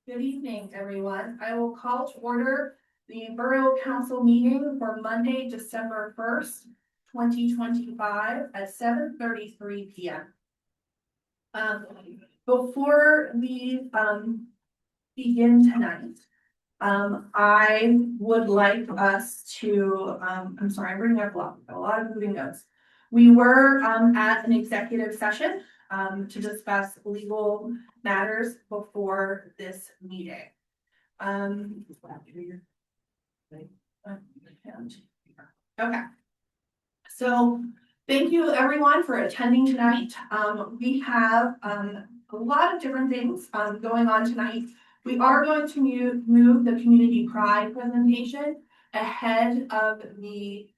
Good evening, everyone. I will call to order the Borough Council meeting for Monday, December 1st, 2025 at 7:33 p.m. Before we begin tonight, I would like us to, I'm sorry, I'm bringing up a lot of moving notes. We were at an executive session to discuss legal matters before this meeting. Okay. So thank you everyone for attending tonight. We have a lot of different things going on tonight. We are going to move the community pride presentation ahead of the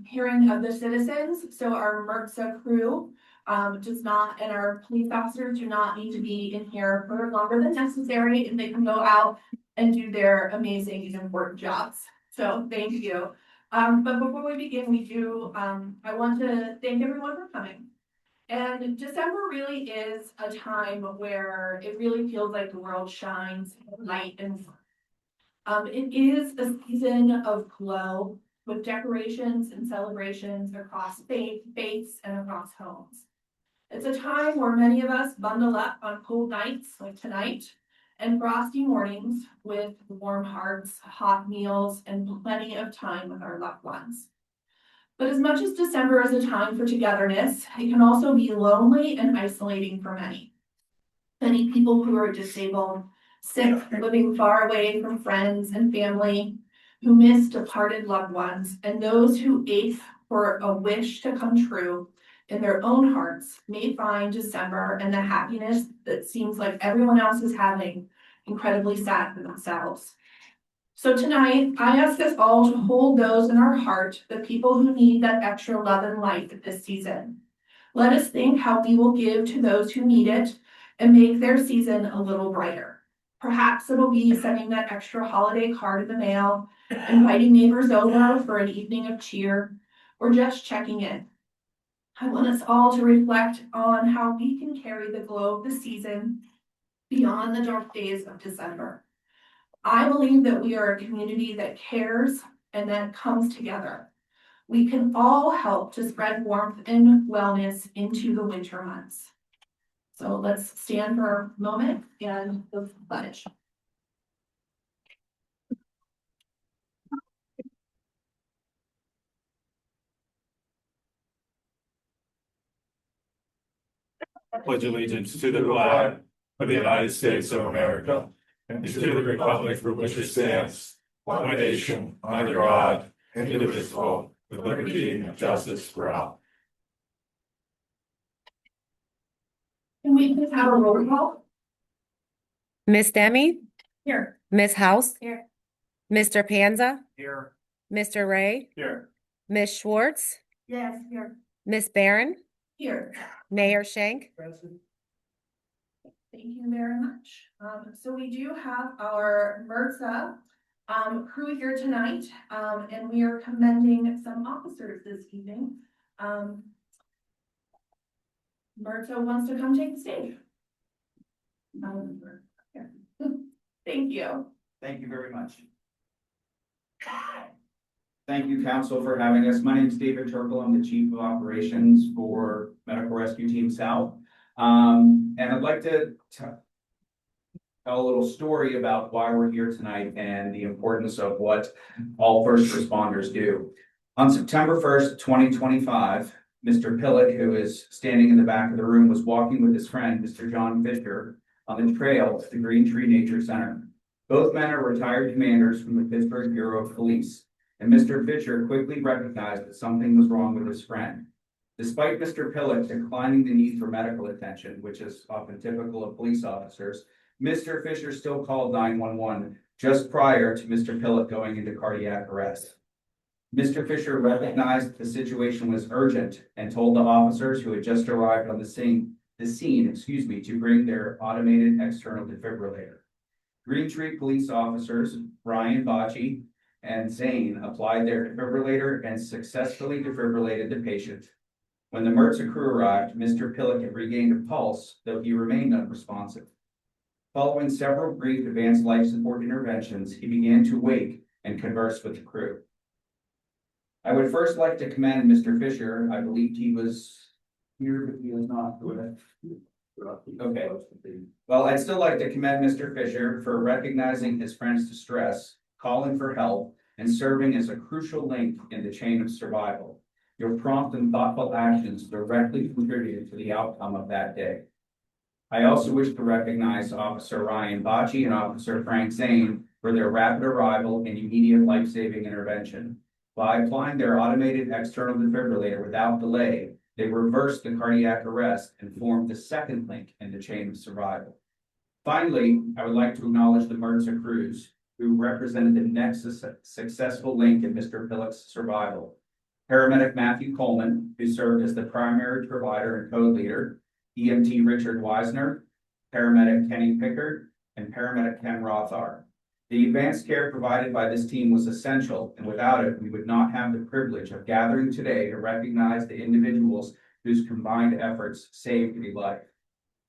hearing of the citizens. So our MRTSA crew does not, and our police officers do not need to be in here for longer than necessary, and they can go out and do their amazing and important jobs. So thank you. But before we begin, I want to thank everyone for coming. And December really is a time where it really feels like the world shines light and fun. It is a season of glow with decorations and celebrations across faiths and across homes. It's a time where many of us bundle up on cold nights like tonight and frosty mornings with warm hearts, hot meals, and plenty of time with our loved ones. But as much as December is a time for togetherness, it can also be lonely and isolating for many. Many people who are disabled, sick, living far away from friends and family, who miss departed loved ones, and those who ache for a wish to come true in their own hearts may find December and the happiness that seems like everyone else is having incredibly sad for themselves. So tonight, I ask us all to hold those in our heart, the people who need that extra love and light this season. Let us think how we will give to those who need it and make their season a little brighter. Perhaps it'll be sending that extra holiday card in the mail, inviting neighbors over for an evening of cheer, or just checking in. I want us all to reflect on how we can carry the glow of the season beyond the dark days of December. I believe that we are a community that cares and that comes together. We can all help to spread warmth and wellness into the winter months. So let's stand for a moment and the pledge. Pledge allegiance to the flag of the United States of America and to the republic for which it stands, one nation, under God, indivisible, with liberty and justice for all. Can we please have a roll call? Miss Demi, Here. Miss House, Here. Mr. Panza, Here. Mr. Ray, Here. Miss Schwartz, Yes, here. Miss Barron, Here. Mayor Shank. Thank you very much. So we do have our MRTSA crew here tonight, and we are commending some officers this evening. MRTSA wants to come take the stage. Thank you. Thank you very much. Thank you, Council, for having us. My name is David Turkle. I'm the Chief of Operations for Medical Rescue Team South. And I'd like to tell a little story about why we're here tonight and the importance of what all first responders do. On September 1st, 2025, Mr. Pillock, who is standing in the back of the room, was walking with his friend, Mr. John Fisher, on the trail to the Green Tree Nature Center. Both men are retired commanders from the Pittsburgh Bureau of Police, and Mr. Fisher quickly recognized that something was wrong with his friend. Despite Mr. Pillock declining the need for medical attention, which is often typical of police officers, Mr. Fisher still called 911 just prior to Mr. Pillock going into cardiac arrest. Mr. Fisher recognized the situation was urgent and told the officers who had just arrived on the scene, to bring their automated external defibrillator. Green Tree police officers, Brian Bocci and Zane, applied their defibrillator and successfully defibrillated the patient. When the emergency crew arrived, Mr. Pillock had regained a pulse, though he remained unresponsive. Following several brief advanced life support interventions, he began to wake and converse with the crew. I would first like to commend Mr. Fisher. I believed he was here, but he was not. Okay. Well, I'd still like to commend Mr. Fisher for recognizing his friend's distress, calling for help, and serving as a crucial link in the chain of survival. Your prompt and thoughtful actions directly contributed to the outcome of that day. I also wish to recognize Officer Ryan Bocci and Officer Frank Zane for their rapid arrival and immediate life-saving intervention. By applying their automated external defibrillator without delay, they reversed the cardiac arrest and formed the second link in the chain of survival. Finally, I would like to acknowledge the emergency crews who represented the next successful link in Mr. Pillock's survival. Paramedic Matthew Coleman, who served as the primary provider and code leader, EMT Richard Wisner, paramedic Kenny Pickard, and paramedic Ken Rothar. The advanced care provided by this team was essential, and without it, we would not have the privilege of gathering today to recognize the individuals whose combined efforts saved a life.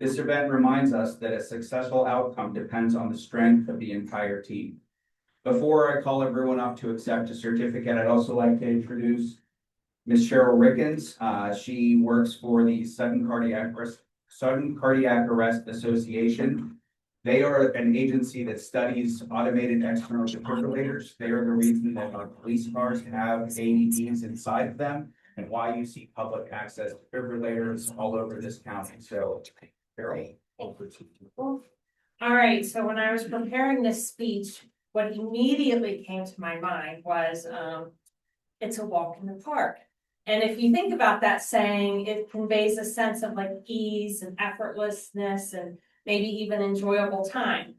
This event reminds us that a successful outcome depends on the strength of the entire team. Before I call everyone up to accept a certificate, I'd also like to introduce Ms. Cheryl Rickens. She works for the Sudden Cardiac Arrest Association. They are an agency that studies automated external defibrillators. They are the reason that our police cars have AEDs inside of them and why you see public access defibrillators all over this county. So, Cheryl. All right, so when I was preparing this speech, what immediately came to my mind was, it's a walk in the park. And if you think about that saying, it conveys a sense of like ease and effortlessness and maybe even enjoyable time.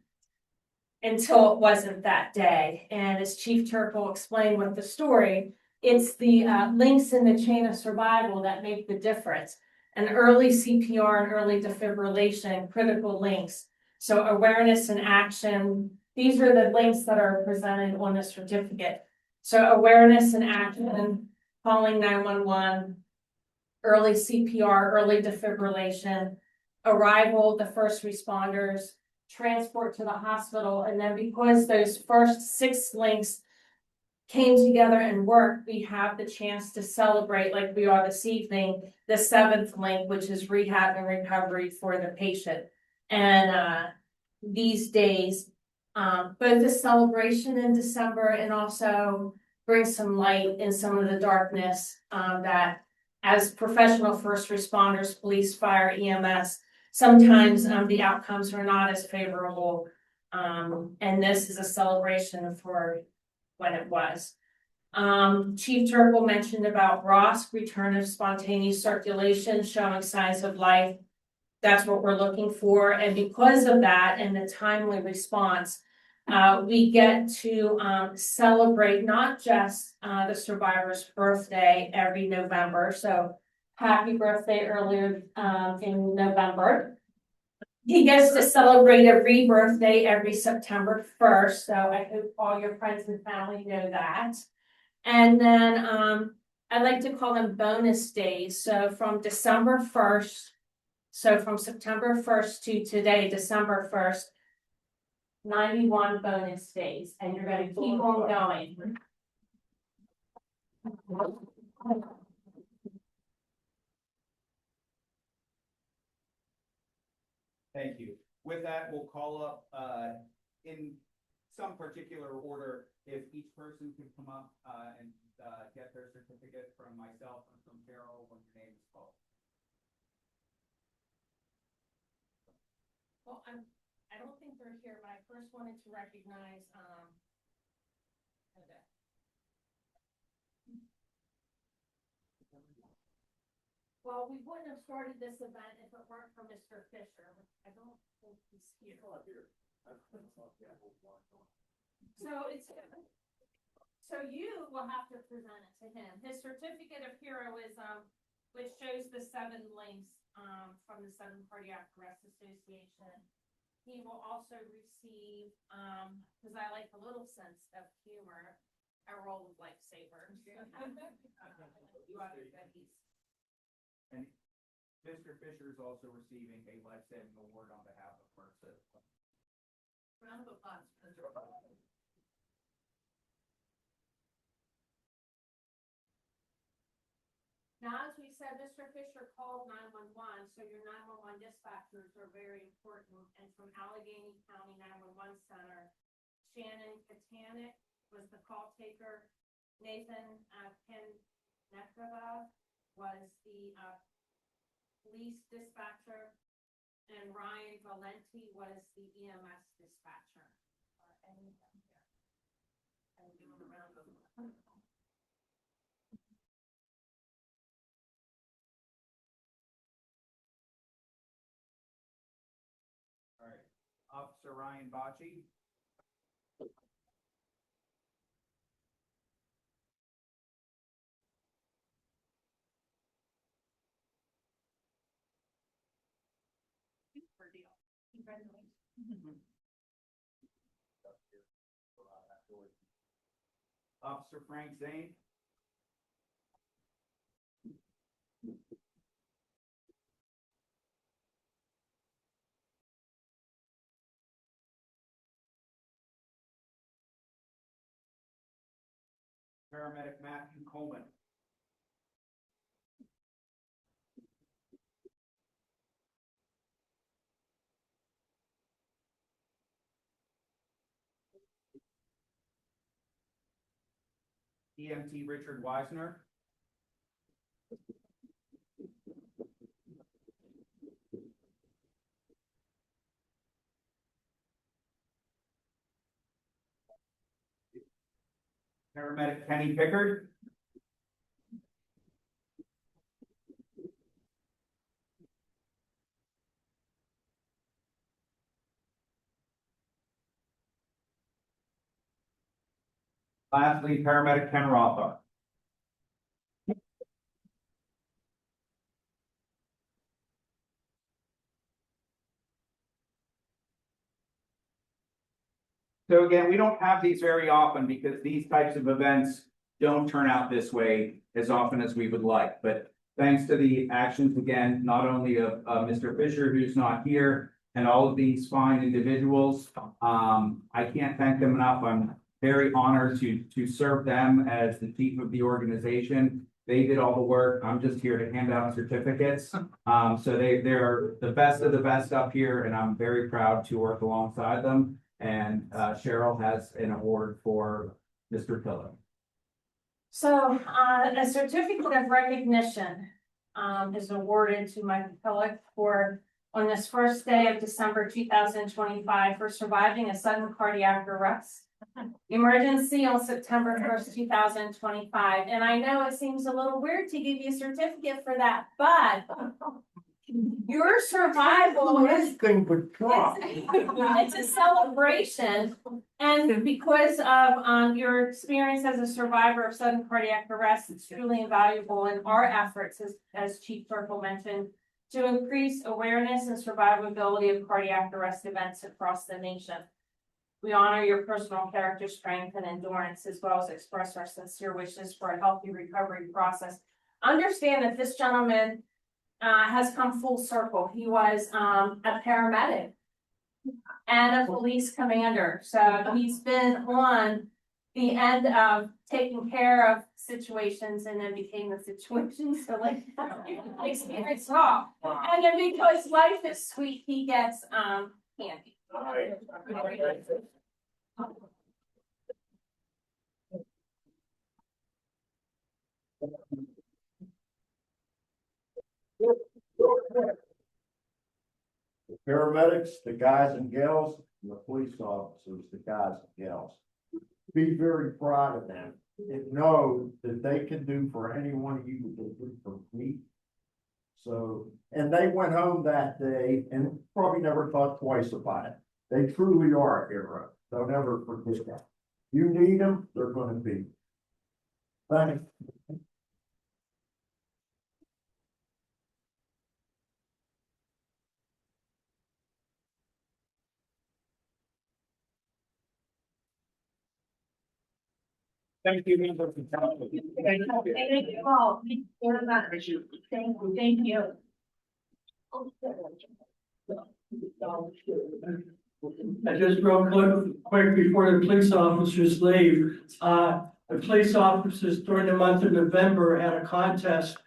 Until it wasn't that day. And as Chief Turkle explained with the story, it's the links in the chain of survival that make the difference. And early CPR and early defibrillation, critical links. So awareness and action, these are the links that are presented on the certificate. So awareness and action, calling 911, early CPR, early defibrillation, arrival, the first responders, transport to the hospital, and then because those first 6 links came together and worked, we have the chance to celebrate, like we are this evening, the 7th link, which is rehab and recovery for the patient. And these days, both the celebration in December and also bring some light in some of the darkness that as professional first responders, police, fire, EMS, sometimes the outcomes are not as favorable. And this is a celebration for when it was. Chief Turkle mentioned about ROSC, return of spontaneous circulation, showing signs of life. That's what we're looking for. And because of that and the timely response, we get to celebrate not just the survivor's birthday every November. So happy birthday earlier in November. He gets to celebrate a rebirthday every September 1st. So I hope all your friends and family know that. And then I like to call them bonus days. So from December 1st, so from September 1st to today, December 1st, 91 bonus days, and you're going to keep on going. Thank you. With that, we'll call up in some particular order if each person can come up and get their certificate from myself and from Carol when your name is called. Well, I don't think they're here, but I first wanted to recognize okay. Well, we wouldn't have started this event if it weren't for Mr. Fisher. I don't think he's here. So you will have to present it to him. His certificate of hero is which shows the 7 links from the Sudden Cardiac Arrest Association. He will also receive, because I like a little sense of humor, a roll of lifesavers. You other goodies. And Mr. Fisher is also receiving a life-saving award on behalf of First Citizen. Round of applause. Now, as we said, Mr. Fisher called 911, so your 911 dispatchers are very important. And from Allegheny County 911 Center, Shannon Katanik was the call taker. Nathan Penekova was the police dispatcher. And Ryan Valenti was the EMS dispatcher. And doing a round of applause. All right, Officer Ryan Bocci. Super deal. Congratulations. Officer Frank Zane. Paramedic Matthew Coleman. EMT Richard Wisner. Paramedic Kenny Pickard. Lastly, Paramedic Ken Rothar. So again, we don't have these very often because these types of events don't turn out this way as often as we would like. But thanks to the actions, again, not only of Mr. Fisher, who's not here, and all of these fine individuals, I can't thank them enough. I'm very honored to serve them as the chief of the organization. They did all the work. I'm just here to hand out certificates. So they're the best of the best up here, and I'm very proud to work alongside them. And Cheryl has an award for Mr. Pillow. So, a certificate of recognition, is awarded to Michael Pillock for, on this first day of December 2025, for surviving a sudden cardiac arrest emergency on September 1st, 2025. And I know it seems a little weird to give you a certificate for that, but your survival is it's a celebration, and because of your experience as a survivor of sudden cardiac arrest, it's truly invaluable in our efforts, as Chief Turkle mentioned, to increase awareness and survivability of cardiac arrest events across the nation. We honor your personal character strength and endurance, as well as express our sincere wishes for a healthy recovery process. Understand that this gentleman has come full circle. He was a paramedic and a police commander. So he's been on the end of taking care of situations and then became the situation. So like experience all. And then because life is sweet, he gets candy. The paramedics, the guys and gals, and the police officers, the guys and gals. Be very proud of them and know that they can do for any one of you what they do for me. So, and they went home that day and probably never thought twice about it. They truly are a hero. Don't ever forget that. You need them, they're gonna be. Thanks. Thank you, members of the council. Thank you all. Thank you very much. Thank you. Just real quick before the police officers leave, the police officers during the month of November had a contest.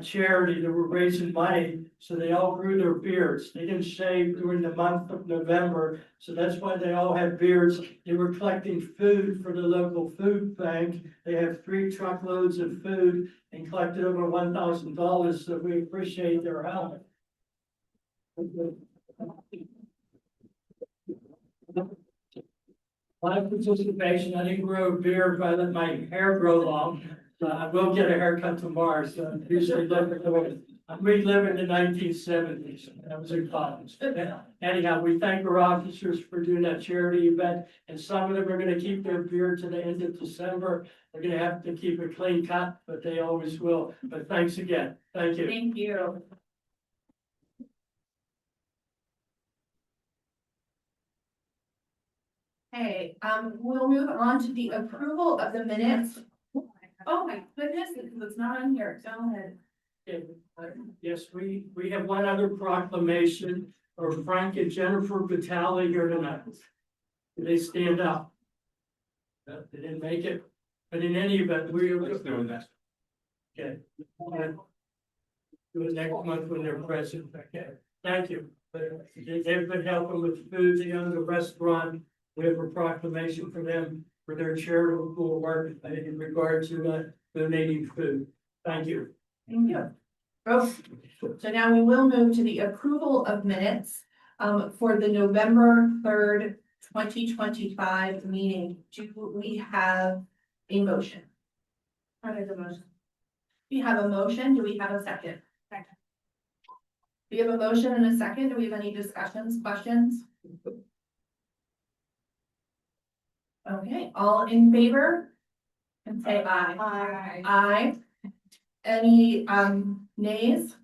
Charity, they were raising money, so they all grew their beards. They didn't shave during the month of November, so that's why they all had beards. They were collecting food for the local food bank. They have 3 truckloads of food and collected over $1,000, so we appreciate their help. My participation, I didn't grow a beard, but I let my hair grow long. I will get a haircut tomorrow, so usually I'm reliving the 1970s. That was in college. Anyhow, we thank our officers for doing that charity event, and some of them are gonna keep their beard to the end of December. They're gonna have to keep a clean cut, but they always will. But thanks again. Thank you. Thank you. Okay, we'll move on to the approval of the minutes. Oh my goodness, it's not on here. Go ahead. Yes, we have one other proclamation for Frank and Jennifer Vitale here tonight. They stand up. They didn't make it, but in any event, Let's do it next. okay. Do it next month when they're present. Okay, thank you. They've been helping with food, they own the restaurant. We have a proclamation for them for their charitable work in regard to donating food. Thank you. Thank you. Oh, so now we will move to the approval of minutes for the November 3rd, 2025 meeting. Do we have a motion? What is the motion? We have a motion. Do we have a second? Second. We have a motion and a second. Do we have any discussions, questions? Okay, all in favor? And say aye. Aye. Aye. Any nays?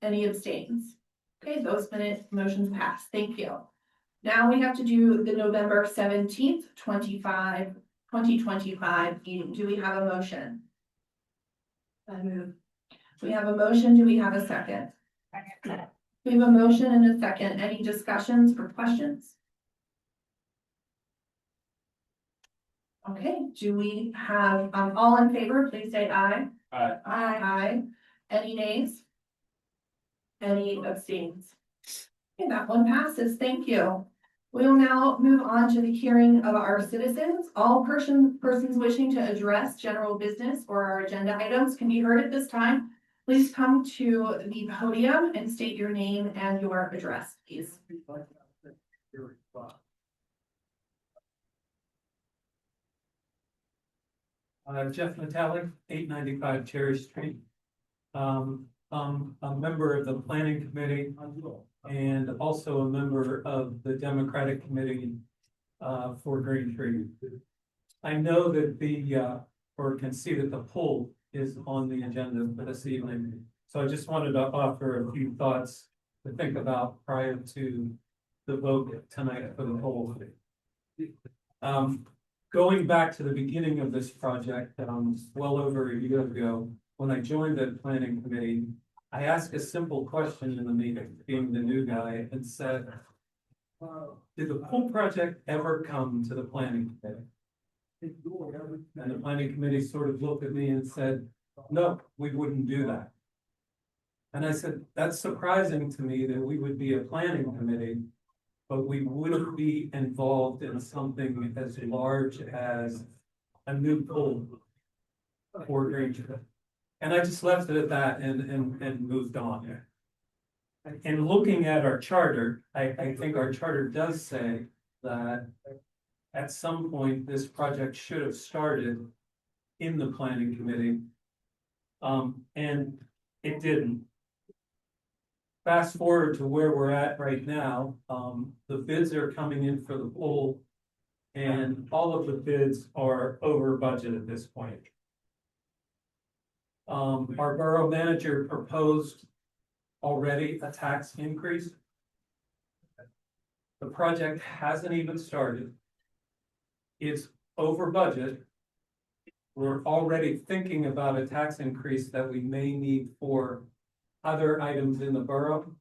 Any abstains? Okay, those motions pass. Thank you. Now we have to do the November 17th, 2025 meeting. Do we have a motion? I move. We have a motion. Do we have a second? Second. We have a motion and a second. Any discussions or questions? Okay, do we have, all in favor, please say aye. Aye. Aye. Any nays? Any abstains? Okay, that one passes. Thank you. We will now move on to the hearing of our citizens. All persons wishing to address general business or our agenda items can be heard at this time. Please come to the podium and state your name and your address, please. Jeff Metallic, 895 Cherry Street. I'm a member of the planning committee and also a member of the Democratic Committee for Green Tree. I know that or can see that the poll is on the agenda for this evening. So I just wanted to offer a few thoughts to think about prior to the vote tonight for the poll. Going back to the beginning of this project, well over a year ago, when I joined the planning committee, I asked a simple question in the meeting, being the new guy, and said, did the pool project ever come to the planning committee? And the planning committee sort of looked at me and said, no, we wouldn't do that. And I said, that's surprising to me that we would be a planning committee, but we wouldn't be involved in something as large as a new pool for Green Tree. And I just left it at that and moved on. And looking at our charter, I think our charter does say that at some point, this project should have started in the planning committee. And it didn't. Fast forward to where we're at right now, the bids are coming in for the pool, and all of the bids are over budget at this point. Our borough manager proposed already a tax increase. The project hasn't even started. It's over budget, we're already thinking about a tax increase that we may need for other items in the borough.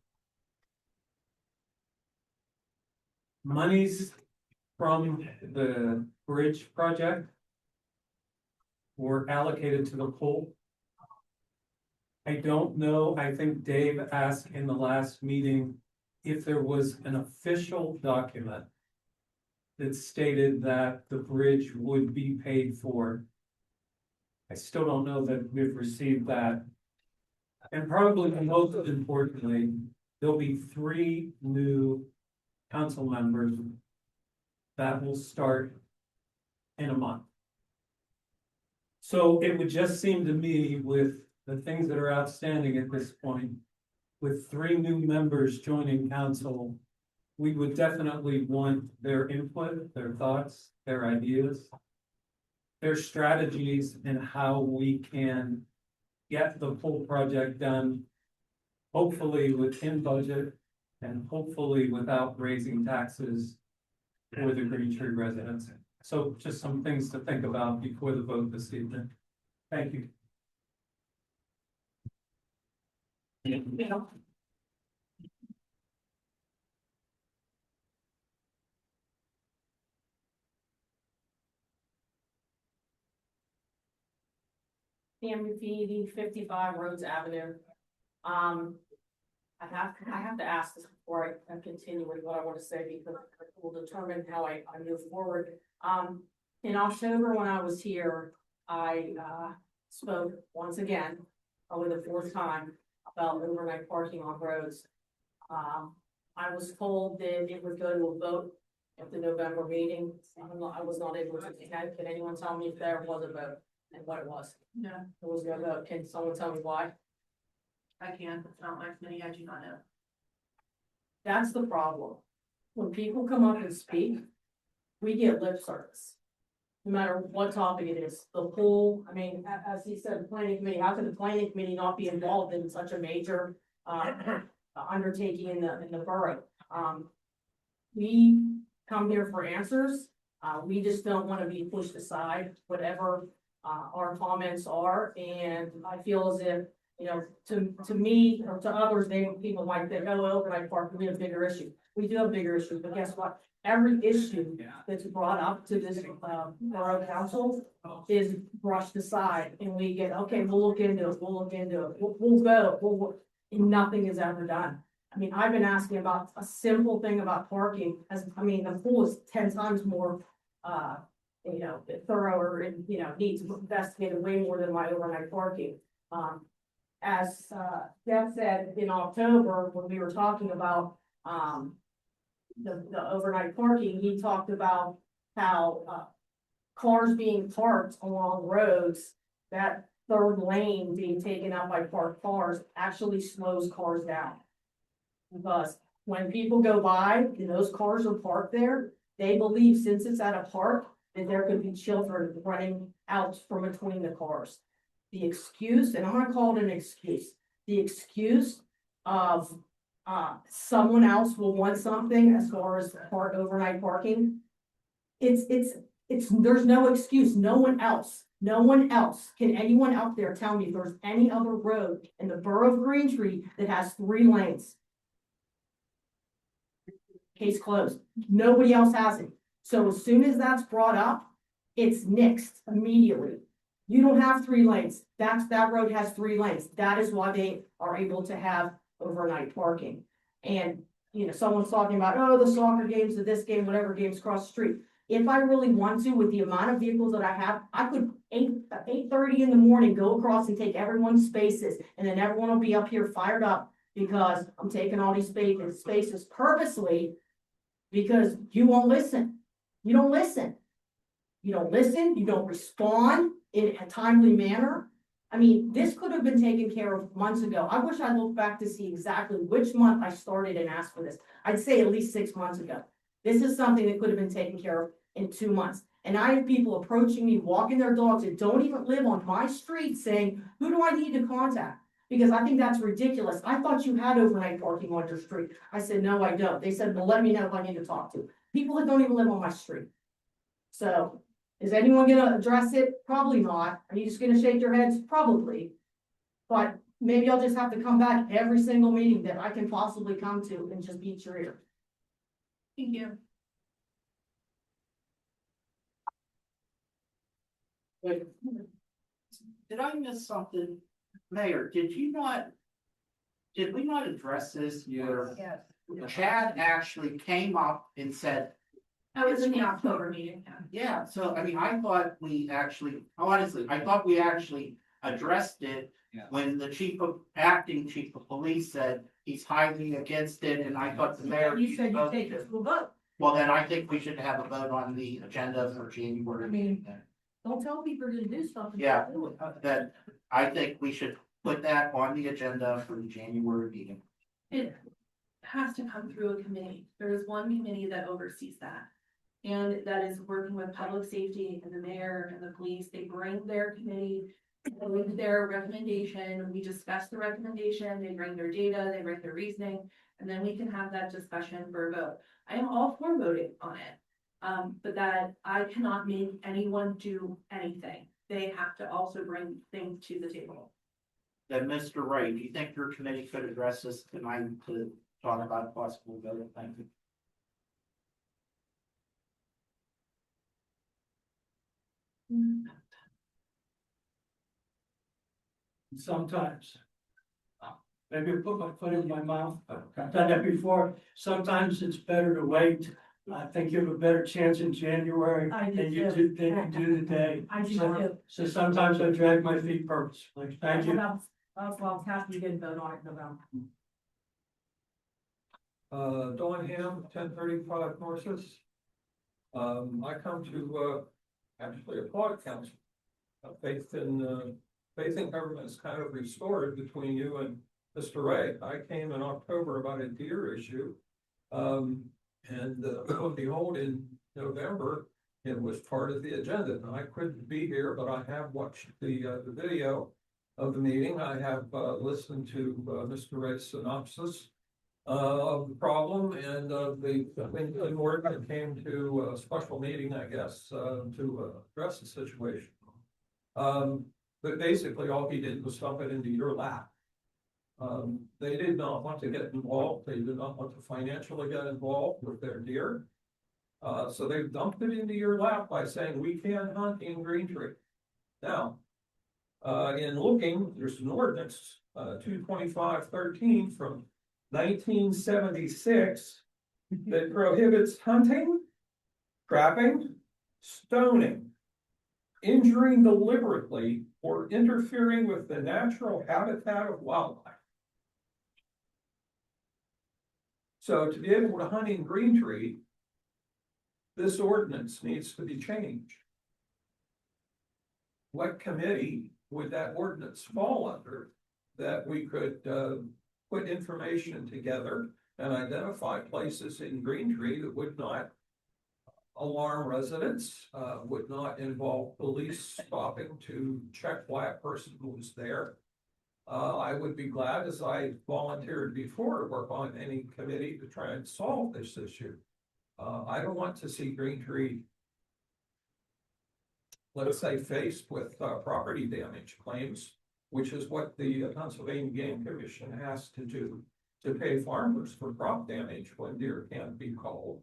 Monies from the bridge project were allocated to the pool. I don't know, I think Dave asked in the last meeting if there was an official document that stated that the bridge would be paid for. I still don't know that we've received that. And probably most importantly, there'll be 3 new council members that will start in a month. So it would just seem to me, with the things that are outstanding at this point, with 3 new members joining council, we would definitely want their input, their thoughts, their ideas, their strategies, and how we can get the full project done, hopefully within budget and hopefully without raising taxes for the Green Tree residents. So just some things to think about before the vote this evening. Thank you. CMUPD 55 Rhodes Avenue. I have to ask this before I continue with what I want to say, because it will determine how I move forward. In October, when I was here, I spoke once again, probably the 4th time, about overnight parking on roads. I was told that it would go to a vote at the November meeting. I was not able to attend. Can anyone tell me if there was a vote and what it was? No, It was no vote. Can someone tell me why? I can't, it's not my committee, I do not know. That's the problem. When people come up and speak, we get lip service. No matter what topic it is, the pool, I mean, as he said, the planning committee, how could the planning committee not be involved in such a major undertaking in the borough? We come here for answers. We just don't want to be pushed aside, whatever our comments are. And I feel as if, you know, to me or to others, people might think, oh, overnight park, we have a bigger issue. We do have bigger issues, but guess what? Every issue that's brought up to this borough council is brushed aside, and we get, okay, we'll look into it, we'll go, and nothing is ever done. I mean, I've been asking about a simple thing about parking, the pool is 10 times more, thorough, and, needs investigated way more than my overnight parking. As Jeff said in October, when we were talking about the overnight parking, he talked about how cars being parked along roads, that 3rd lane being taken up by parked cars actually slows cars down. Because when people go by and those cars are parked there, they believe, since it's at a park, that there could be children running out from between the cars. The excuse, and I'm gonna call it an excuse, the excuse of someone else will want something as far as overnight parking. There's no excuse. No one else, can anyone out there tell me if there's any other road in the borough of Green Tree that has 3 lanes? Case closed. Nobody else has it. So as soon as that's brought up, it's nixed immediately. You don't have 3 lanes. That road has 3 lanes. That is why they are able to have overnight parking. And, someone's talking about, oh, the soccer games or this game, whatever games across the street. If I really want to, with the amount of vehicles that I have, I could 8:30 in the morning, go across and take everyone's spaces, and then everyone will be up here fired up because I'm taking all these spaces purposely, because you won't listen. You don't listen. You don't respond in a timely manner. I mean, this could have been taken care of months ago. I wish I looked back to see exactly which month I started and asked for this. I'd say at least 6 months ago. This is something that could have been taken care of in 2 months. And I have people approaching me, walking their dogs, that don't even live on my street, saying, who do I need to contact? Because I think that's ridiculous. I thought you had overnight parking on your street. I said, no, I don't. They said, well, let me know if I need to talk to people that don't even live on my street. So Is anyone gonna address it? Probably not. Are you just gonna shake your heads? Probably. But maybe I'll just have to come back every single meeting that I can possibly come to and just beat your ear. Thank you. Did I miss something? Mayor, did we not address this year? Yes. Chad actually came up and said, That was in the October meeting, yeah. yeah, so I mean, I thought we actually, honestly, I thought we actually addressed it. When the acting chief of police said he's highly against it, and I thought the mayor. You said you take it to a vote. Well, then I think we should have a vote on the agenda for I January. mean, don't tell people to do stuff. and Yeah, don't do it. that, I think we should put that on the agenda for the January meeting. It has to come through a committee. There is one committee that oversees that. And that is working with public safety and the mayor and the police. They bring their committee, they bring their recommendation, we discuss the recommendation, they bring their data, they bring their reasoning, and then we can have that discussion for a vote. I am all for voting on it. But that I cannot make anyone do anything. They have to also bring things to the table. Then, Mr. Wright, do you think your committee could address this tonight to talk about possible vote? Thank you. Sometimes. Maybe I'll put my foot in my mouth. I've done that before. Sometimes it's better to wait. I think you have a better chance in January I do than you too. do today. I do So- too. So sometimes I drag my feet purposefully. Thank you. That's why I was happy you didn't vote on it in November. Dawn Ham, 1035 Norris. I come to, actually applaud council. Faith in government is kind of restored between you and Mr. Ray. I came in October about a deer issue. And lo and behold, in November, it was part of the agenda. And I couldn't be here, but I have watched the video of the meeting. I have listened to Mr. Ray's synopsis of the problem and of the work that came to a special meeting, I guess, to address the situation. But basically, all he did was dump it into your lap. They did not want to get involved. They did not want to financially get involved with their deer. So they dumped it into your lap by saying, we can hunt in Green Tree. Now, in looking, there's an ordinance, 22513 from 1976 that prohibits hunting, trapping, stoning, injuring deliberately, or interfering with the natural habitat of wildlife. So to be able to hunt in Green Tree, this ordinance needs to be changed. What committee would that ordinance fall under that we could put information together and identify places in Green Tree that would not alarm residents, would not involve police stopping to check why a person was there. I would be glad, as I volunteered before, to work on any committee to try and solve this issue. I don't want to see Green Tree, let's say, faced with property damage claims, which is what the Pennsylvania Game Commission has to do to pay farmers for crop damage when deer can't be culled.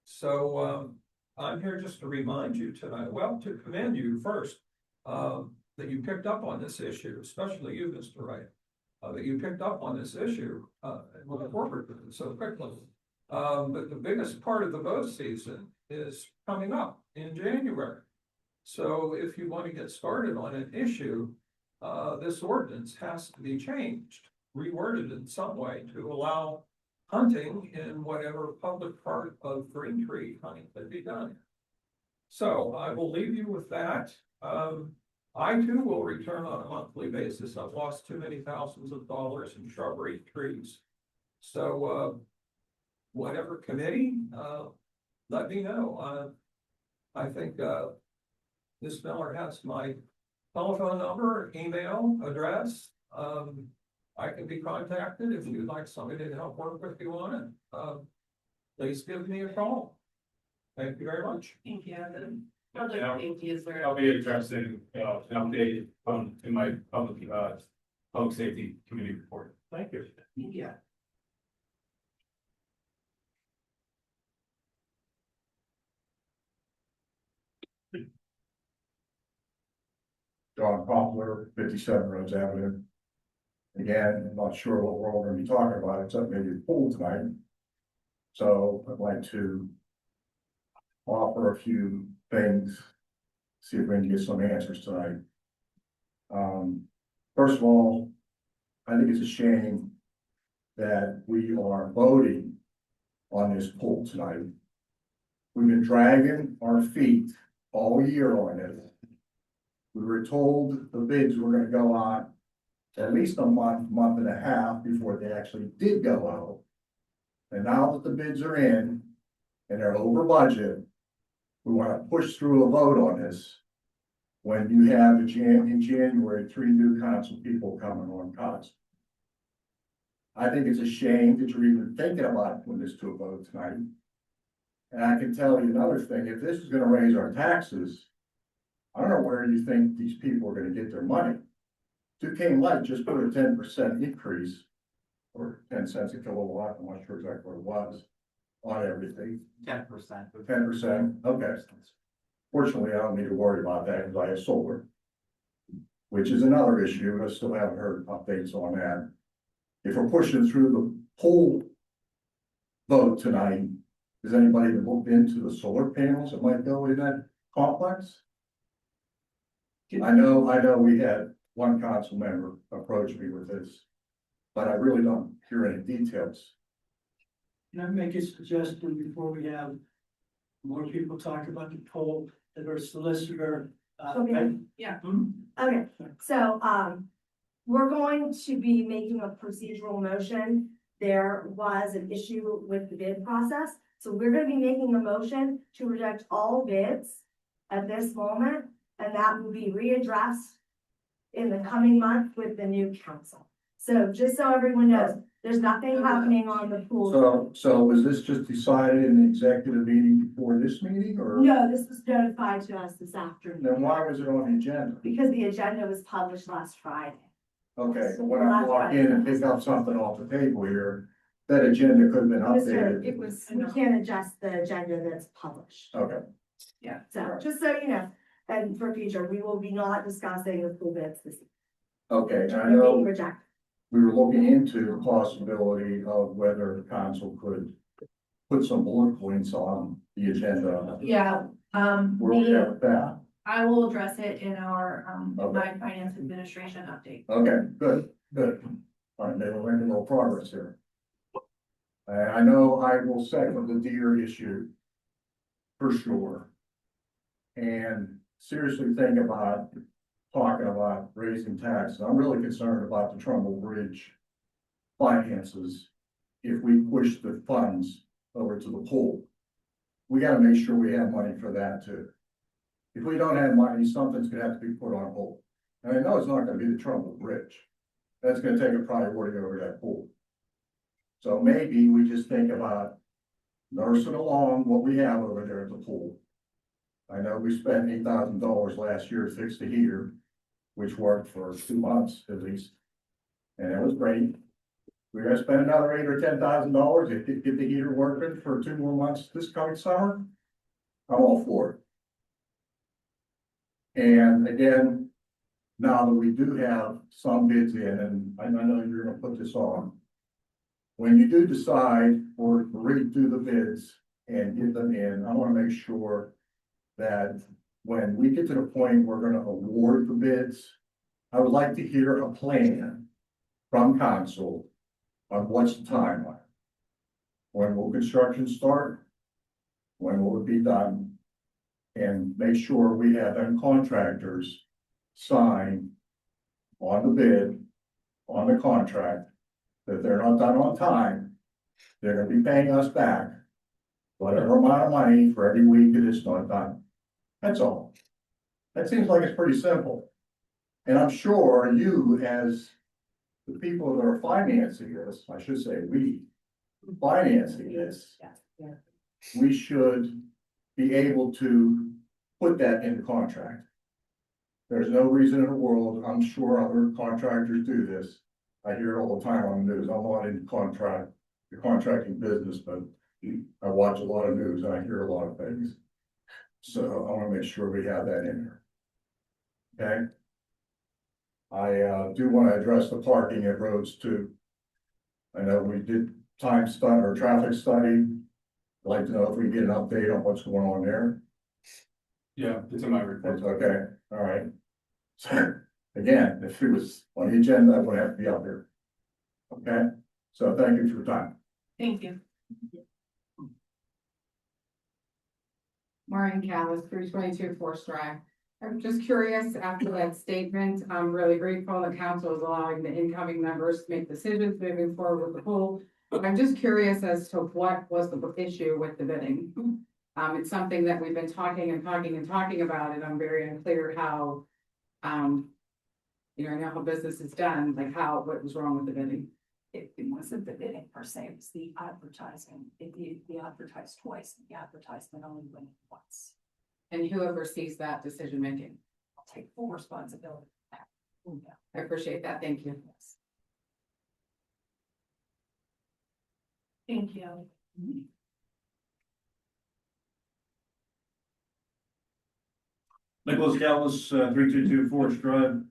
So I'm here just to remind you tonight, well, to commend you first, that you picked up on this issue, especially you, Mr. Wright, that you picked up on this issue and moved forward with it so quickly. But the biggest part of the bow season is coming up in January. So if you want to get started on an issue, this ordinance has to be changed, reworded in some way to allow hunting in whatever public part of Green Tree hunting could be done. So I will leave you with that. I too will return on a monthly basis. I've lost too many thousands of dollars in shrubbery trees. So whatever committee, let me know. I think Ms. Miller has my telephone number, email, address. I can be contacted if you'd like somebody to help work with you on it. Please give me a call. Thank you very much. Thank you. Public Yeah. safety is there. I'll be addressing, an update in my public safety committee report. Thank you. Yeah. John Poplar, 57 Rhodes Avenue. Again, I'm not sure what we're all gonna be talking about, except maybe the pool tonight. So I'd like to offer a few things, see if we can get some answers tonight. First of all, I think it's a shame that we are voting on this pool tonight. We've been dragging our feet all year on it. We were told the bids were gonna go on at least a month and a half before they actually did go out. And now that the bids are in and they're over budget, we wanna push through a vote on this. When you have in January, 3 new council people coming on council. I think it's a shame that you're even thinking about putting this to a vote tonight. And I can tell you another thing, if this is gonna raise our taxes, I don't know where you think these people are gonna get their money. Duquesne Light just put a 10% increase, or 10 cents a kilowatt, I'm not sure exactly what it was, on everything. 10%. 10%, okay. Fortunately, I don't need to worry about that because I have solar. Which is another issue, I still haven't heard updates on that. If we're pushing through the poll vote tonight, has anybody looked into the solar panels that might go in that complex? I know we had one council member approach me with this, but I really don't hear any details. Can I make a suggestion before we have more people talk about the poll that our solicitor? Okay. Yeah. Okay, so, we're going to be making a procedural motion. There was an issue with the bid process, so we're gonna be making a motion to reject all bids at this moment, and that will be readdressed in the coming month with the new council. So just so everyone knows, there's nothing happening on the pool. So was this just decided in the executive meeting before this meeting, or? No, this was notified to us this afternoon, Then why was it on the agenda? because the agenda was published last Friday. Okay, but when I walk in and pick up something off the table here, that agenda could have been Mr. updated. We can't adjust the agenda that's published. Okay, So, just so you know, and for future, we will be not discussing the pool bids this evening. okay, and I They're being know rejected. we were looking into the possibility of whether the council could put some bullet points on the agenda. Yeah, Where we at with that? I will address it in our, Okay. my finance administration update. Okay, good. All right, maybe we're making a little progress here. I know I will second the deer issue for sure. And seriously think about talking about raising taxes. I'm really concerned about the Trumbull Bridge finances. If we push the funds over to the pool, we gotta make sure we have money for that too. If we don't have money, something's gonna have to be put on hold. And I know it's not gonna be the Trumbull Bridge. That's gonna take a priority over that pool. So maybe we just think about nursing along what we have over there at the pool. I know we spent $8,000 last year to fix the heater, which worked for 2 months at least. And it was great. We're gonna spend another $8,000 or $10,000 to get the heater working for 2 more months this coming summer. I'm all for it. And again, now that we do have some bids in, and I know you're gonna put this on. When you do decide or read through the bids and get them in, I wanna make sure that when we get to the point we're gonna award the bids, I would like to hear a plan from council on what's the timeline. When will construction start? When will it be done? And make sure we have them contractors sign on the bid, on the contract, that they're not done on time, they're gonna be paying us back whatever amount of money for every week it is not done. That's all. That seems like it's pretty simple. And I'm sure you, as the people that are financing this, I should say we, financing this, we should be able to put that in the contract. There's no reason in the world, I'm sure other contractors do this. I hear it all the time on the news. I'm not in the contracting business, but I watch a lot of news and I hear a lot of things. So I wanna make sure we have that in there. Okay? I do wanna address the parking at roads too. I know we did time study or traffic study. I'd like to know if we can get an update on what's going on there. Yeah, it's in my report. That's okay, all right. So, again, if it was on the agenda, I would have to be up there. Okay, so thank you for your time. Thank you. Maureen Callis, 322 Forest Drive. I'm just curious, after that statement, I'm really grateful the council is allowing the incoming members to make decisions moving forward with the pool. But I'm just curious as to what was the issue with the bidding. It's something that we've been talking about, and I'm very unclear how, I know how business is done, like what was wrong with the bidding. It wasn't the bidding per se, it was the advertising. They advertised twice, the advertisement only went once. And who oversees that decision making? I'll take full responsibility for that. I appreciate that, thank you. Thank you. Nicholas Callis, 322 Forest Drive.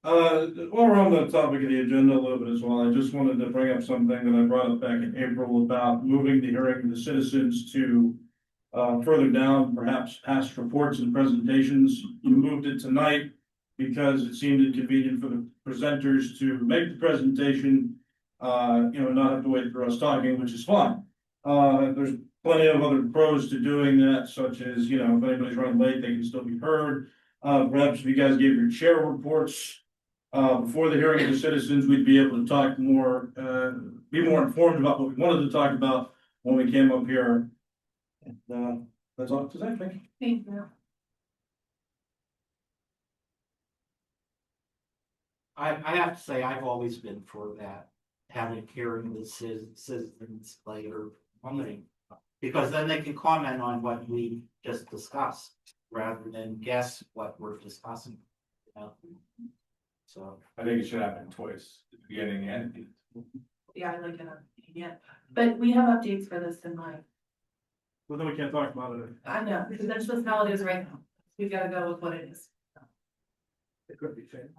While we're on the topic of the agenda a little bit as well, I just wanted to bring up something that I brought up back in April about moving the hearing of the citizens to further down, perhaps past reports and presentations. You moved it tonight because it seemed inconvenient for the presenters to make the presentation, not have to wait for us talking, which is fine. There's plenty of other pros to doing that, such as, if anybody's running late, they can still be heard. Perhaps if you guys gave your chair reports before the hearing of the citizens, we'd be able to talk more, be more informed about what we wanted to talk about when we came up here. And that's all to say. Thank you. Thank you. I have to say, I've always been for that, having hearing the citizens later, because then they can comment on what we just discussed, rather than guess what we're discussing. So I think it should happen twice, at the beginning and at the end. Yeah, I like it. Yeah, but we have updates for this in mind. Well, then we can't talk about it. I know, because that's just how it is right now. We've got to go with what it is. It could be changed.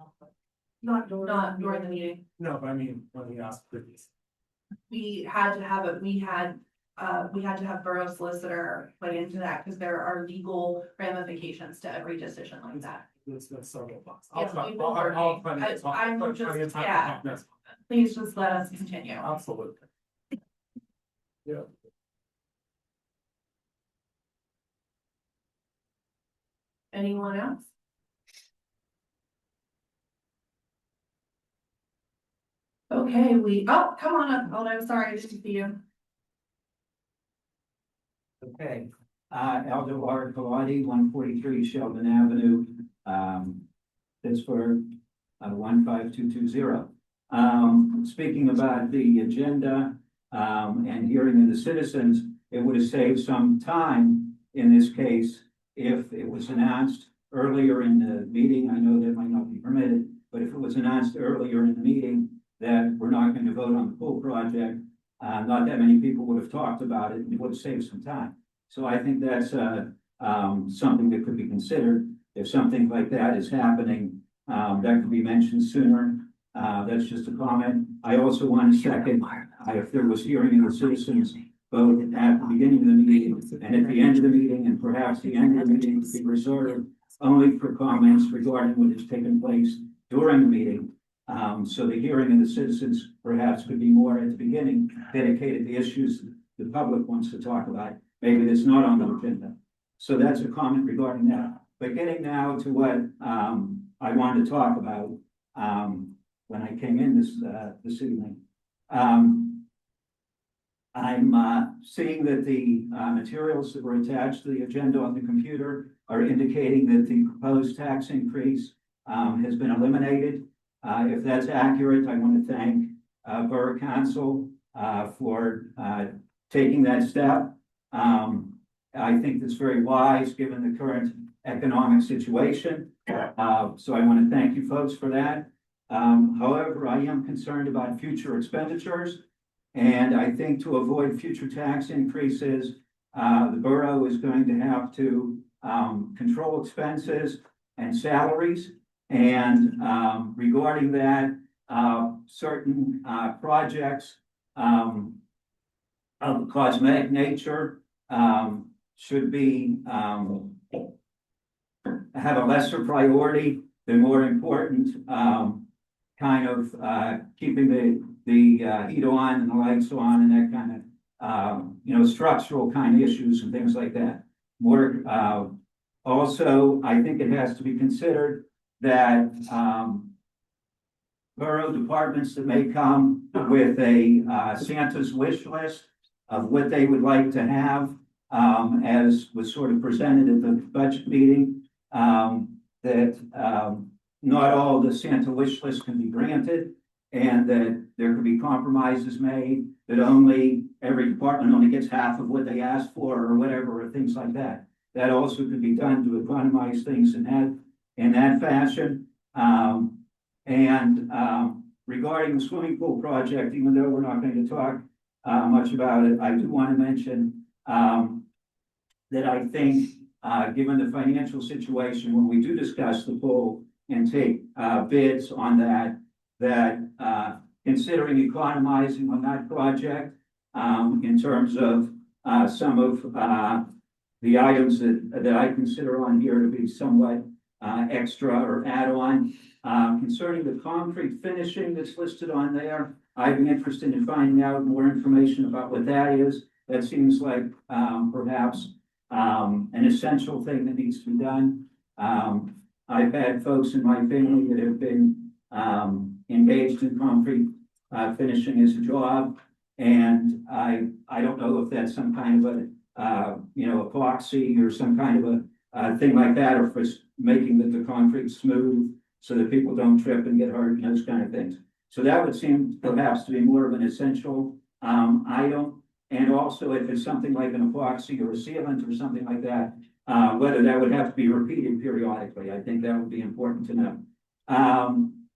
Not during the meeting. No, but I mean, when we asked for these. We had to have it, we had to have borough solicitor put into that because there are legal ramifications to every decision like that. That's several bucks. Yes, we've been working. I'm just, yeah. Please just let us continue. Absolutely. Yeah. Anyone else? Okay, come on up. Oh, I'm sorry, I didn't see you. Okay, Aldo Arcolati, 143 Sheldon Avenue, Pittsburgh, 15220. Speaking about the agenda, and hearing of the citizens, it would have saved some time in this case if it was announced earlier in the meeting. I know that might not be permitted, but if it was announced earlier in the meeting that we're not going to vote on the pool project, not that many people would have talked about it, and it would have saved some time. So I think that's something that could be considered. If something like that is happening, that could be mentioned sooner. That's just a comment. I also want to second, if there was hearing of the citizens, both at the beginning of the meeting and at the end of the meeting, and perhaps the end of the meeting to be reserved only for comments regarding what has taken place during the meeting. So the hearing of the citizens perhaps could be more at the beginning, dedicated to issues the public wants to talk about. Maybe that's not on the agenda. So that's a comment regarding that. But getting now to what I wanted to talk about when I came in this evening. I'm seeing that the materials that were attached to the agenda on the computer are indicating that the proposed tax increase has been eliminated. If that's accurate, I want to thank Borough Council for taking that step. I think that's very wise given the current economic situation. So I want to thank you folks for that. However, I am concerned about future expenditures. And I think to avoid future tax increases, the borough is going to have to control expenses and salaries. And regarding that, certain projects of a cosmetic nature should be have a lesser priority than more important, kind of keeping the heat on and the lights on and that kind of structural kind of issues and things like that. More also, I think it has to be considered that borough departments that may come with a Santa's wish list of what they would like to have, as was sort of presented at the budget meeting, that not all the Santa wish list can be granted, and that there could be compromises made, that only every department only gets half of what they asked for or whatever, or things like that. That also could be done to economize things in that fashion. Regarding the swimming pool project, even though we're not going to talk much about it, I do want to mention that I think, given the financial situation, when we do discuss the pool and take bids on that, considering economizing on that project in terms of some of the items that I consider on here to be somewhat extra or add-on. Concerning the concrete finishing that's listed on there, I'd be interested in finding out more information about what that is. That seems like perhaps an essential thing that needs to be done. I've had folks in my family that have been engaged in concrete finishing as a job, and I don't know if that's some kind of a epoxy or some kind of a thing like that, or if it's making the concrete smooth so that people don't trip and get hurt and those kind of things. So that would seem perhaps to be more of an essential item. And also if it's something like an epoxy or a sealant or something like that, whether that would have to be repeated periodically. I think that would be important to know.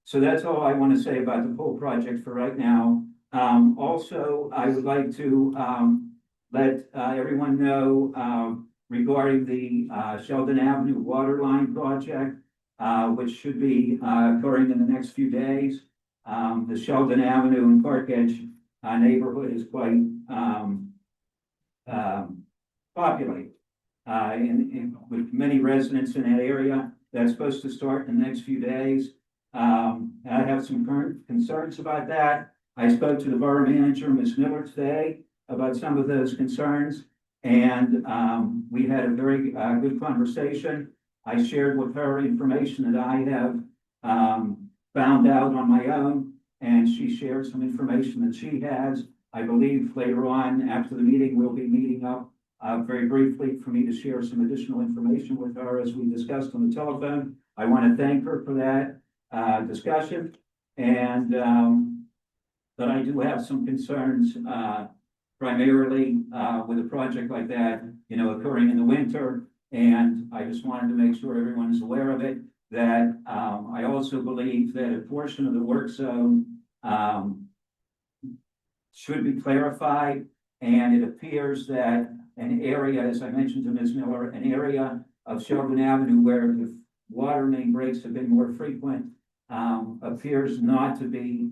So that's all I want to say about the pool project for right now. Also, I would like to let everyone know regarding the Sheldon Avenue water line project, which should be occurring in the next few days. The Sheldon Avenue and Park Edge neighborhood is quite populated with many residents in that area. That's supposed to start in the next few days. I have some current concerns about that. I spoke to the borough manager, Ms. Miller, today about some of those concerns, and we had a very good conversation. I shared with her information that I have found out on my own, and she shared some information that she has. I believe later on after the meeting, we'll be meeting up very briefly for me to share some additional information with her as we discussed on the telephone. I want to thank her for that discussion, and but I do have some concerns primarily with a project like that, occurring in the winter. And I just wanted to make sure everyone is aware of it, that I also believe that a portion of the work zone should be clarified. And it appears that an area, as I mentioned to Ms. Miller, an area of Sheldon Avenue where the water main breaks have been more frequent, appears not to be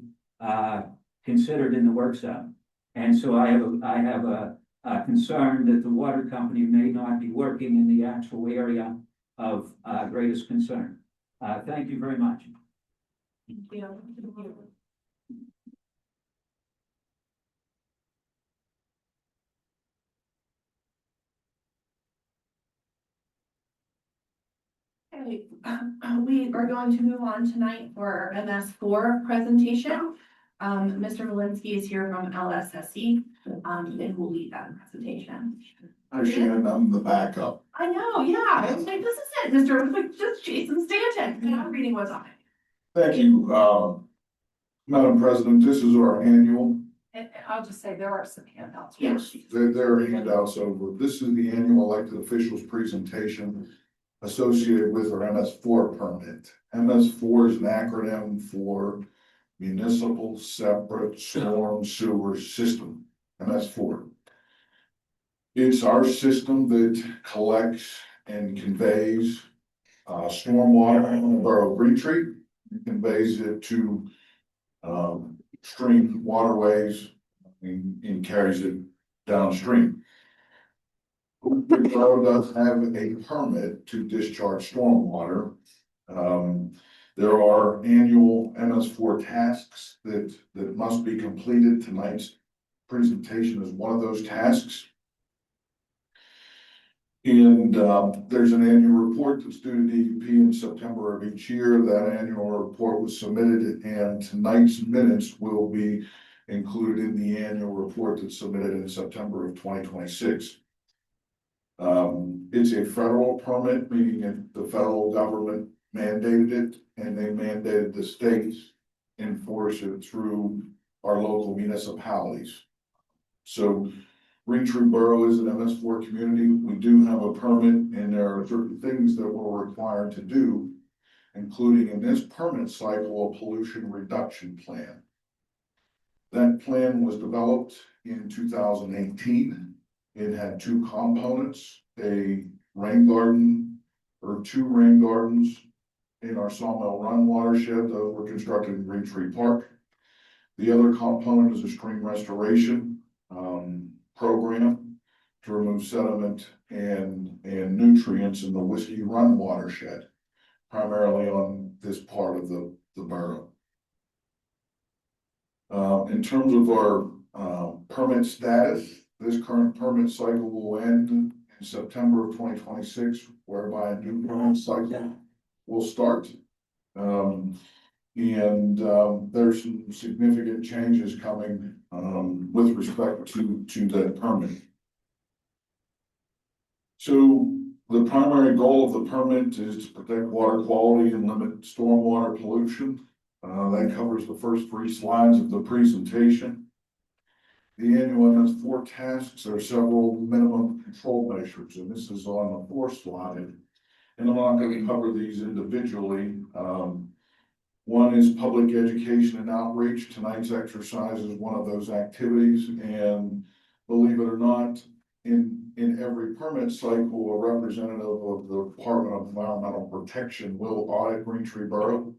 considered in the work zone. And so I have a concern that the water company may not be working in the actual area of greatest concern. Thank you very much. Thank you. Okay, we are going to move on tonight for our MS4 presentation. Mr. Malinsky is here from LSSE, and will lead that presentation. Hi Shannon, I'm the backup. I know, yeah, I was like, this is it, Mr. It was like just Jason Stanton, and I'm reading what's on it. Thank you, Madam President. This is our annual. And I'll just say there are some handouts. Yes. There are handouts over. This is the annual elected officials presentation. associated with our MS4 permit. MS4 is an acronym for Municipal Separate Storm Sewer System, MS4. It's our system that collects and conveys stormwater in the borough of Green Tree, conveys it to stream waterways and carries it downstream. The borough does have a permit to discharge stormwater. There are annual MS4 tasks that must be completed. Tonight's presentation is one of those tasks. And there's an annual report that's due to DEP in September of each year. That annual report was submitted, and tonight's minutes will be included in the annual report that's submitted in September of 2026. It's a federal permit, meaning that the federal government mandated it, and they mandated the states enforce it through our local municipalities. So Green Tree Borough is an MS4 community. We do have a permit, and there are certain things that we're required to do, including in this permit cycle, a pollution reduction plan. That plan was developed in 2018. It had two components, a rain garden, or two rain gardens in our Sawmill Run watershed that were constructed in Green Tree Park. The other component is a stream restoration program to remove sediment and nutrients in the Whiskey Run watershed, primarily on this part of the borough. In terms of our permit status, this current permit cycle will end in September of 2026, whereby a new permit cycle will start. There's some significant changes coming with respect to that permit. So the primary goal of the permit is to protect water quality and limit stormwater pollution. That covers the first 3 slides of the presentation. The annual MS4 tasks are several minimum control measures, and this is on the 4th slide. And I'm not going to cover these individually. One is public education and outreach. Tonight's exercise is one of those activities, and believe it or not, in every permit cycle, a representative of the Department of Environmental Protection will audit Green Tree Borough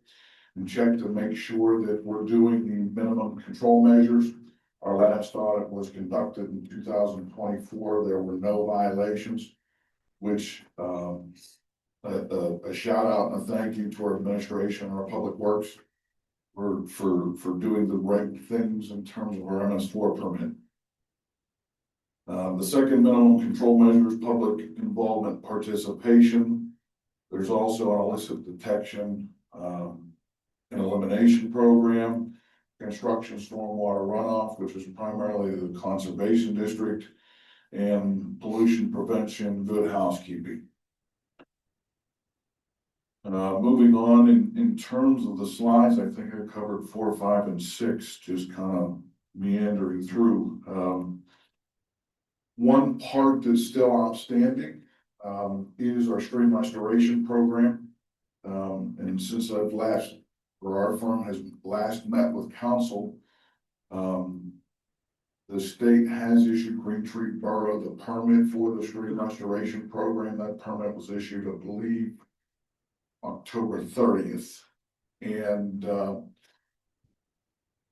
and check to make sure that we're doing the minimum control measures. Our last audit was conducted in 2024. There were no violations, which a shout out and a thank you to our administration and our public works for doing the right things in terms of our MS4 permit. The second minimum control measure is public involvement participation. There's also an illicit detection and elimination program, construction stormwater runoff, which is primarily the conservation district, and pollution prevention, good housekeeping. Moving on in terms of the slides, I think I covered 4, 5, and 6, just kind of meandering through. One part that's still outstanding is our stream restoration program. And since our firm has last met with council, the state has issued Green Tree Borough the permit for the stream restoration program. That permit was issued, I believe, October 30th. And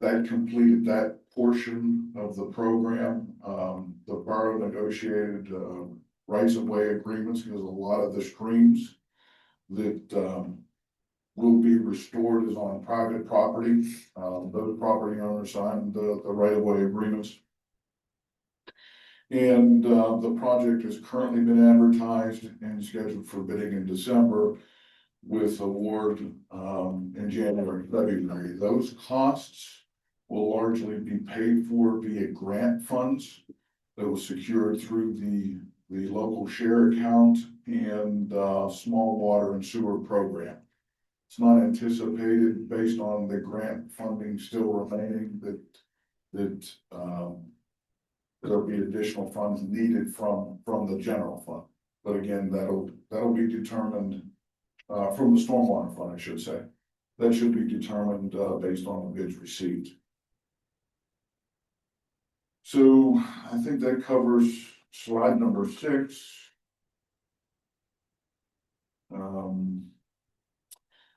that completed that portion of the program. The borough negotiated rights of way agreements because a lot of the streams that will be restored is on private property. Those property owners signed the right of way agreements. And the project has currently been advertised and scheduled for bidding in December, with award in January, February. Those costs will largely be paid for via grant funds that was secured through the local share account and small water and sewer program. It's not anticipated, based on the grant funding still remaining, that there'll be additional funds needed from the general fund. But again, that'll be determined, from the stormwater fund, I should say. That should be determined, based on the bids received. So I think that covers slide number 6.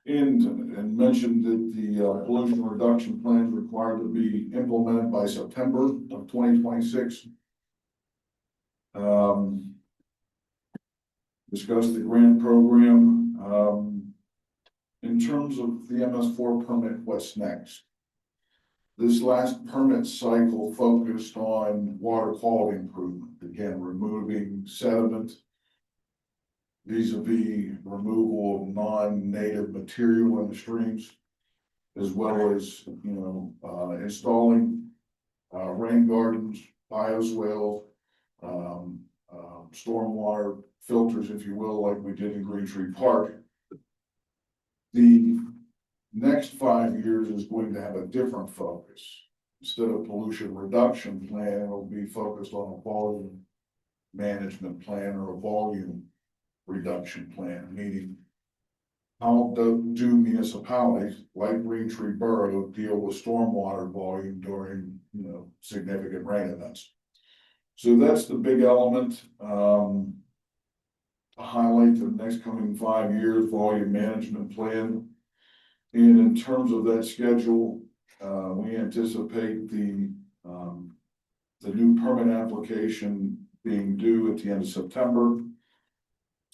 And mentioned that the pollution reduction plan is required to be implemented by September of 2026. Discuss the grant program. In terms of the MS4 permit, what's next? This last permit cycle focused on water quality improvement, again, removing sediment, vis-a-vis removal of non-native material in the streams, as well as, installing rain gardens, bioswales, stormwater filters, if you will, like we did in Green Tree Park. The next 5 years is going to have a different focus. Instead of pollution reduction plan, it'll be focused on a volume management plan or a volume reduction plan, meaning how do municipalities like Green Tree Borough deal with stormwater volume during, significant rain events. So that's the big element, to highlight the next coming 5 years volume management plan. And in terms of that schedule, we anticipate the new permit application being due at the end of September.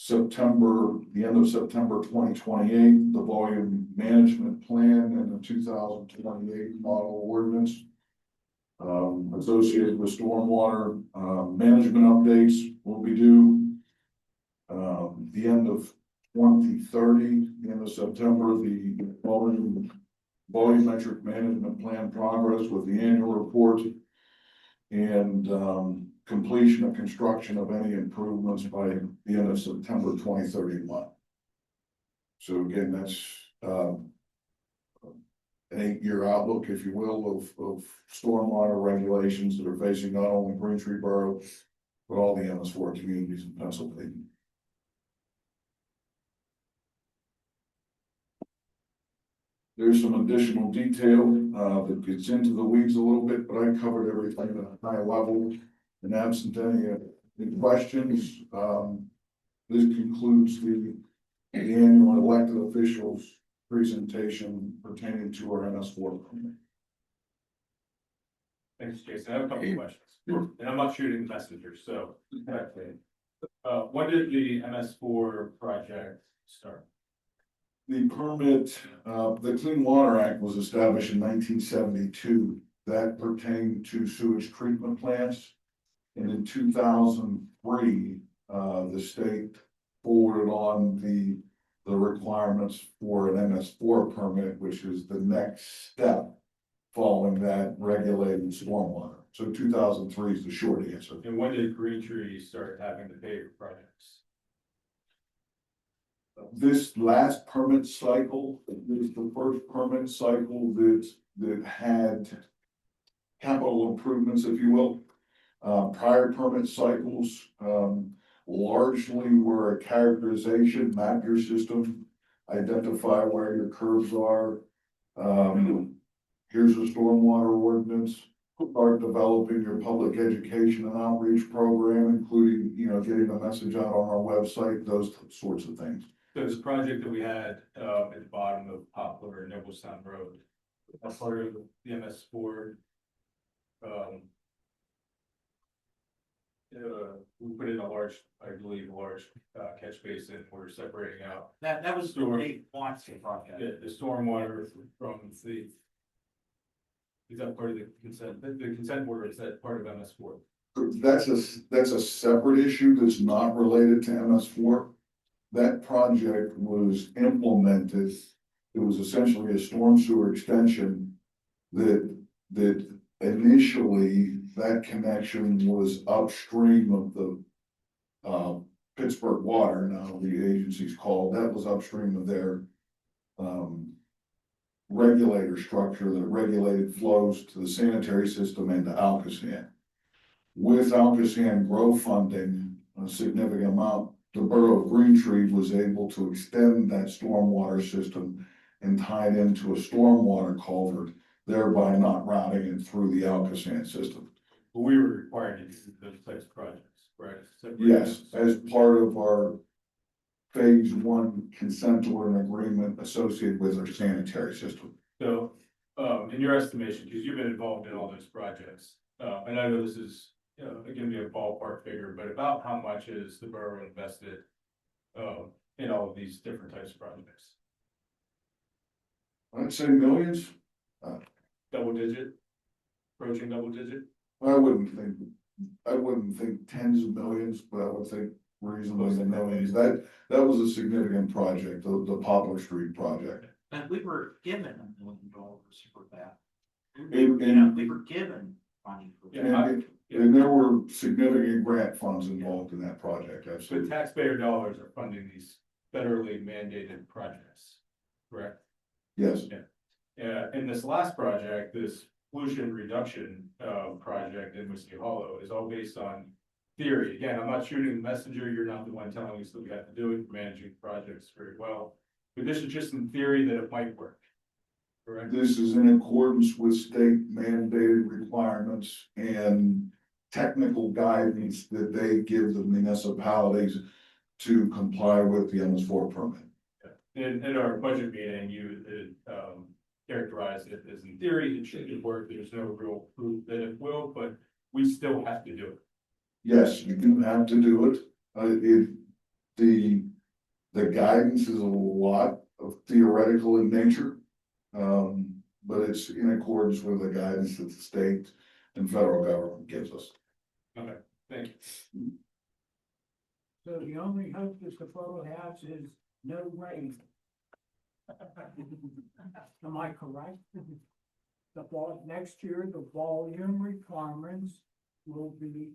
The end of September 2028, the volume management plan and the 2028 model ordinance associated with stormwater management updates will be due the end of 2030, the end of September. The volumetric management plan progress with the annual report and completion of construction of any improvements by the end of September 2031. So again, that's an 8-year outlook, if you will, of stormwater regulations that are facing not only Green Tree Borough, but all the MS4 communities in Pennsylvania. There's some additional detail that gets into the weeds a little bit, but I covered everything at a high level. And absent any questions, this concludes the annual elected officials presentation pertaining to our MS4 permit. Thanks, Jason. I have a couple of questions, and I'm not shooting messengers, so. When did the MS4 project start? The permit, the Clean Water Act was established in 1972. That pertained to sewage treatment plants. And in 2003, the state forwarded on the requirements for an MS4 permit, which is the next step following that regulated stormwater. So 2003 is the short answer. And when did Green Tree start having to pay for projects? This last permit cycle is the first permit cycle that had capital improvements, if you will. Prior permit cycles largely were a characterization, map your system, identify where your curves are. Here's a stormwater ordinance. Start developing your public education and outreach program, including, getting the message out on our website, those sorts of things. So this project that we had at the bottom of Poplar and Noblestown Road, that's part of the MS4. We put in a large catch basin. We're separating out. That was the Dave Watson project. Yeah, the stormwater from the. Is that part of the consent? The consent order, is that part of MS4? That's a separate issue that's not related to MS4. That project was implemented. It was essentially a storm sewer extension that initially that connection was upstream of the Pittsburgh Water, now the agency's called, that was upstream of their regulator structure that regulated flows to the sanitary system and to Alcosan. With Alcosan grow funding, a significant amount the borough of Green Tree was able to extend that stormwater system and tie it into a stormwater culvert, thereby not routing it through the Alcoasand system. But we were required to do those types of projects, right? Yes, as part of our phase one consent order and agreement associated with our sanitary system. So, in your estimation, because you've been involved in all those projects, and I know this is, gonna be a ballpark figure, but about how much is the borough invested in all of these different types of projects? I'd say millions. Double digit? Approaching double digit? I wouldn't think tens of millions, but I would think reasonably in the millions. That was a significant project, the Poplar Street project. And we were given $1 million for that. And We were given money for that. and there were significant grant funds involved in that project, So absolutely. taxpayer dollars are funding these federally mandated projects, correct? Yes, In this last project, this pollution reduction project in Whiskey Hollow is all based on theory. Again, I'm not shooting the messenger. You're not the one telling us that we have to do it. We're managing projects very well. But this is just in theory that it might work. Correct? this is in accordance with state mandated requirements and technical guidance that they give the municipalities to comply with the MS4 permit. In our budget meeting, you characterized it as in theory, it should work. There's no real proof that it will, but we still have to do it. Yes, you do have to do it. The guidance is a lot of theoretical in nature. But it's in accordance with the guidance that the state and federal government gives us. Okay, thank you. So the only hope this borough has is no rain. Am I correct? Next year, the volume requirements will be.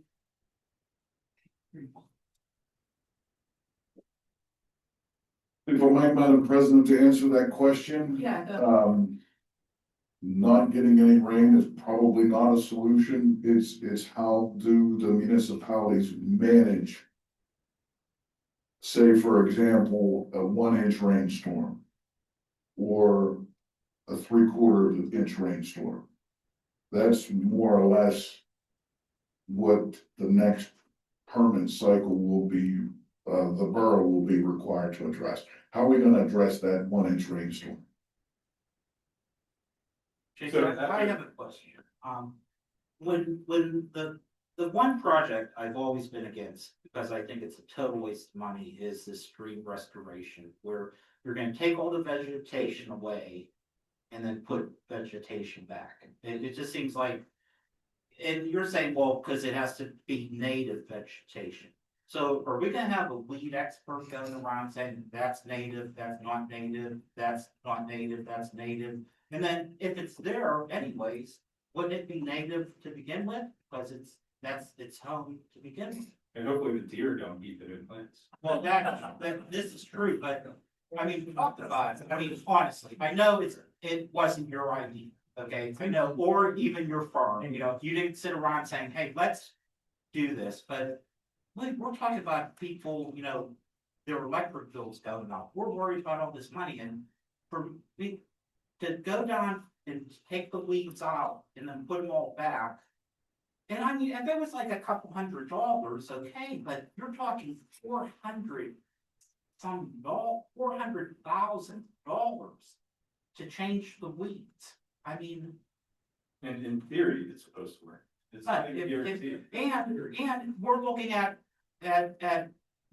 If I might, Madam President, to answer that question. Yeah. Not getting any rain is probably not a solution. It's how do the municipalities manage, say, for example, a 1-inch rainstorm or a 3/4 inch rainstorm. That's more or less what the next permit cycle will be, the borough will be required to address. How are we gonna address that 1-inch rainstorm? Jason, I have a question. When the one project I've always been against, because I think it's a total waste of money, is this stream restoration, where you're gonna take all the vegetation away and then put vegetation back. It just seems like, and you're saying, well, because it has to be native vegetation. So are we gonna have a weed expert going around saying that's native, that's not native, that's not native, that's native? And then if it's there anyways, wouldn't it be native to begin with? Because that's its home to begin with. And hopefully the deer don't eat the new plants. Well, this is true, but I mean, we talked about it. I mean, honestly, I know it wasn't your idea, okay? I know, or even your firm, you didn't sit around saying, hey, let's do this, but we're talking about people, their electric bills going up. We're worried about all this money, and for me to go down and take the weeds out and then put them all back. And I mean, if it was like a couple $100, okay, but you're talking $400,000 to change the weeds. I mean. And in theory, it's supposed to work. It's But not guaranteed. and we're looking at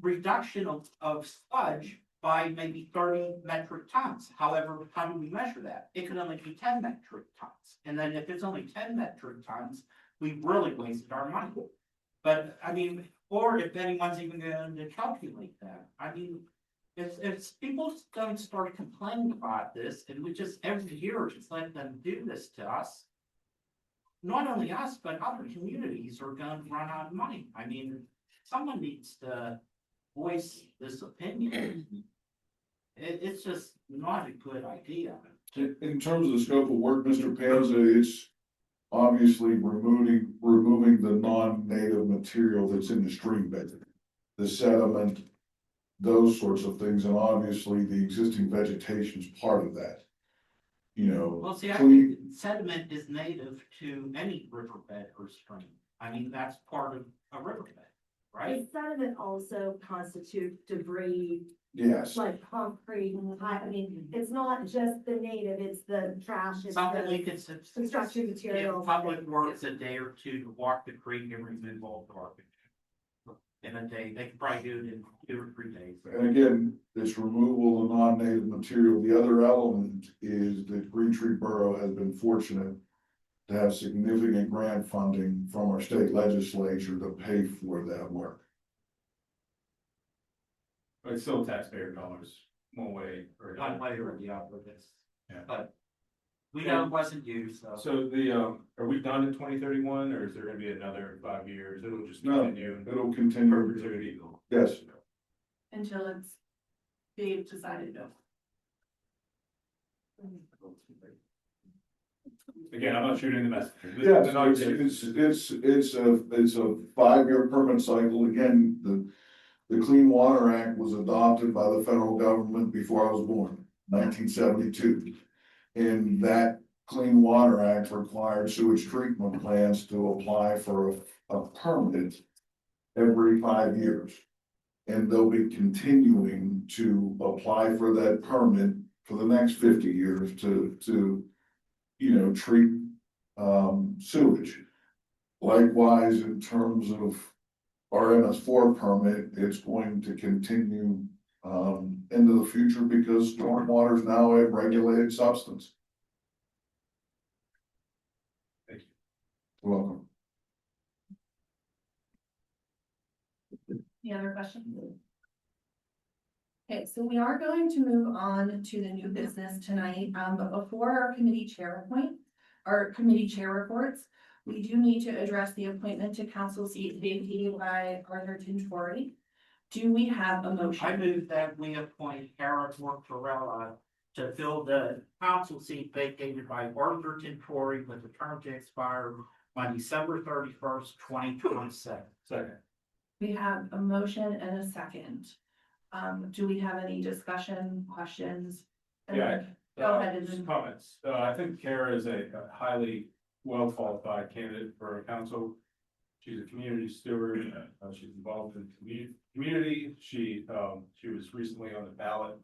reduction of sludge by maybe 30 metric tons. However, how do we measure that? It can only be 10 metric tons. And then if it's only 10 metric tons, we really wasted our money. But I mean, or if anyone's even going to calculate that, I mean, if people don't start complaining about this, and we just every year just let them do this to us, not only us, but other communities are going to run out of money. I mean, someone needs to voice this opinion. It's just not a good idea. In terms of the scope of work, Mr. Panza, it's obviously removing the non-native material that's in the stream bed. The sediment, those sorts of things, and obviously the existing vegetation is part of that. You know, Well, see, I clean- think sediment is native to any riverbed or stream. I mean, that's part of a riverbed, right? The sediment also constitute debris, yes, like concrete, I mean, it's not just the native, it's the trash, it's Something we the could. construction Give materials. Public Works a day or two to walk the creek and remove all the garbage. In a day, they could probably do it in 2 or 3 days. and again, this removal of non-native material, the other element is that Green Tree Borough has been fortunate to have significant grant funding from our state legislature to pay for that work. But it's still taxpayer dollars, one way or One another. way or the other, this. Yeah. But we know it wasn't used, so. So the, are we done in 2031, or is there gonna be another 5 years? It'll just No, continue in it'll continue, perpetuity. yes. Until it's they've decided no. Again, I'm not shooting the messenger. Yeah, no, it's a 5-year permit cycle. Again, the Clean Water Act was adopted by the federal government before I was born, 1972. And that Clean Water Act required sewage treatment plants to apply for a permit every 5 years. And they'll be continuing to apply for that permit for the next 50 years to treat sewage. Likewise, in terms of our MS4 permit, it's going to continue into the future because stormwater is now a regulated substance. Thank you. You're welcome. Any other questions? Okay, so we are going to move on to the new business tonight, but before our committee chair reports, we do need to address the appointment to council seat vacated by Arthur Tintori. Do we have a motion? I move that we appoint Kara Tortorella to fill the council seat vacated by Arthur Tintori with the term to expire on December 31st, 2027. Second. We have a motion and a second. Do we have any discussion, questions? Yeah. Go ahead. Just comments. I think Kara is a highly well-qualified candidate for council. She's a community steward. She's involved in community. She was recently on the ballot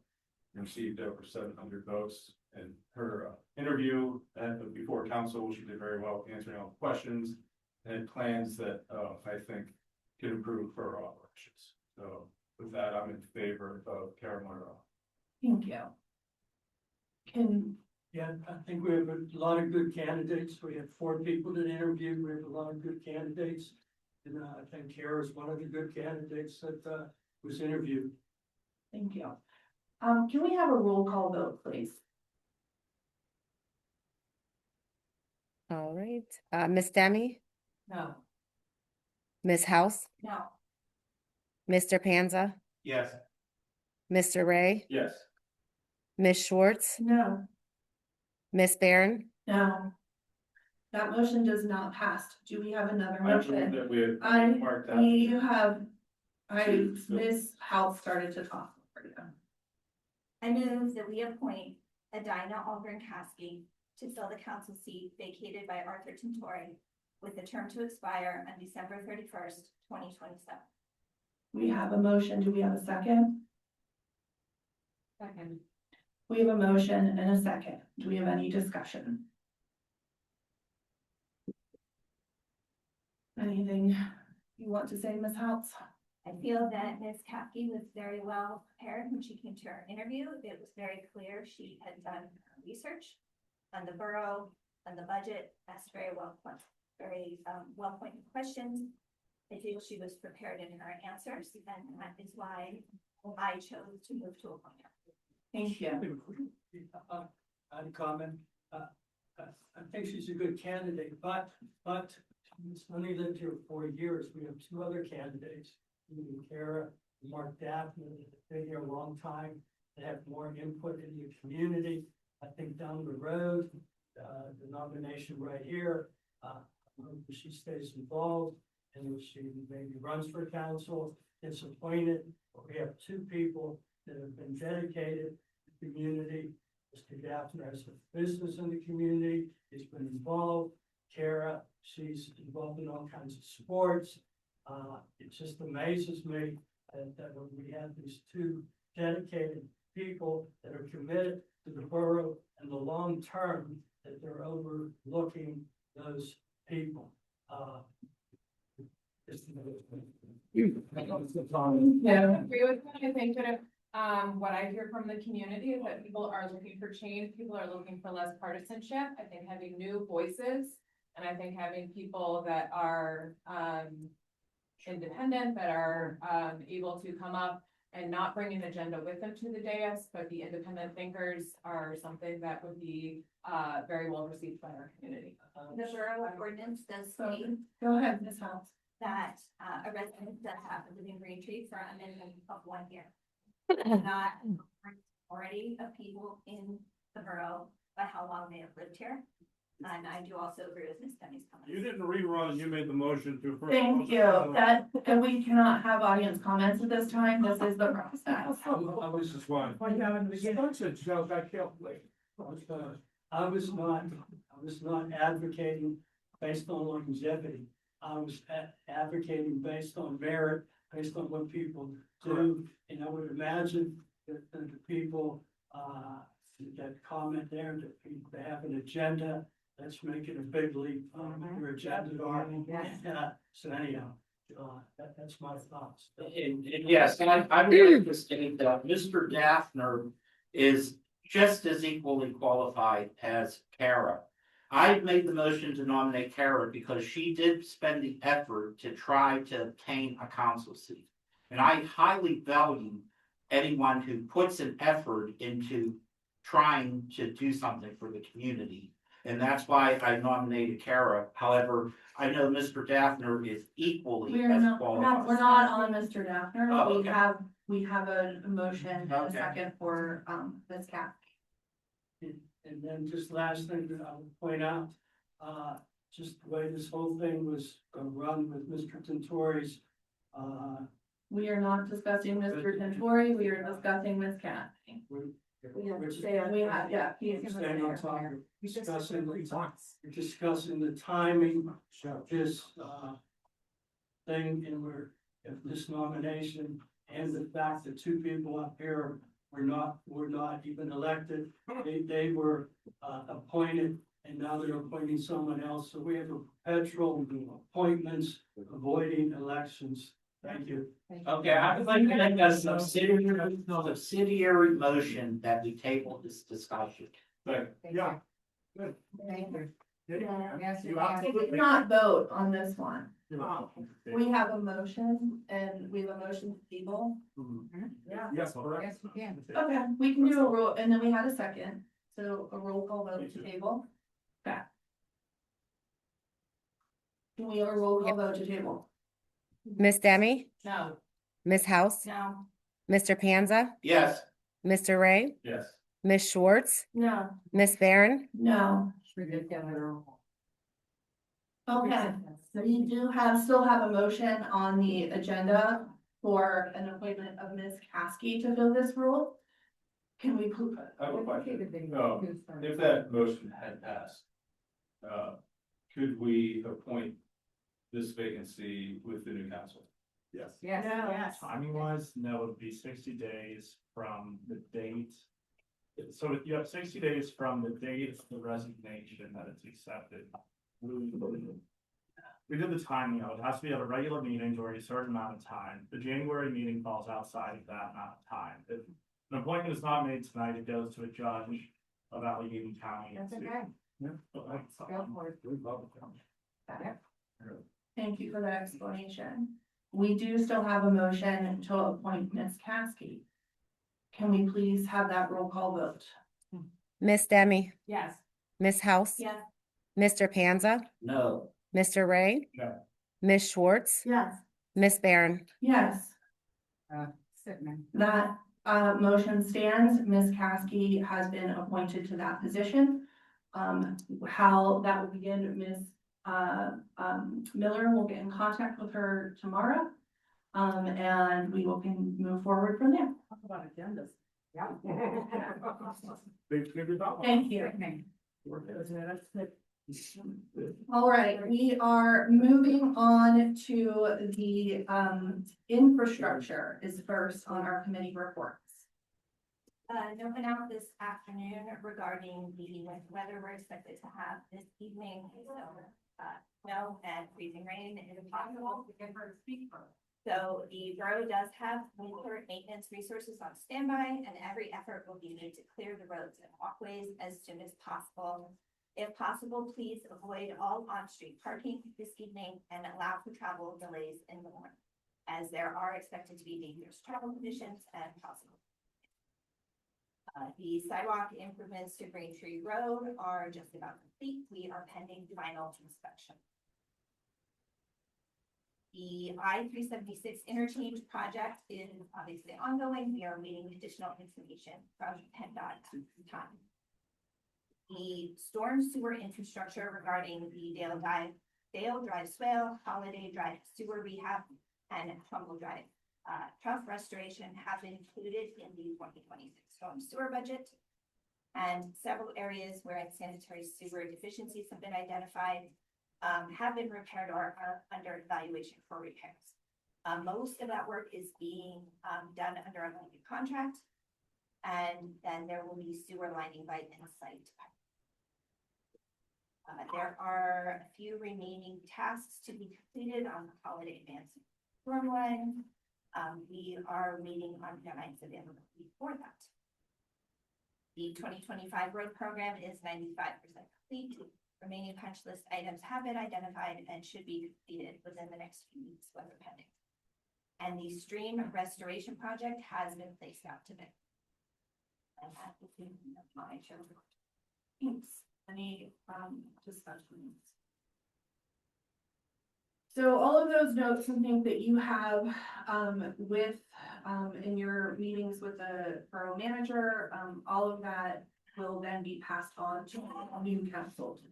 and received over 700 votes. And her interview before council, she did very well answering all the questions and plans that I think can improve for our operations. So with that, I'm in favor of Kara Monroe. Thank you. Yeah, I think we have a lot of good candidates. We have 4 people that interviewed. We have a lot of good candidates. And I think Kara is one of the good candidates that was interviewed. Thank you. Can we have a roll call vote, please? All right. Ms. Demi, No. Ms. House, No. Mr. Panza, Yes. Mr. Ray, Yes. Ms. Schwartz, No. Ms. Barron, No. That motion does not pass. Do we have another I believe motion? that we have I, marked that. you have, Ms. House started to talk for you. I move that we appoint Adina Aldrin-Caskey to fill the council seat vacated by Arthur Tintori with the term to expire on December 31st, 2027. We have a motion. Do we have a second? Second. We have a motion and a second. Do we have any discussion? Anything you want to say, Ms. House? I feel that Ms. Caskey was very well prepared when she came to our interview. It was very clear she had done her research on the borough, on the budget. Asked very well pointed questions. I feel she was prepared in her answers, and that is why I chose to move to appoint her. Thank you. I'd comment. I think she's a good candidate, but she's only lived here 4 years. We have 2 other candidates, Kara and Mark Daphne, that have been here a long time. They have more input in the community. I think down the road, the nomination right here, she stays involved and she maybe runs for council, gets appointed. We have two people that have been dedicated to the community. Mr. Gaffner has a business in the community, he's been involved. Kara, she's involved in all kinds of sports. It just amazes me that when we have these two dedicated people that are committed to the borough and the long term, that they're overlooking those people. Yeah, I agree with that. I think that, what I hear from the community is that people are looking for change, people are looking for less partisanship. I think having new voices, and I think having people that are, independent, that are, able to come up and not bring an agenda with them to the dais, but be independent thinkers are something that would be, very well received by our community. The borough ordinance does state Go ahead, Ms. House. that, a resident does have to live in Green Tree for a minimum of 1 year. Not already of people in the borough, but how long they have lived here. And I do also agree with Ms. Demi's comments. You didn't rerun, you made the motion to. approve. Thank you, that, and we cannot have audience comments at this time, this is the process. This is why. Such a joke, I can't believe. I was not advocating based on longevity. I was advocating based on merit, based on what people do. And I would imagine that the people, that comment there, that people have an agenda, let's make it a big leap, your agenda. So anyhow, that's my thoughts. And yes, and I really just think that Mr. Gaffner is just as equally qualified as Kara. I made the motion to nominate Kara because she did spend the effort to try to obtain a council seat. And I highly value anyone who puts an effort into trying to do something for the community. And that's why I nominated Kara. However, I know Mr. Daffner is equally We're as not, qualified. we're not on Mr. Daffner, Oh, we okay. have a motion and a Okay. second for, Ms. Cap. And then just last thing that I would point out, just the way this whole thing was run with Mr. Tentori's, We are not discussing Mr. Tentori, we are discussing Ms. Cat. We have to Which- stay on. We have, yeah, he is. staying on topic, discussing the timing of this, thing, and if this nomination and the fact that two people up here were not even elected, they were, appointed, and now they're appointing someone else, so we have a perpetual appointments, avoiding elections. Thank you. Okay, I would like to make a subsidiary motion that we table this discussion. Yeah. Yes, You yes. absolutely- Not vote on this one. We have a motion and we have a motion to table. Yeah. Yes, correct. Yes, we can. Okay, we can do a roll, and then we had a second, so a roll call vote to table. Okay. Can we have a roll call vote to table? Miss Demi, No. Miss House, No. Mr. Panza, Yes. Mr. Ray, Yes. Miss Schwartz, No. Miss Barron, No. We did get it all. Okay, so you do still have a motion on the agenda for an appointment of Ms. Caskey to fill this role. Can we, I have a question. If that motion had passed, could we appoint this vacancy with the new council? Yes. Yes, yes. Timing wise, no, it would be 60 days from the date. So you have 60 days from the date of the resignation that it's accepted. We did the timing of it. It has to be at a regular meeting during a certain amount of time. The January meeting falls outside of that amount of time. If an appointment is not made tonight, it goes to a judge of Allegheny County. That's okay. Yeah. Go for it. We love it. thank you for that explanation. We do still have a motion to appoint Ms. Caskey. Can we please have that roll call vote? Miss Demi, Yes. Miss House, Yes. Mr. Panza, No. Mr. Ray, No. Miss Schwartz, Yes. Miss Barron. Yes, Sitman. that motion stands. Ms. Caskey has been appointed to that position. How that will begin, Ms. Miller. We'll get in contact with her tomorrow. And we can move forward from there. Talk about agendas. Yeah. Thank you. All right, we are moving on to the infrastructure is first on our committee reports. No one out this afternoon regarding the weather we're expected to have this evening. So, snow and freezing rain is possible. So the borough does have winter maintenance resources on standby, and every effort will be made to clear the roads and walkways as soon as possible. If possible, please avoid all on-street parking this evening and allow for travel delays in the morning, as there are expected to be dangerous travel conditions and possible. The sidewalk improvements to Green Tree Road are just about complete. We are pending final inspection. The I-376 interchange project is obviously ongoing. We are waiting additional information from PennDOT at this time. The storm sewer infrastructure regarding the Dale Drive swale, Holiday Drive sewer rehab, and Trumbull Drive trough restoration have been included in the 2026 storm sewer budget. And several areas where sanitary sewer deficiencies have been identified have been repaired or are under evaluation for repairs. Most of that work is being done under a limited contract, and then there will be sewer lining by Insight. There are a few remaining tasks to be completed on the Holiday Advanced storm line. We are waiting on deadlines availability for that. The 2025 road program is 95% complete. Remaining punch list items have been identified and should be completed within the next few weeks, weather pending. And the stream restoration project has been placed out to bid. And that will be my show. Thanks. Any discussions? So all of those notes and things that you have with in your meetings with the borough manager, all of that will then be passed on to the new council to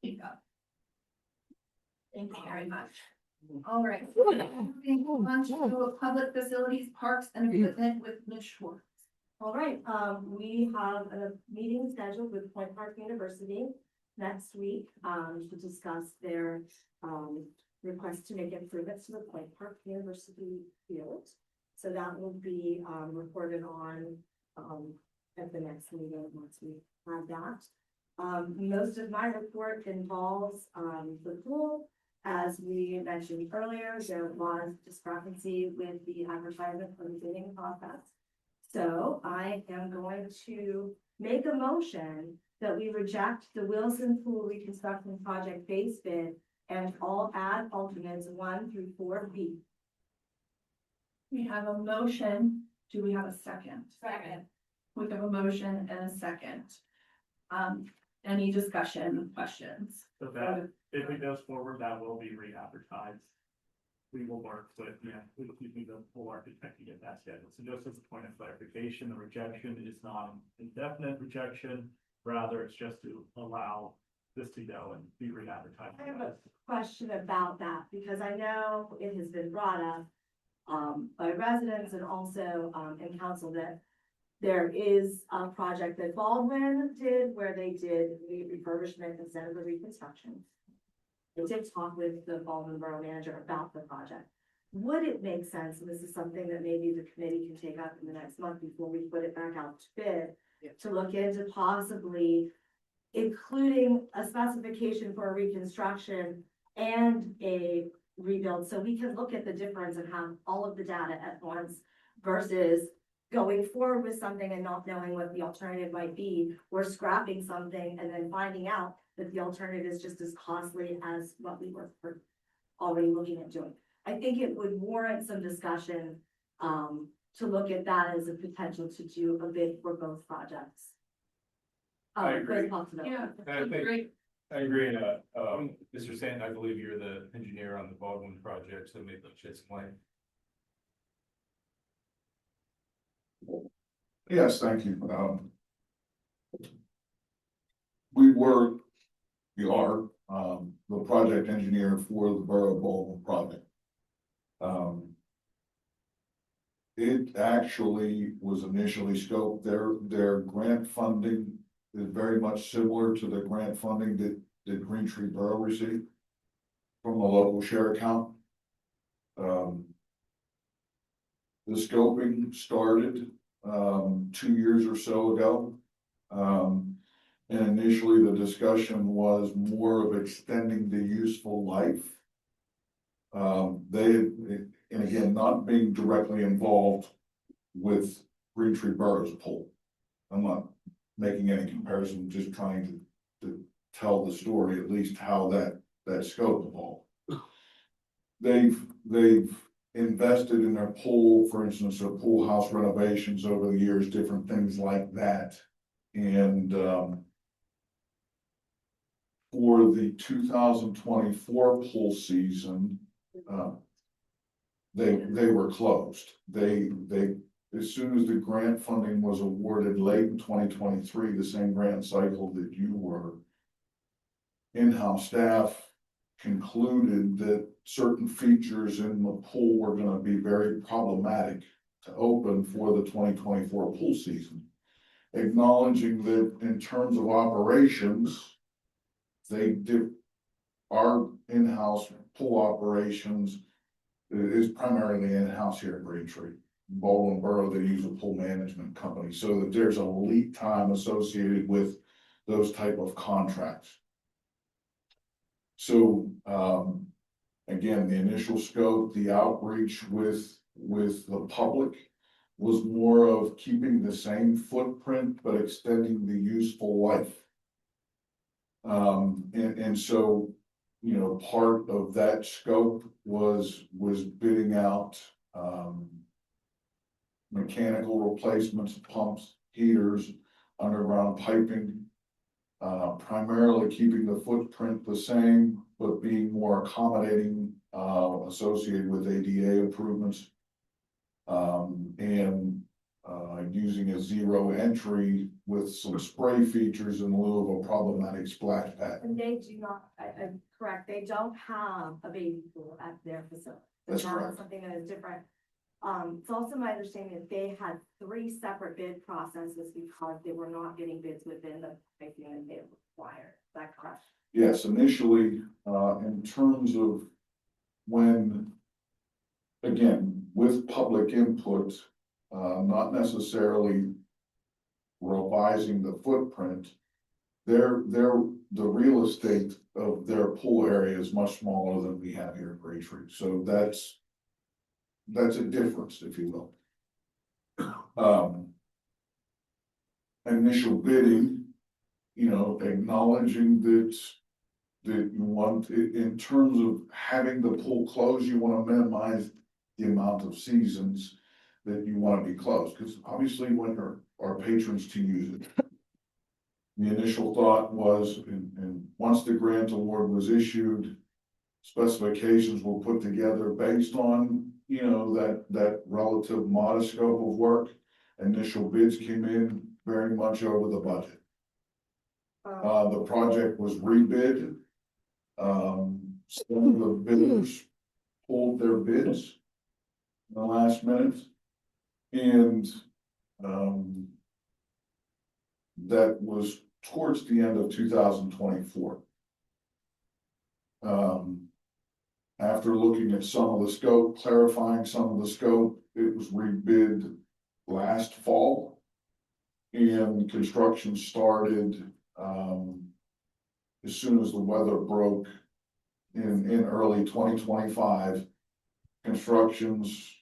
pick up. Thank you very much. All right. Moving on to public facilities, parks and equipment with Ms. Schwartz. All right, we have a meeting scheduled with Point Park University next week, to discuss their, request to make improvements to the Point Park University field. So that will be, reported on, at the next meeting once we have that. Most of my report involves, the pool. As we mentioned earlier, there was discrepancy with the advertisement for the bidding process. So I am going to make a motion that we reject the Wilson Pool Reconstruction Project base bid and all add alternates 1 through 4B. We have a motion. Do we have a second? Second. We have a motion and a second. Any discussion, questions? So that, if it goes forward, that will be re-advertised. We will work with, with the full architect to get that scheduled. So just as a point of clarification, the rejection is not an indefinite rejection. Rather, it's just to allow this to go and be re-advertised. I have a question about that because I know it has been brought up by residents and also in council that there is a project that Baldwin did where they did the refurbishment instead of the reconstruction. I did talk with the Baldwin Borough Manager about the project. Would it make sense, and this is something that maybe the committee can take up in the next month before we put it back out to bid, to look into possibly including a specification for a reconstruction and a rebuild, so we can look at the difference and have all of the data at once versus going forward with something and not knowing what the alternative might be, or scrapping something and then finding out that the alternative is just as costly as what we were already looking at doing. I think it would warrant some discussion to look at that as a potential to do a bid for both projects. I agree. Yeah, I think- great. I agree, and, Mr. Stanton, I believe you're the engineer on the Baldwin project, so maybe shed some light. Yes, thank you. We are the project engineer for the Borough Bowling project. It actually was initially scoped, their grant funding is very much similar to the grant funding that Green Tree Borough received from the local share account. The scoping started 2 years or so ago. And initially the discussion was more of extending the useful life. And again, not being directly involved with Green Tree Borough's pool. I'm not making any comparison, just trying to tell the story, at least how that scope evolved. They've invested in their pool, for instance, their pool house renovations over the years, different things like that. And for the 2024 pool season, they were closed. They as soon as the grant funding was awarded late in 2023, the same grant cycle that you were, in-house staff concluded that certain features in the pool were going to be very problematic to open for the 2024 pool season, acknowledging that in terms of operations, our in-house pool operations is primarily in-house here at Green Tree. Baldwin Borough, they use a pool management company, so that there's a lead time associated with those type of contracts. So, again, the initial scope, the outreach with the public was more of keeping the same footprint, but extending the useful life. And so, you know, part of that scope was bidding out, mechanical replacements, pumps, heaters, underground piping, primarily keeping the footprint the same, but being more accommodating, associated with ADA improvements. And using a zero entry with some spray features in lieu of a problematic splash pad. And they do not, I'm correct, they don't have a baby pool at their facility. That's Not correct. Something that is different. It's also my understanding that they had 3 separate bid processes because they were not getting bids within the pricing that they required. Is that correct? Yes, initially, in terms of when, again, with public input, not necessarily revising the footprint, the real estate of their pool area is much smaller than we have here at Green Tree. So that's a difference, if you will. Initial bidding, you know, acknowledging that you want, in terms of having the pool closed, you want to minimize the amount of seasons that you want to be closed, because obviously when our patrons to use it. The initial thought was, and once the grant award was issued, specifications were put together based on, you know, that relative modest scope of work. Initial bids came in very much over the budget. The project was rebid. Some of the bidders pulled their bids in the last minute. And that was towards the end of 2024. After looking at some of the scope, clarifying some of the scope, it was rebid last fall. And construction started as soon as the weather broke in early 2025. Construction's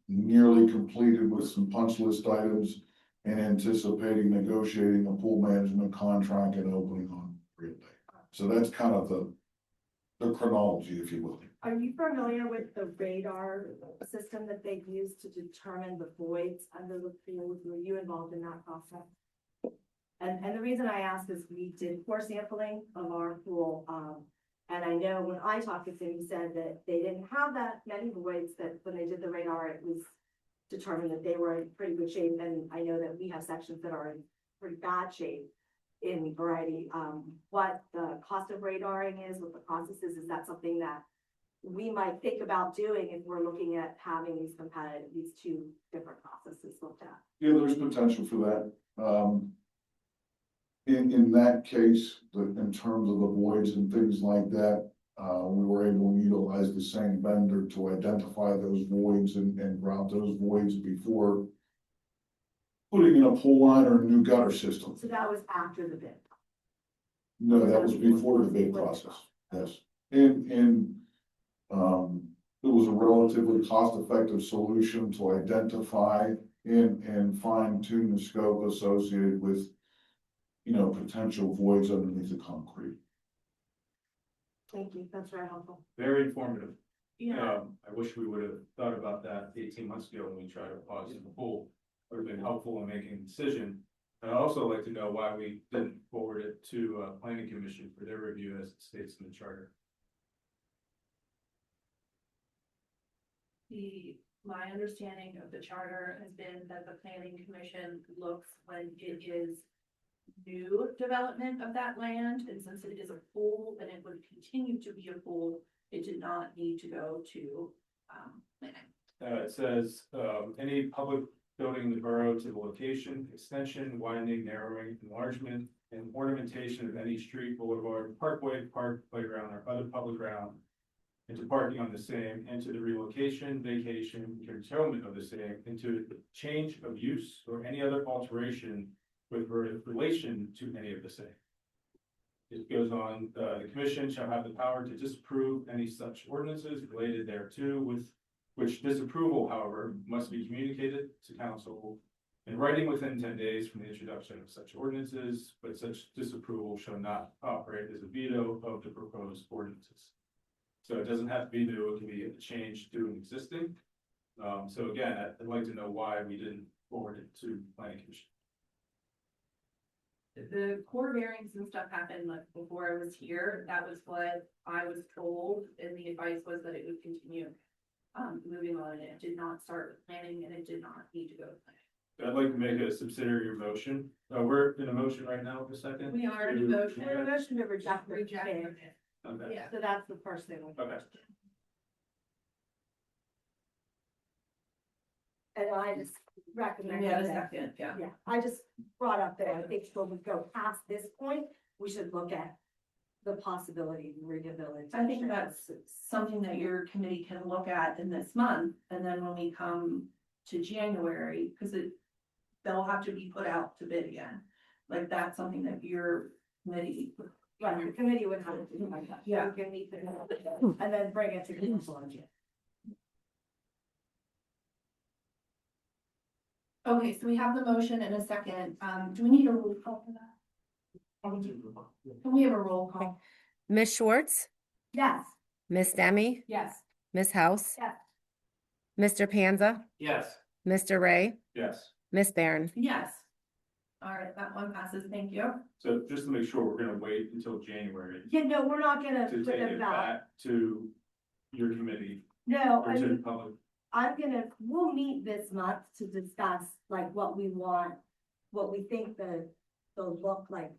nearly completed with some punch list items and anticipating negotiating a pool management contract and opening on real day. So that's kind of the chronology, if you will. Are you familiar with the radar system that they use to determine the voids under the pool? Were you involved in that process? And the reason I ask is we did core sampling of our pool. And I know when I talked to him, he said that they didn't have that many voids, that when they did the radar, it was determined that they were in pretty good shape. And I know that we have sections that are in pretty bad shape. in variety, what the cost of radaring is, what the process is that something that we might think about doing if we're looking at having these two different processes looked at? Yeah, there's potential for that. In that case, in terms of the voids and things like that, we were able to utilize the same vendor to identify those voids and route those voids before putting in a pole line or a new gutter system. So that was after the bid. No, that was before the bid process, yes. It was a relatively cost-effective solution to identify and fine tune the scope associated with, potential voids underneath the concrete. Thank you, that's very helpful. Very informative. Yeah. I wish we would have thought about that 18 months ago when we tried to pause in the pool. Would have been helpful in making a decision. I'd also like to know why we didn't forward it to planning commission for their review as it states in the charter. My understanding of the charter has been that the planning commission looks when it is new development of that land, and since it is a pool and it would continue to be a pool, it did not need to go to planning. It says, any public building in the borough to the location, extension, widening, narrowing, enlargement, and ornamentation of any street, boulevard, parkway, park, playground, or other public ground, and to parking on the same, and to the relocation, vacation, curtailment of the same, and to the change of use or any other alteration with relation to any of the same. It goes on, the commission shall have the power to disapprove any such ordinances related thereto, with which disapproval, however, must be communicated to council in writing within 10 days from the introduction of such ordinances, but such disapproval shall not operate as a veto of the proposed ordinances. So it doesn't have to be new, it can be a change to an existing. So again, I'd like to know why we didn't forward it to planning commission. The core bearings and stuff happened like before I was here. That was what I was told, and the advice was that it would continue moving on. It did not start with planning, and it did not need to go to planning. I'd like to make a subsidiary motion. We're in a motion right now for a second. We are in a motion. We're in a motion to reject the Reject. bid. Okay. Yeah. So that's the first thing. Okay. And I just recommend. We had a that- second, yeah. Yeah, I just brought up that I think when we go past this point, we should look at the possibility of rehabilitation. I think that's something that your committee can look at in this month, and then when we come to January, because they'll have to be put out to bid again. Like, that's something that your committee. Right, the committee would have to do like that. Yeah. We can meet the, and then bring it to council again. Okay, so we have the motion in a second. Do we need a roll call for that? Can we have a roll call? Ms. Schwartz, Yes. Ms. Demi, Yes. Ms. House, Yes. Mr. Panza, Yes. Mr. Ray, Yes. Miss Barron. Yes. All right, that one passes. Thank you. So just to make sure, we're gonna wait until January Yeah, no, we're not gonna to put take it it back. back to your committee No, or I to the mean, public. we'll meet this month to discuss like what we want, what we think the look like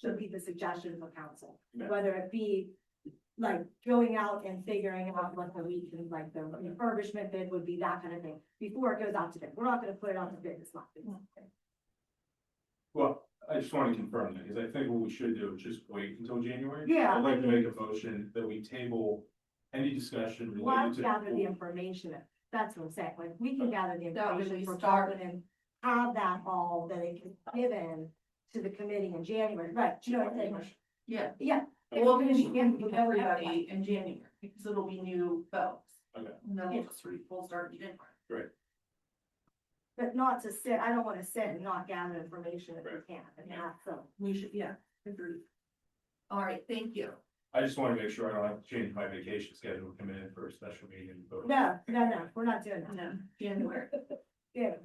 should be the suggestion for council. Yeah. Whether it be like going out and figuring out what the region, like the refurbishment bid would be, that kind of thing, before it goes out to bid. We're not gonna put it out to bid this month. Well, I just want to confirm that, because I think what we should do is just wait until January. Yeah, I'd like I to mean- make a motion that we table any discussion Let's related to. gather the information, that's what I'm saying, like, we can gather the That would information be for start- Darwin and have that all, that it can be given to the committee in January, right, do you know what I'm saying? Yeah. Yeah. We'll communicate with everybody in January, because it'll be new folks. Okay. And then we'll start in January. Great. But not to sit, I don't wanna sit and not gather information if we Right. can, and not, so. We should, yeah, agreed. All right, thank you. I just want to make sure I don't have to change my vacation schedule, come in for a special meeting. and vote. No, we're not doing that. No, January. Yeah,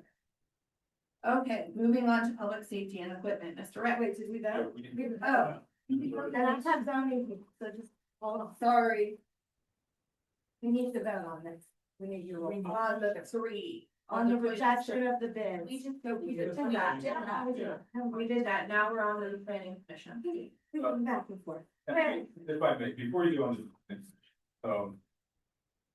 Okay, moving on to public safety and equipment, Mr. Reck. wait, did we Yeah, vote? we didn't- Oh. And I have zoning, so just hold on, Sorry, we need to vote on this, we need your roll call. on the three, on the rejection of the bid. We did that, we did that, now we're on to the planning commission. We went back and forth. Okay. If I may, before you go on to the next,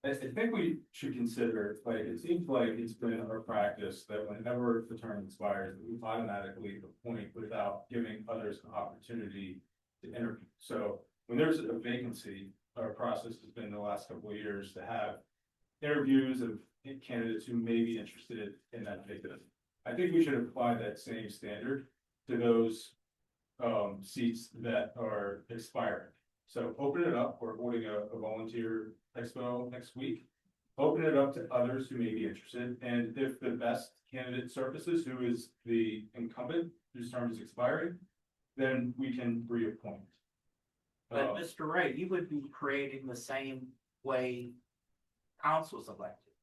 I think we should consider, like, it seems like it's been our practice that whenever the term expires, we automatically appoint without giving others an opportunity to interview. So when there's a vacancy, our process has been the last couple of years to have interviews of candidates who may be interested in that vacancy. I think we should apply that same standard to those seats that are expiring. So open it up. We're holding a volunteer expo next week. Open it up to others who may be interested. And if the best candidate surfaces, who is the incumbent whose term is expiring, then we can reappoint. But Mr. Ray, you would be creating the same way council's elected.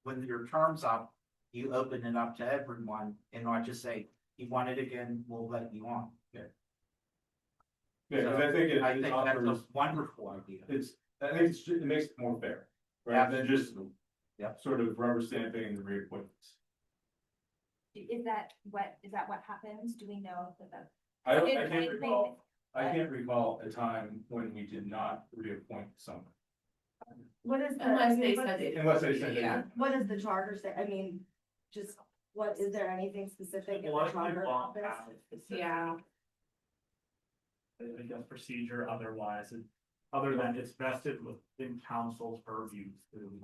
When your term's up, you open it up to everyone and not just say, you want it again, we'll let you on. Yeah. Yeah, because I think I think that's offers, a wonderful idea. it makes it more fair, rather than just sort of rubber stamping the reappointments. Is that what happens? Do we know that? I can't recall a time when we did not reappoint someone. What is the? Unless they said it. Unless they said it. Yeah. What does the charter say? I mean, just what, is there anything specific in the charter office? Yeah. I guess procedure otherwise, other than it's vested within council's purview to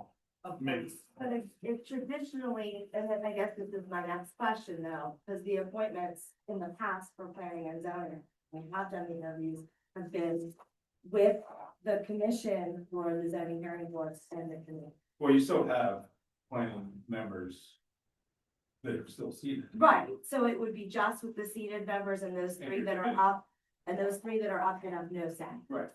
make. But if traditionally, and then I guess this is my next question though, because the appointments in the past for planning and zoning, we have done the interviews, have been with the commission or the zoning hearing boards and the committee. Well, you still have planning members that are still seated. Right, so it would be just with the seated members and those three that are up, and those three that are up that have no say. Right.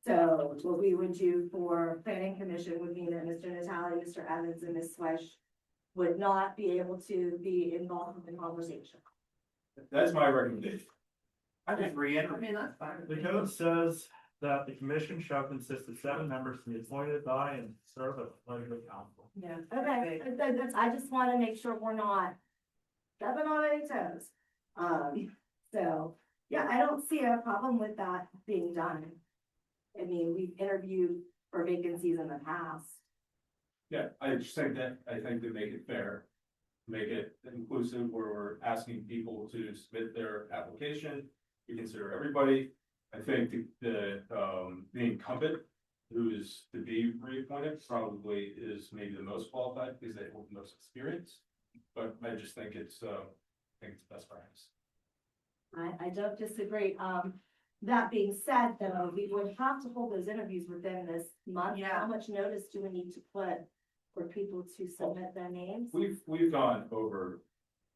So what we would do for planning commission would mean that Mr. Natale, Mr. Evans, and Ms. Swish would not be able to be involved in the conversation. That's my recommendation. I just reiterate. I mean, that's fine. The code says that the commission shall consist of 7 members to be appointed by and serve at the pleasure of council. Yeah. Okay, I just want to make sure we're not stepping on any toes. So, yeah, I don't see a problem with that being done. I mean, we've interviewed for vacancies in the past. Yeah, I think to make it fair, make it inclusive where we're asking people to submit their application. We consider everybody. I think the incumbent who is to be reappointed probably is maybe the most qualified because they have the most experience. But I just think it's best practice. I don't disagree. That being said, though, we would have to hold those interviews within this month. Yeah. How much notice do we need to put for people to submit their names? We've gone over.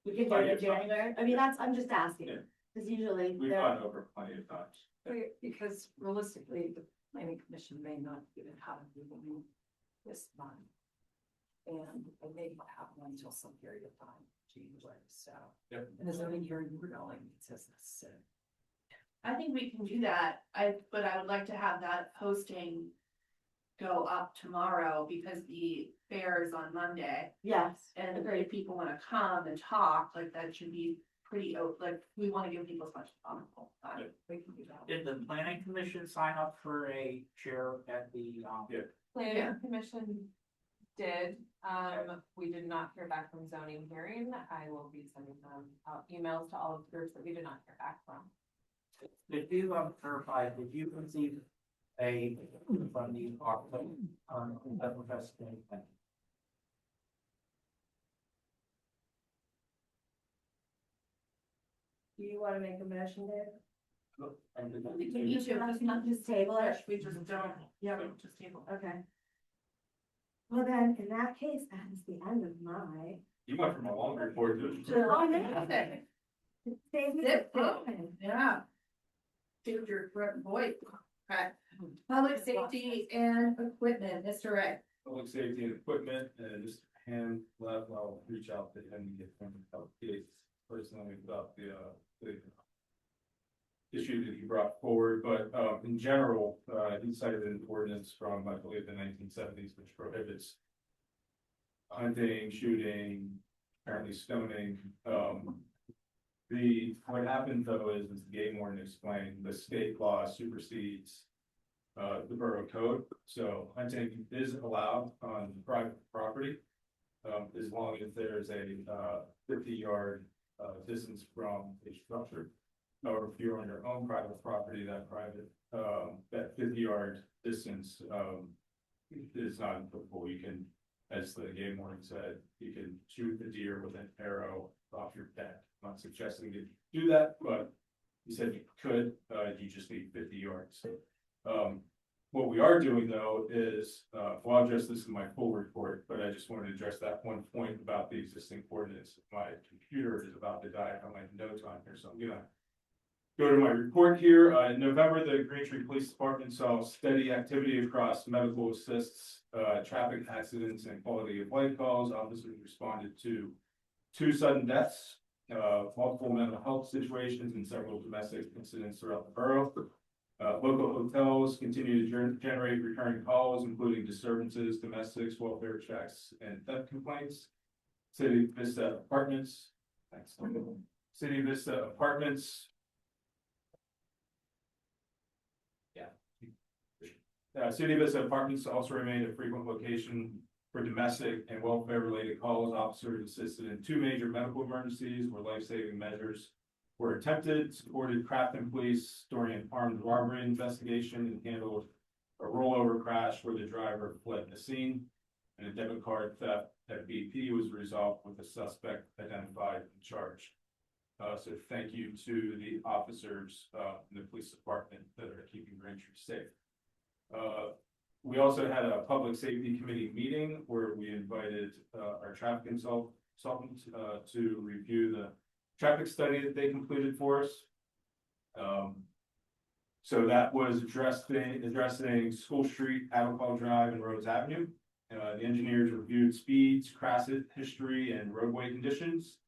We could do it in January. I mean, I'm just asking, Yeah. because usually We've they're. gone over plenty of times. Because realistically, the planning commission may not even have a meeting this month. And it may not happen until some period of time, January, so. Yep. And the zoning hearing, we're going, it says this, so. I think we can do that. But I would like to have that posting go up tomorrow because the fair is on Monday. Yes, And agreed. if people wanna come and talk, like that should be pretty, like, we wanna give people as much possible time. We can do that. Did the planning commission sign up for a chair at the, Yeah. Planning commission did, we did not hear back from zoning hearing. I will be sending them out emails to all of the groups that we did not hear back from. did you clarify, did you receive a from the that investigation? Do you want to make a motion, Dave? We need to, just not Just table it? we just don't, yeah, we just table. Okay. Well then, in that case, that is the end of my. You went from a long report to. Oh, no. Save me Zip, the time. Yeah. Saved your voice. Okay. Public safety and equipment, Mr. Ray. Public safety and equipment, and just hand left, I'll reach out to him and get him updates personally about the issue that he brought forward, but in general, he cited an ordinance from, I believe, the 1970s, which prohibits hunting, shooting, apparently stoning. What happened though is the game warden explained, the state law supersedes the borough code, so hunting is allowed on private property. As long as there's a 50-yard distance from a structure. Or if you're on your own private property, that 50-yard distance is not applicable. You can, as the game warden said, you can shoot the deer with an arrow off your deck. I'm not suggesting you do that, but he said you could, you just need 50 yards. What we are doing though is, well, I'll address this in my full report, but I just wanted to address that one point about the existing ordinance. My computer is about to die. I have my notes on here, so I'm gonna go to my report here. In November, the Green Tree Police Department saw steady activity across medical assists, traffic accidents, and quality of life calls. Officers responded to 2 sudden deaths, multiple mental health situations, and several domestic incidents throughout the borough. Local hotels continue to generate recurring calls, including disturbances, domestics, welfare checks, and theft complaints. City Vista Apartments, thanks. City Vista Apartments. City Vista Apartments also remained a frequent location for domestic and welfare related calls. Officers assisted in 2 major medical emergencies where life-saving measures were attempted, supported Crafton Police during an armed robbery investigation, and handled a rollover crash where the driver fled the scene, and a debit card theft at BP was resolved with a suspect identified and charged. So thank you to the officers in the police department that are keeping Green Tree safe. We also had a public safety committee meeting where we invited our traffic consultant to review the traffic study that they completed for us. So that was addressing School Street, Avocado Drive, and Rhodes Avenue. The engineers reviewed speeds, crash history, and roadway conditions.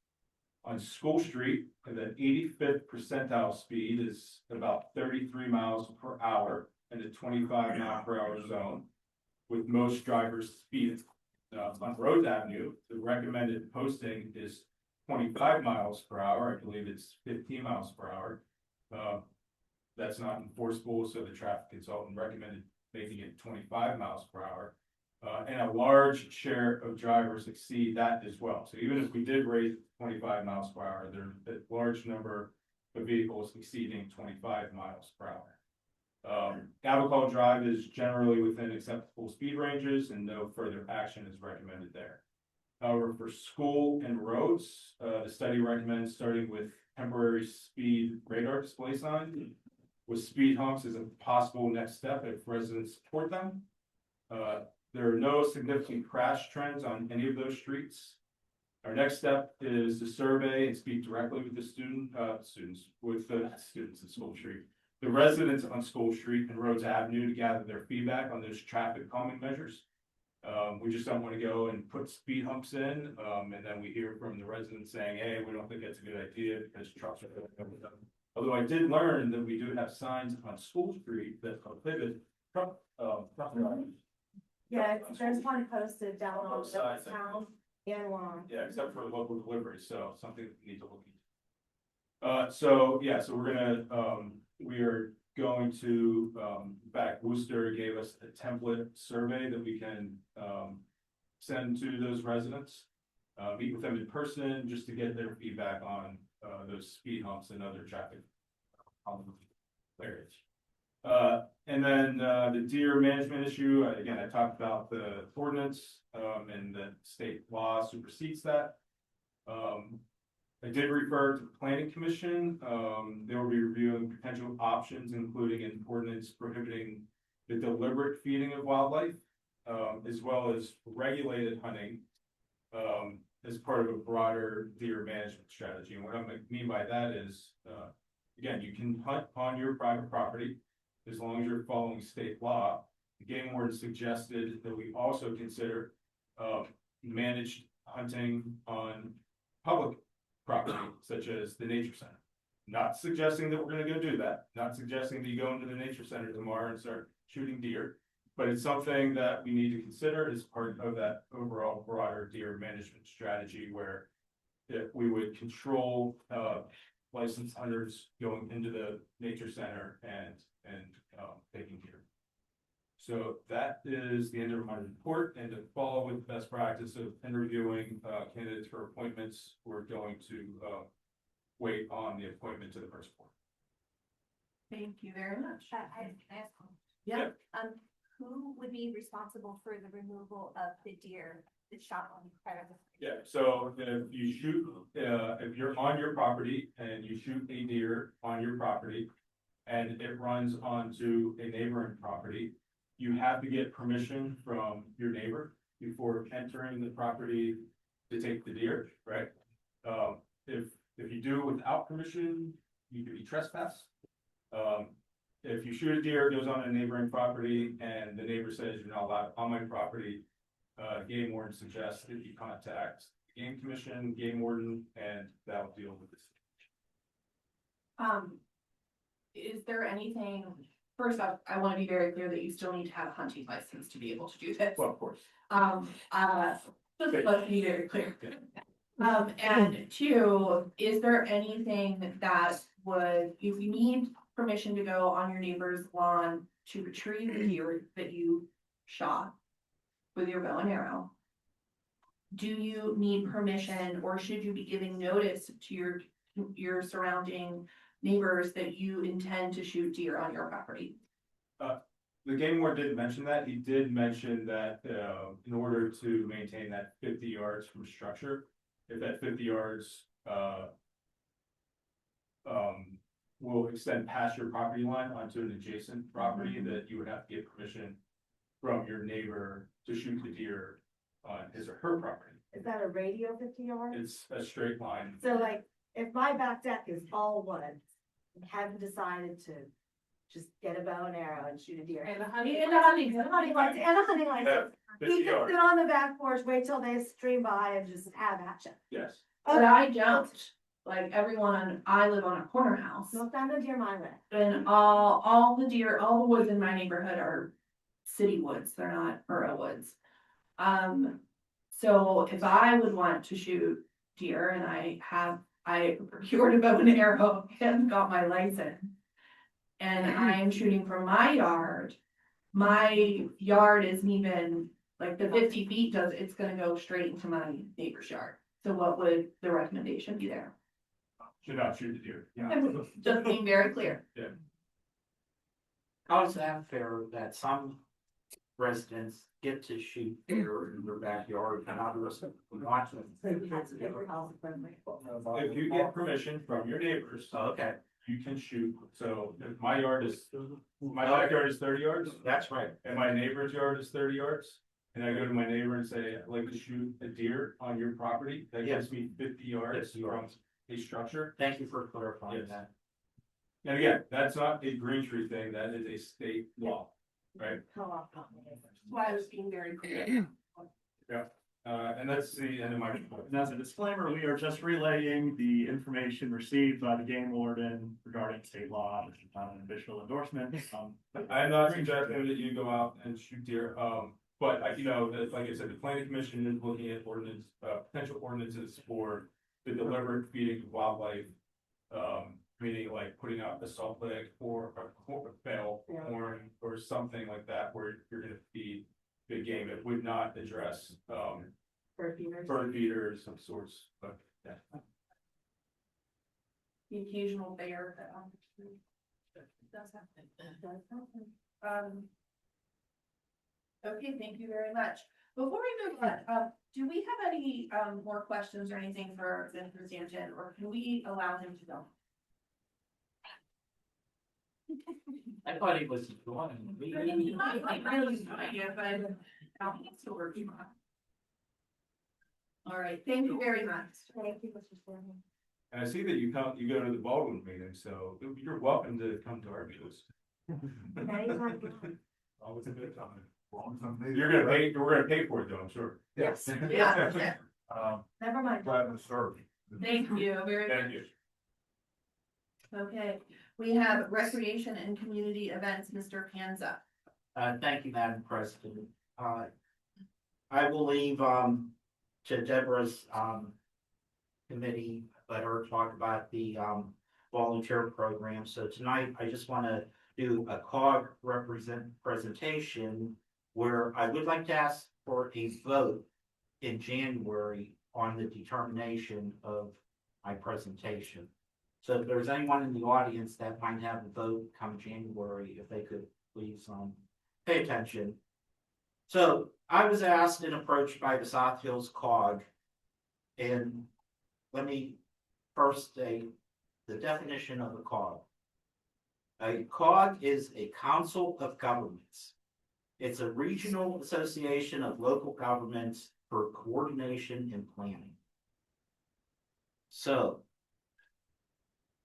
On School Street, the 85th percentile speed is about 33 miles per hour in a 25-mile-per-hour zone, with most drivers speeding. On Rhodes Avenue, the recommended posting is 25 miles per hour. I believe it's 15 miles per hour. That's not enforceable, so the traffic consultant recommended making it 25 miles per hour. And a large share of drivers exceed that as well. So even if we did raise 25 miles per hour, there's a large number of vehicles exceeding 25 miles per hour. Avocado Drive is generally within acceptable speed ranges, and no further action is recommended there. However, for school and roads, the study recommends starting with temporary speed radar display signs with speed humps as a possible next step if residents support them. There are no significant crash trends on any of those streets. Our next step is to survey and speak directly with the students at School Street, the residents on School Street and Rhodes Avenue, to gather their feedback on those traffic calming measures. We just don't want to go and put speed humps in, and then we hear from the residents saying, hey, we don't think that's a good idea because trucks are going to come with them. Although I did learn that we do have signs on School Street that prohibit truck drivers. Yeah, there's one posted down on the town and one. Yeah, except for local delivery, so something that we need to look into. So we're gonna, we are going to, Worcester gave us a template survey that we can send to those residents. Meet with them in person just to get their feedback on those speed humps and other traffic areas. And then the deer management issue, again, I talked about the ordinance and the state law supersedes that. I did refer to the planning commission. They will be reviewing potential options, including an ordinance prohibiting the deliberate feeding of wildlife, as well as regulated hunting as part of a broader deer management strategy. And what I mean by that is, again, you can hunt on your private property as long as you're following state law. The game warden suggested that we also consider managed hunting on public property, such as the nature center. Not suggesting that we're going to go do that. Not suggesting that you go into the nature center tomorrow and start shooting deer. But it's something that we need to consider as part of that overall broader deer management strategy where if we would control, licensed hunters going into the nature center and taking deer. So that is the end of my report, and to follow with the best practice of interviewing candidates for appointments, we're going to wait on the appointment to the first board. Thank you very much. Can I ask one? Yeah. Who would be responsible for the removal of the deer that shot on part of the? Yeah, so if you shoot, if you're on your property and you shoot a deer on your property and it runs onto a neighboring property, you have to get permission from your neighbor before entering the property to take the deer, right? If you do without permission, you could be trespassed. If you shoot a deer, it goes on a neighboring property and the neighbor says you're not allowed on my property, game warden suggests that you contact the game commission, game warden, and that'll deal with this. Is there anything, first off, I want to be very clear that you still need to have a hunting license to be able to do this. Well, of course. Just let's be very clear. And two, is there anything that would, if you need permission to go on your neighbor's lawn to retrieve the deer that you shot with your bow and arrow, do you need permission or should you be giving notice to your surrounding neighbors that you intend to shoot deer on your property? The game warden did mention that. He did mention that in order to maintain that 50 yards from structure, if that 50 yards will extend past your property line onto an adjacent property, that you would have to get permission from your neighbor to shoot the deer on his or her property. Is that a radio 50 yards? It's a straight line. So like, if my back deck is all woods, and haven't decided to just get a bow and arrow and shoot a deer. And a hunting license. He can sit on the back porch, wait till they stream by and just have at you. Yes. But I don't, like everyone, I live on a corner house. No time to deer my way. And all the deer, all the woods in my neighborhood are city woods, they're not borough woods. So if I would want to shoot deer and I procured a bow and arrow and got my license, and I'm shooting from my yard isn't even, like the 50 feet it's gonna go straight into my neighbor's yard. So what would the recommendation be there? Should not shoot the deer. Yeah. Just being very clear. Yeah. How is that fair that some residents get to shoot deer in their backyard and others watch them? If you get permission from your neighbors, Okay, you can shoot. So if my backyard is 30 yards, that's right. and my neighbor's yard is 30 yards, and I go to my neighbor and say, I'd like to shoot a deer on your property, that Yes. gives me 50 yards 50 from yards. a structure. Thank you for clarifying Yes. that. And again, that's not a Green Tree thing, that is a state law, right? That's why I was being very clear. And that's the end of my report. And as a disclaimer, we are just relaying the information received by the game warden regarding state law. This is not an official endorsement. I'm not suggesting that you go out and shoot deer, but like I said, the planning commission is looking at potential ordinances for the deliberate feeding of wildlife. Meaning like putting out a salt lick or a bell horn or something like that, where you're gonna feed big game. It would not address, bird feeders of sorts, but yeah. The occasional bear that on the street. Does happen. Okay, thank you very much. Before we move on, do we have any more questions or anything for Mr. Stanton, or can we allow him to go? I thought he was going. All right, thank you very much. Thank you, Mr. Chairman. And I see that you go to the Baldwin meeting, so you're welcome to come to our meetings. Always a good time. We're gonna pay for it though, I'm sure. Yes. Yeah. Okay. Never mind. Glad to serve. Thank you very much. Thank you. Okay, we have recreation and community events, Mr. Panza. Thank you, Madam President. I will leave, to Deborah's, committee, let her talk about the, volunteer program. So tonight, I just want to do a COG presentation where I would like to ask for a vote in January on the determination of my presentation. So if there's anyone in the audience that might have a vote come January, if they could please, pay attention. So I was asked and approached by the South Hills COG, and let me first say the definition of a COG. A COG is a council of governments. It's a regional association of local governments for coordination and planning. So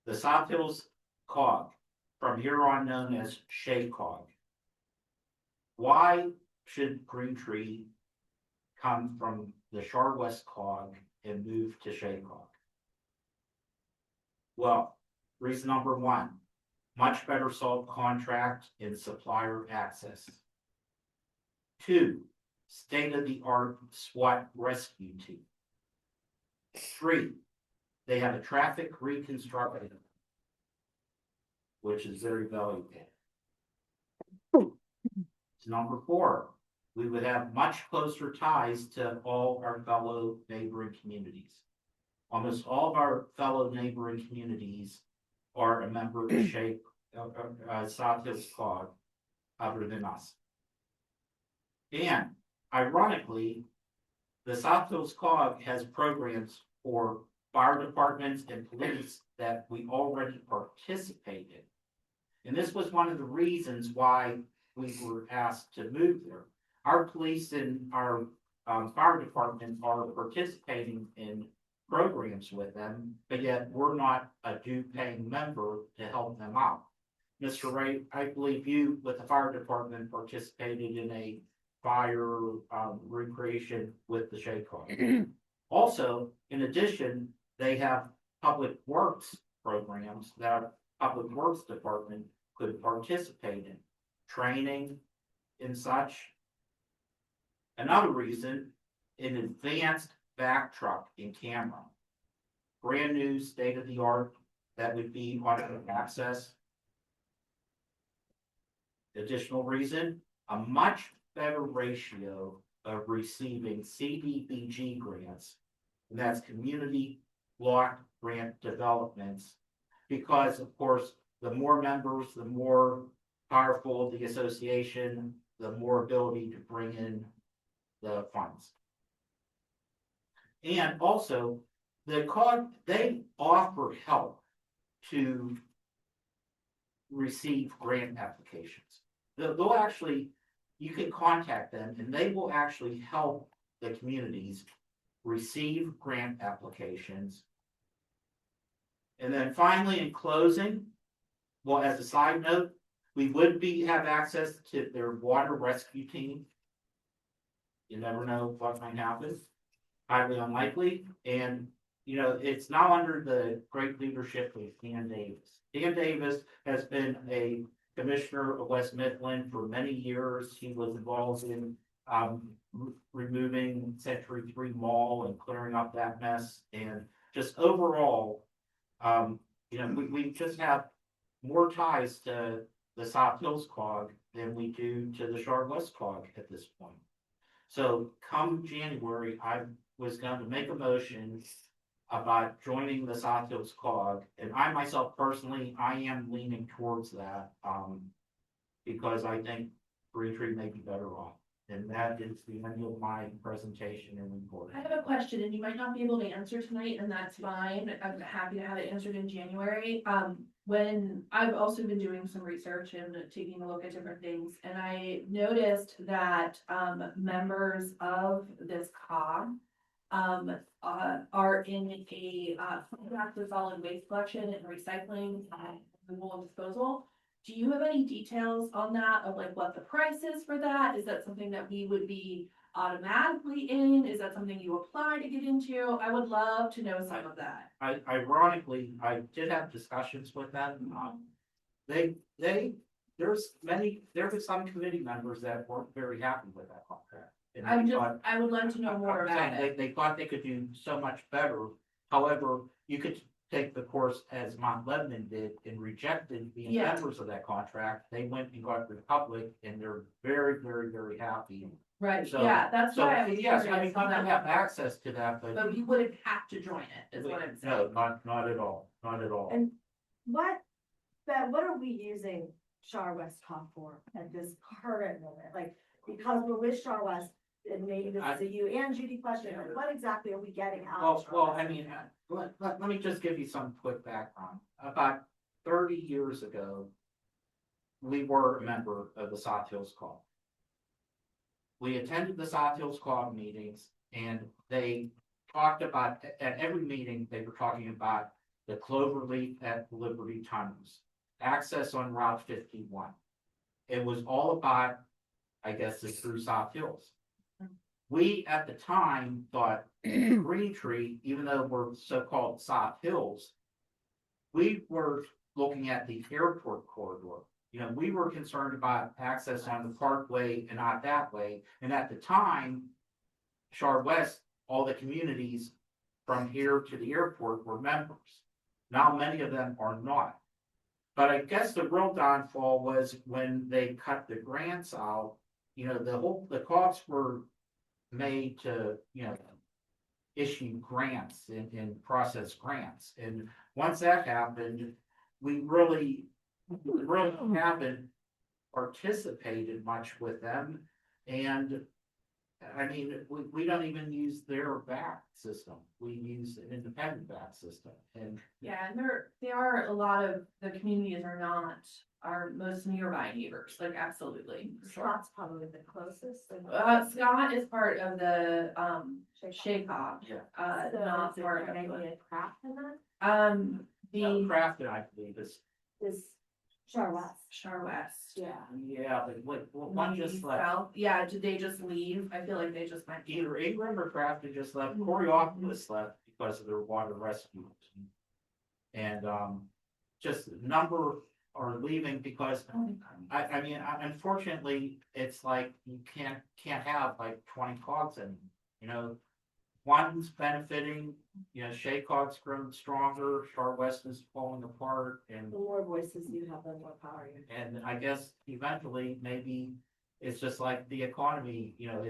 the South Hills COG, from here on known as Shea COG. Why should Green Tree come from the Shar West COG and move to Shea COG? Well, reason number one, much better salt contract and supplier access. 2, state-of-the-art SWAT rescue team. 3, they have a traffic reconstruction, which is very valuable. Number 4, we would have much closer ties to all our fellow neighboring communities. Almost all of our fellow neighboring communities are a member of the South Hills COG other than us. And ironically, the South Hills COG has programs for fire departments and police that we already participate in. And this was one of the reasons why we were asked to move there. Our police and our fire department are participating in programs with them, but yet we're not a due paying member to help them out. Mr. Ray, I believe you with the fire department participated in a fire recreation with the Shea COG. Also, in addition, they have public works programs that our public works department could participate in, training and such. Another reason, an advanced back truck and camera, brand new state-of-the-art that would be on access. Additional reason, a much better ratio of receiving CDBG grants, and that's community block grant developments, because of course, the more members, the more powerful the association, the more ability to bring in the funds. And also, the COG, they offer help to receive grant applications. They'll actually, you can contact them and they will actually help the communities receive grant applications. And then finally, in closing, well, as a side note, we would have access to their water rescue team. You never know what might happen. Highly unlikely. And, you know, it's now under the great leadership of Dan Davis. Dan Davis has been a commissioner of West Midland for many years. He was involved in removing Century 3 Mall and clearing up that mess. And just overall, you know, we just have more ties to the South Hills COG than we do to the Shar West COG at this point. So come January, I was going to make a motion about joining the South Hills COG, and I myself personally, I am leaning towards that, because I think Green Tree may be better off. And that is the end of my presentation and report. I have a question, and you might not be able to answer tonight, and that's fine. I'm happy to have it answered in January. When I've also been doing some research and taking a look at different things, and I noticed that members of this COG are in a contract for solid waste collection and recycling and removal and disposal. Do you have any details on that, of like what the price is for that? Is that something that we would be automatically in? Is that something you apply to get into? I would love to know some of that. Ironically, I did have discussions with them. They there were some committee members that weren't very happy with that contract. And I'm they just, thought- I would like to know more I'm about saying it. They thought they could do so much better. However, you could take the course as Mount Lebanon did and rejected being Yeah. members of that contract. They went and got Republic and they're very, very, very happy. Right, So- yeah, that's So, why I was yes, I curious mean, how you that have would work. access to that, but. But we wouldn't have to join it, is what I'm No, saying. not at all, not at all. And what, what are we using Char West Talk for at this current moment? Like, because we're with Char West, and maybe this is a you and Judy question, like, what exactly are we getting out of Char Well, West? I mean, let me just give you some quick background. About 30 years ago, we were a member of the South Hills Club. We attended the South Hills Club meetings and they talked about, at every meeting, they were talking about the Cloverleaf at Liberty Tunnels, access on Route 51. It was all about, I guess, the through South Hills. We, at the time, thought Green Tree, even though we're so-called South Hills, we were looking at the airport corridor. You know, we were concerned about access on the parkway and not that way. And at the time, Char West, all the communities from here to the airport were members. Now many of them are not. But I guess the real downfall was when they cut the grants out, you know, the costs were made to, you know, issue grants and process grants. And once that happened, we really haven't participated much with them. And I mean, we don't even use their VAT system. We use an independent VAT system. And Yeah, and they are, a lot of the communities are not our most nearby neighbors, like absolutely. Scott's probably the closest. Scott is part of the, Shaycog, So not is there part of maybe it. a craft in that? The Crafton, I believe, is, Is Char West? Char West. Yeah. yeah, but one just Maybe left. South. Yeah, did they just leave? I feel like they just might. Either Ingram or Crafton just left. Coriopolis left because of their water rescue. And just a number are leaving because I mean, unfortunately, it's like you can't have like 20 cogs in, you know. One's benefiting, you know, Shaycog's grown stronger, Char West is falling apart, and The more voices you have, the more power you have. and I guess eventually maybe it's just like the economy, you know,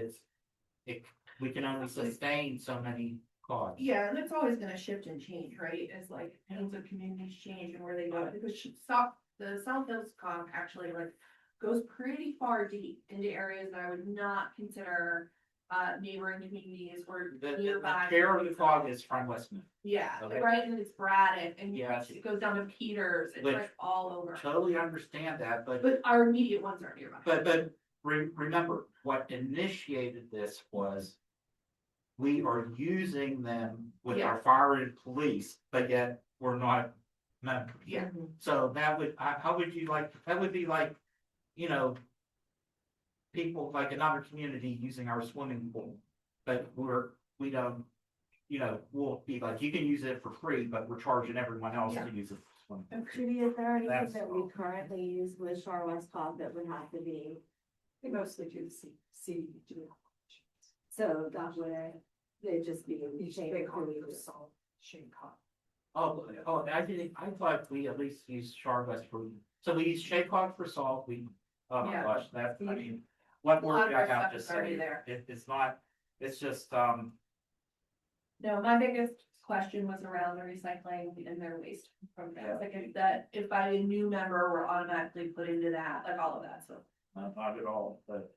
we can only sustain so many cogs. Yeah, and it's always gonna shift and change, right? As like needs of communities change and where they go. Because the South Hills Cog actually like goes pretty far deep into areas that I would not consider neighboring communities or The nearby. chair of the cog is from Westman. Yeah, Okay. right, and it's Braddock and Yeah. it goes down to Peters, it's Which- like all over. Totally understand that, but But our immediate ones are nearby. But remember, what initiated this was we are using them with our fire and police, but yet we're not members. Yeah. So that would, how would you like, that would be like, you know, people like another community using our swimming pool, but we don't, you know, we'll be like, you can use it for free, but we're charging everyone else to use it for swimming. pool. Judy, is there anything That's that we all. currently use with Char West Cog that would have to be, They mostly do the CDBG. so that would, it just be changed? They call it salt, Shaycog. I thought we at least use Char West for, so we use Shaycog for salt, oh my Yeah. gosh, that, I mean, what A more lot do of I our have stuff to is already say? there. It's not, it's just, No, my biggest question was around the recycling and their waste programs, like if by a new member, we're automatically put into that, like all of that, so, not at all, but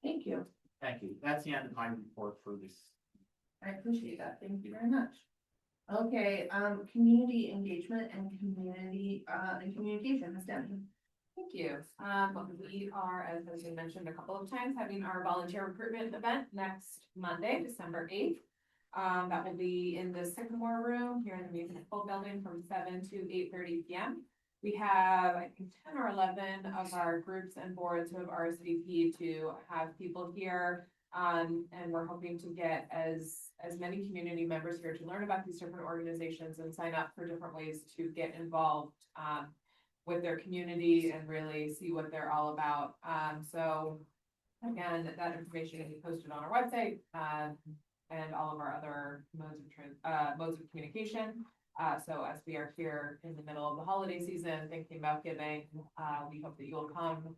thank you. thank you. That's the end of my report for this. I appreciate that, thank you very much. Okay, community engagement and community, and communication, Ms. Denton. Thank you. We are, as has been mentioned a couple of times, having our volunteer recruitment event next Monday, December 8th. That will be in the Sycamore Room here in the Municipal Building from 7 to 8:30 p.m. We have, I think, 10 or 11 of our groups and boards who have RSVP'd to have people here. And we're hoping to get as many community members here to learn about these different organizations and sign up for different ways to get involved. with their community and really see what they're all about. So again, that information can be posted on our website, and all of our other modes of communication. So as we are here in the middle of the holiday season, thinking about giving, we hope that you'll come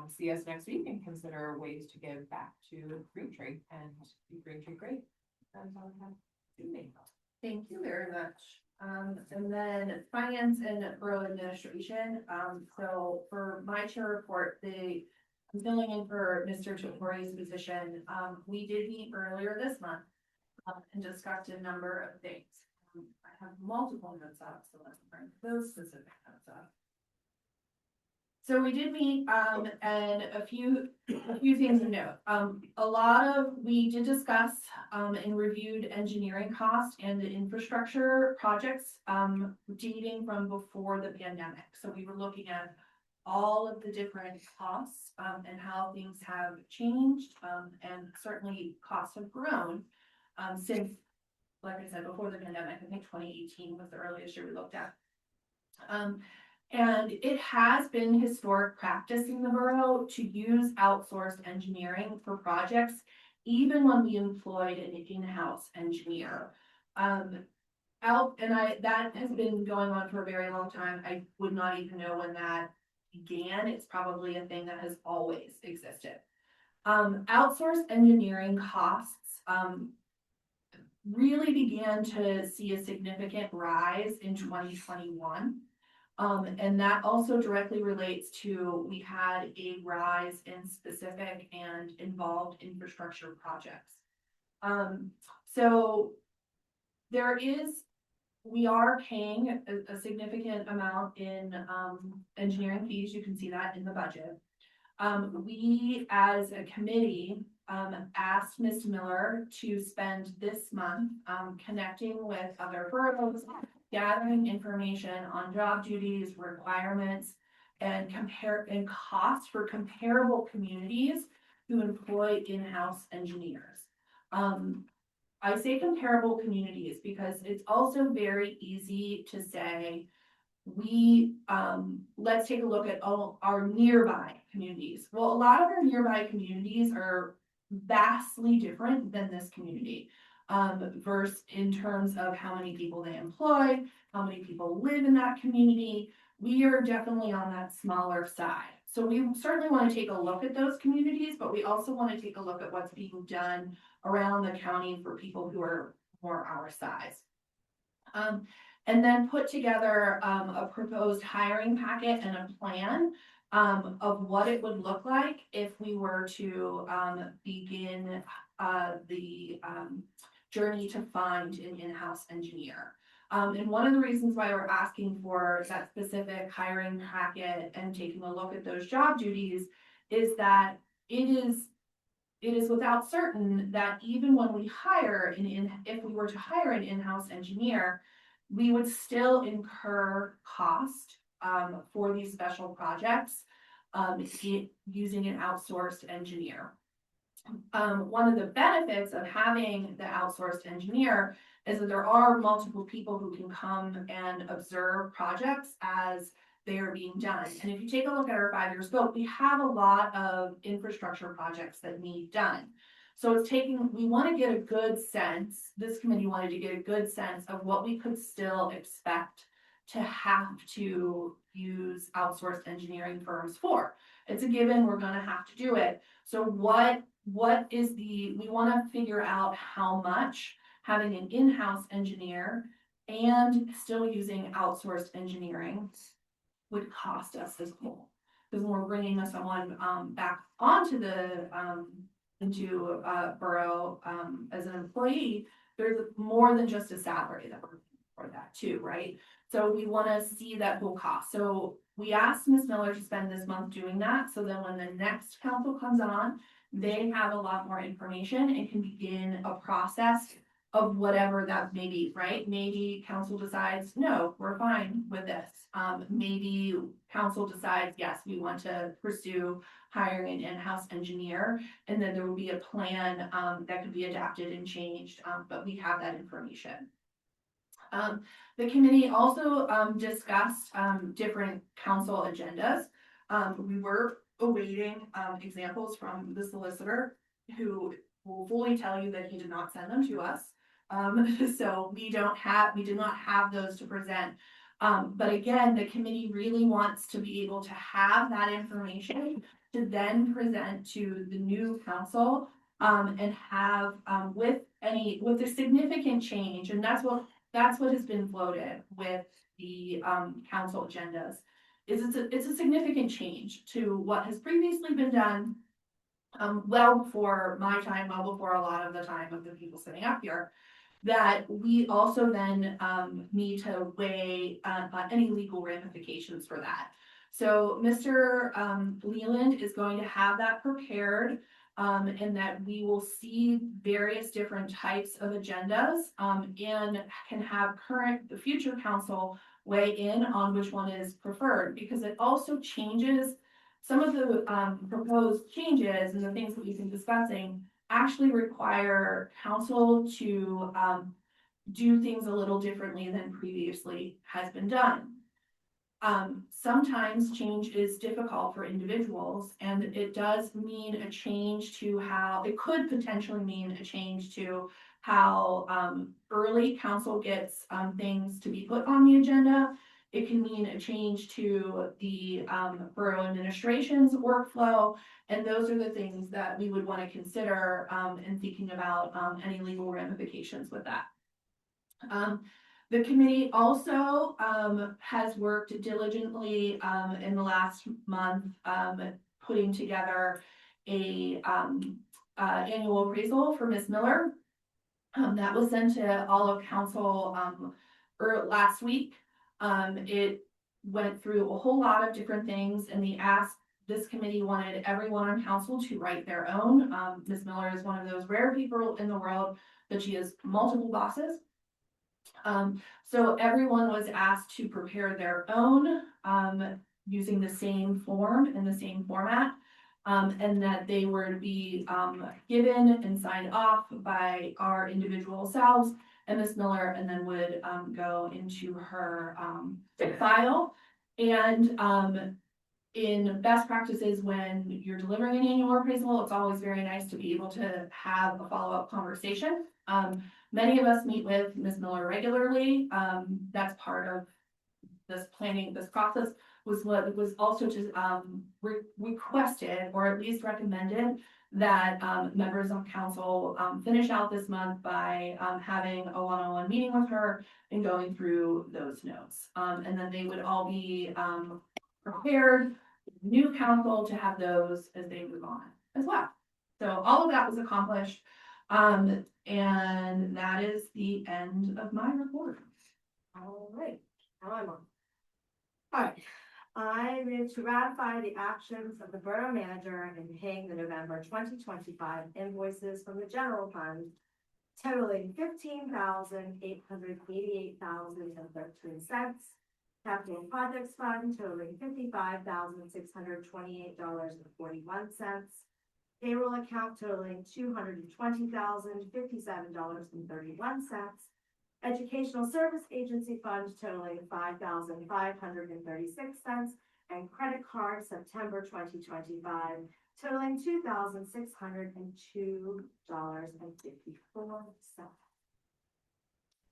see us next week and consider ways to give back to Green Tree and do Green Tree great. That's all I have to say. Thank you very much. And then finance and borough administration. So for my chair report, I'm filling in for Mr. Totori's position. We did meet earlier this month and discussed a number of things. I have multiple notes up, so let's bring those specific notes up. So we did meet, and a few things to note. We did discuss, and reviewed engineering costs and the infrastructure projects, dating from before the pandemic. So we were looking at all of the different costs, and how things have changed, and certainly costs have grown, since, like I said, before the pandemic. I think 2018 was the earliest year we looked at. And it has been historic practice in the borough to use outsourced engineering for projects, even when we employed an in-house engineer. That has been going on for a very long time. I would not even know when that began. It's probably a thing that has always existed. Outsourced engineering costs, really began to see a significant rise in 2021. And that also directly relates to, we had a rise in specific and involved infrastructure projects. So we are paying a significant amount in engineering fees. You can see that in the budget. We, as a committee, asked Ms. Miller to spend this month connecting with other boroughs, gathering information on job duties, requirements, and costs for comparable communities who employ in-house engineers. I say comparable communities because it's also very easy to say, let's take a look at all our nearby communities. Well, a lot of our nearby communities are vastly different than this community. Versus in terms of how many people they employ, how many people live in that community. We are definitely on that smaller side. So we certainly want to take a look at those communities, but we also want to take a look at what's being done around the county for people who are more our size. And then put together a proposed hiring packet and a plan of what it would look like if we were to begin the journey to find an in-house engineer. And one of the reasons why we're asking for that specific hiring packet and taking a look at those job duties is that it is without certain that even when we hire if we were to hire an in-house engineer, we would still incur cost for these special projects using an outsourced engineer. One of the benefits of having the outsourced engineer is that there are multiple people who can come and observe projects as they are being done. And if you take a look at our 5-year scope, we have a lot of infrastructure projects that need done. So we want to get a good sense, this committee wanted to get a good sense of what we could still expect to have to use outsourced engineering firms for. It's a given, we're gonna have to do it. So we wanna figure out how much having an in-house engineer and still using outsourced engineering would cost us as a whole. Because when we're bringing someone back onto the into borough as an employee, there's more than just a salary that we're for that too, right? So we want to see that whole cost. So we asked Ms. Miller to spend this month doing that, so then when the next council comes on, they have a lot more information and can begin a process of whatever that may be, right? Maybe council decides, no, we're fine with this. Maybe council decides, yes, we want to pursue hiring an in-house engineer, and then there will be a plan that could be adapted and changed, but we have that information. The committee also, discussed, different council agendas. We were awaiting, examples from the solicitor who will fully tell you that he did not send them to us. So we did not have those to present. But again, the committee really wants to be able to have that information to then present to the new council, and have, with a significant change, and that's what has been floated with the, council agendas. It's a significant change to what has previously been done, well before my time, well before a lot of the time of the people sitting up here, that we also then, need to weigh, any legal ramifications for that. So Mr. Leland is going to have that prepared, and that we will see various different types of agendas, and can have the future council weigh in on which one is preferred, because it also changes some of the, proposed changes and the things that we've been discussing actually require council to, do things a little differently than previously has been done. Sometimes change is difficult for individuals, and it does mean a change to how, it could potentially mean a change to how, early council gets, things to be put on the agenda. It can mean a change to the, borough administration's workflow, and those are the things that we would want to consider, in thinking about, any legal ramifications with that. The committee also, has worked diligently, in the last month, putting together a, annual appraisal for Ms. Miller. That was sent to all of council, last week. It went through a whole lot of different things, and this committee wanted everyone on council to write their own. Ms. Miller is one of those rare people in the world that she has multiple bosses. So everyone was asked to prepare their own, using the same form and the same format, and that they were to be, given and signed off by our individual selves and Ms. Miller, and then would, go into her, file. And, in best practices, when you're delivering an annual appraisal, it's always very nice to be able to have a follow-up conversation. Many of us meet with Ms. Miller regularly. That's part of this process, was what was also just, requested, or at least recommended, that, members of council, finish out this month by, having a one-on-one meeting with her and going through those notes. And then they would all be, prepared, new council to have those as they move on as well. So all of that was accomplished. And that is the end of my report. All right, now I'm on. All right, I move to ratify the actions of the borough manager in paying the November 2025 invoices from the general fund totaling $15,888.13. Capital Projects Fund totaling $55,628.41. Payroll account totaling $220,057.31. Educational Service Agency Fund totaling $5,536, and credit card September 2025 totaling $2,602.54.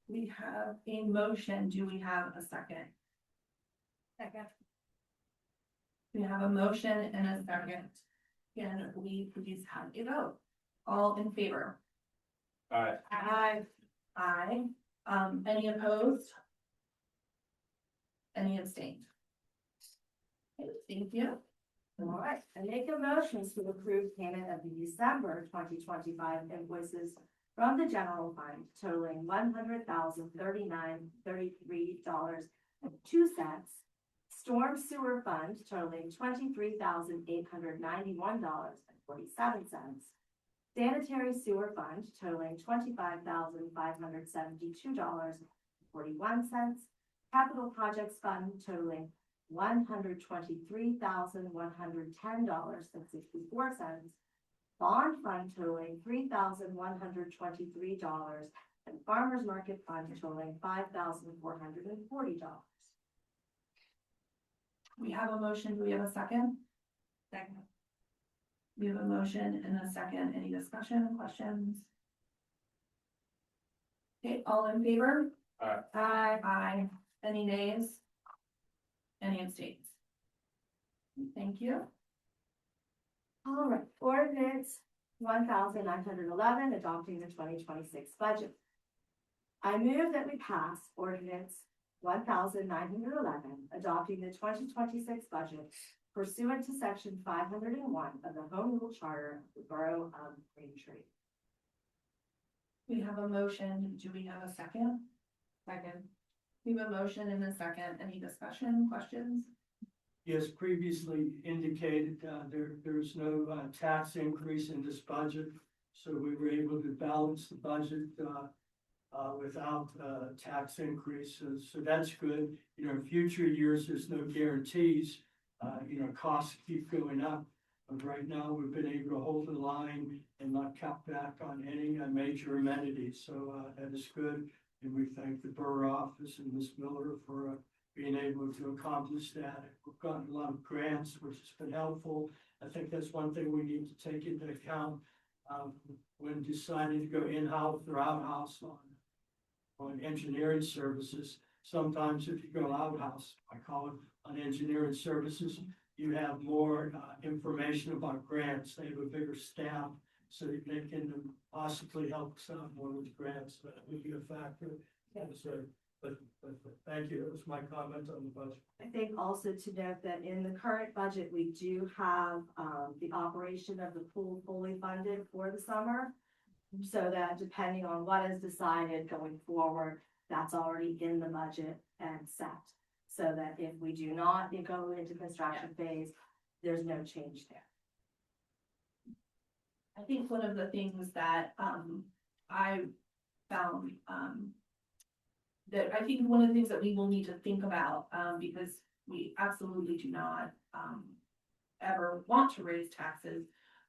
We have a motion. Do we have a second? Second. We have a motion and a second. Can we please have a vote? All in favor? Aye. Aye. Aye. Any opposed? Any abstained? Okay, thank you. All right, I make a motion to approve payment of the December 2025 invoices from the general fund totaling $100,039.33.02. Storm Sewer Fund totaling $23,891.47. Sanitary Sewer Fund totaling $25,572.41. Capital Projects Fund totaling $123,110.64. Bond Fund totaling $3,123.47. and farmer's market fund totaling $5,440. We have a motion. Do we have a second? Second. We have a motion and a second. Any discussion, questions? Okay, all in favor? Aye. Aye. Aye. Any nays? Any abstains? Thank you. All right, ordinance 1,911, adopting the 2026 budget. I move that we pass ordinance 1,911, adopting the 2026 budget pursuant to section 501 of the Home Rule Charter of the Borough of Green Tree. We have a motion. Do we have a second? Second. We have a motion and a second. Any discussion, questions? Yes, previously indicated, there's no tax increase in this budget. So we were able to balance the budget without tax increases. So that's good. You know, in future years, there's no guarantees. You know, costs keep going up. But right now, we've been able to hold the line and not cut back on any major amenities. So that is good. And we thank the borough office and Ms. Miller for being able to accomplish that. We've gotten a lot of grants, which has been helpful. I think that's one thing we need to take into account when deciding to go in-house or out-house on engineering services. Sometimes if you go out-house, I call it on engineering services, you have more information about grants. They have a bigger staff, so they can possibly help us out more with grants. That would be a factor. But thank you. That was my comment on the budget. I think also to note that in the current budget, we do have the operation of the pool fully funded for the summer. So that depending on what is decided going forward, that's already in the budget and set. So that if we do not go into construction phase, there's no change there. I think one of the things that I found that I think one of the things that we will need to think about, because we absolutely do not ever want to raise taxes,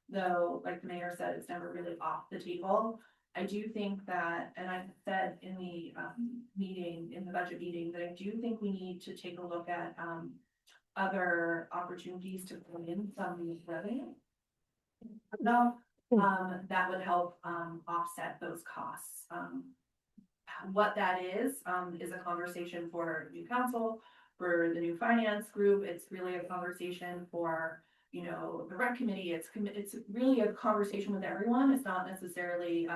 though, like the mayor said, it's never really off the table. I do think that, and I said in the meeting, in the budget meeting, that I do think we need to take a look at other opportunities to pull in some revenue. No, that would help offset those costs. What that is a conversation for new council, for the new finance group. It's really a conversation for, you know, the rec committee. It's really a conversation with everyone. It's not necessarily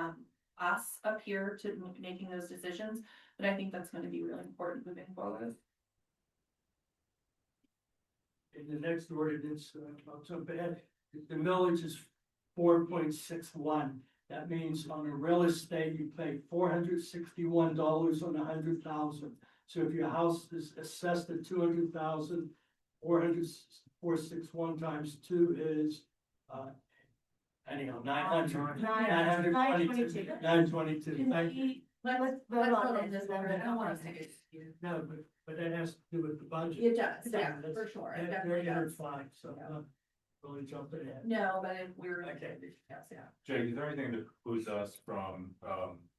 us up here to making those decisions, but I think that's going to be really important moving forward. In the next ordinance, I'll jump ahead. The millage is 4.61. That means on a real estate, you pay $461 on 100,000. So if your house is assessed at 200,000, 461 times 2 is anyhow 922. Thank you. Let's vote on this. I don't want to take it. No, but that has to do with the budget. It does, yeah, for sure. It definitely They're does. fine, so I'm not really jumping ahead. No, but if we were. Okay. Yes, yeah. Jake, is there anything that precludes us from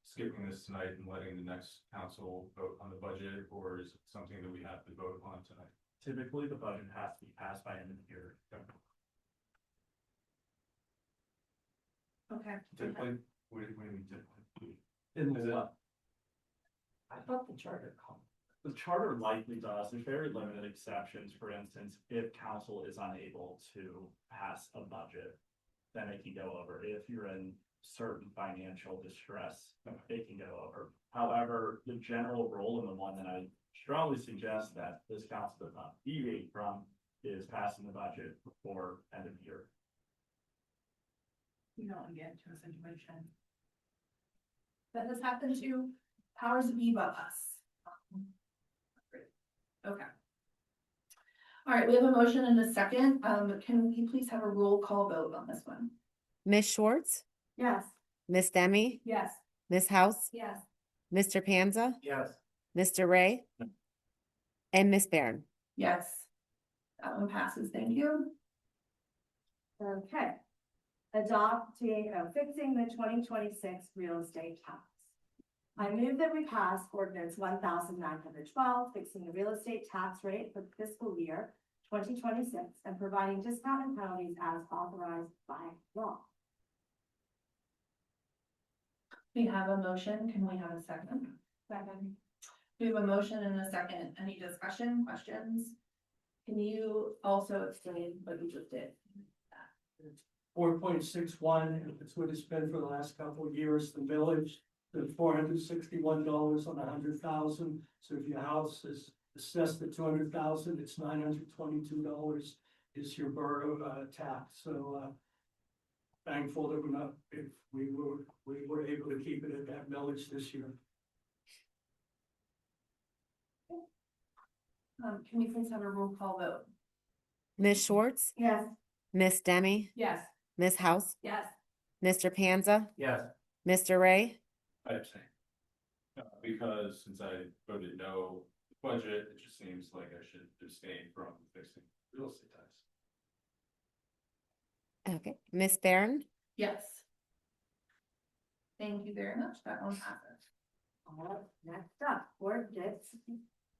skipping this tonight and letting the next council vote on the budget, or is it something that we have to vote on tonight? Typically, the budget has to be passed by end of the year. Okay. Typically, what do you mean typically? In Is it- what? I thought the charter the charter likely does. There's very limited exceptions. For instance, if council is unable to pass a budget, then it can go over. If you're in certain financial distress, it can go over. However, the general rule, and the one that I strongly suggest that this council does not deviate from, is passing the budget before end of year. We don't want to get into a situation that has happened to powers that be above us. Okay. All right, we have a motion and a second. Can we please have a roll call vote on this one? Ms. Schwartz, Yes. Ms. Demi, Yes. Ms. House, Yes. Mr. Panza, Yes. Mr. Ray, and Ms. Barron. Yes. That one passes, thank you. Okay. Fixing the 2026 real estate tax. I move that we pass ordinance 1912, fixing the real estate tax rate for fiscal year 2026 and providing discount and penalties as authorized by law. We have a motion. Can we have a second? Second. We have a motion and a second. Any discussion, questions? Can you also explain what you just did? 4.61, it's what it's been for the last couple of years, the village, the $461 on 100,000. So if your house is assessed at 200,000, it's $922 is your borough tax. So thankful that we were able to keep it at that village this year. Can we please have a roll call vote? Ms. Schwartz, Yes. Miss Demi, Yes. Miss House, Yes. Mr. Panza, Yes. Mr. Ray, I abstain. Because since I voted no the budget, it just seems like I should abstain from fixing real estate tax. okay, Miss Barron, Yes. Thank you very much. That one passes. All right, next up, ordinance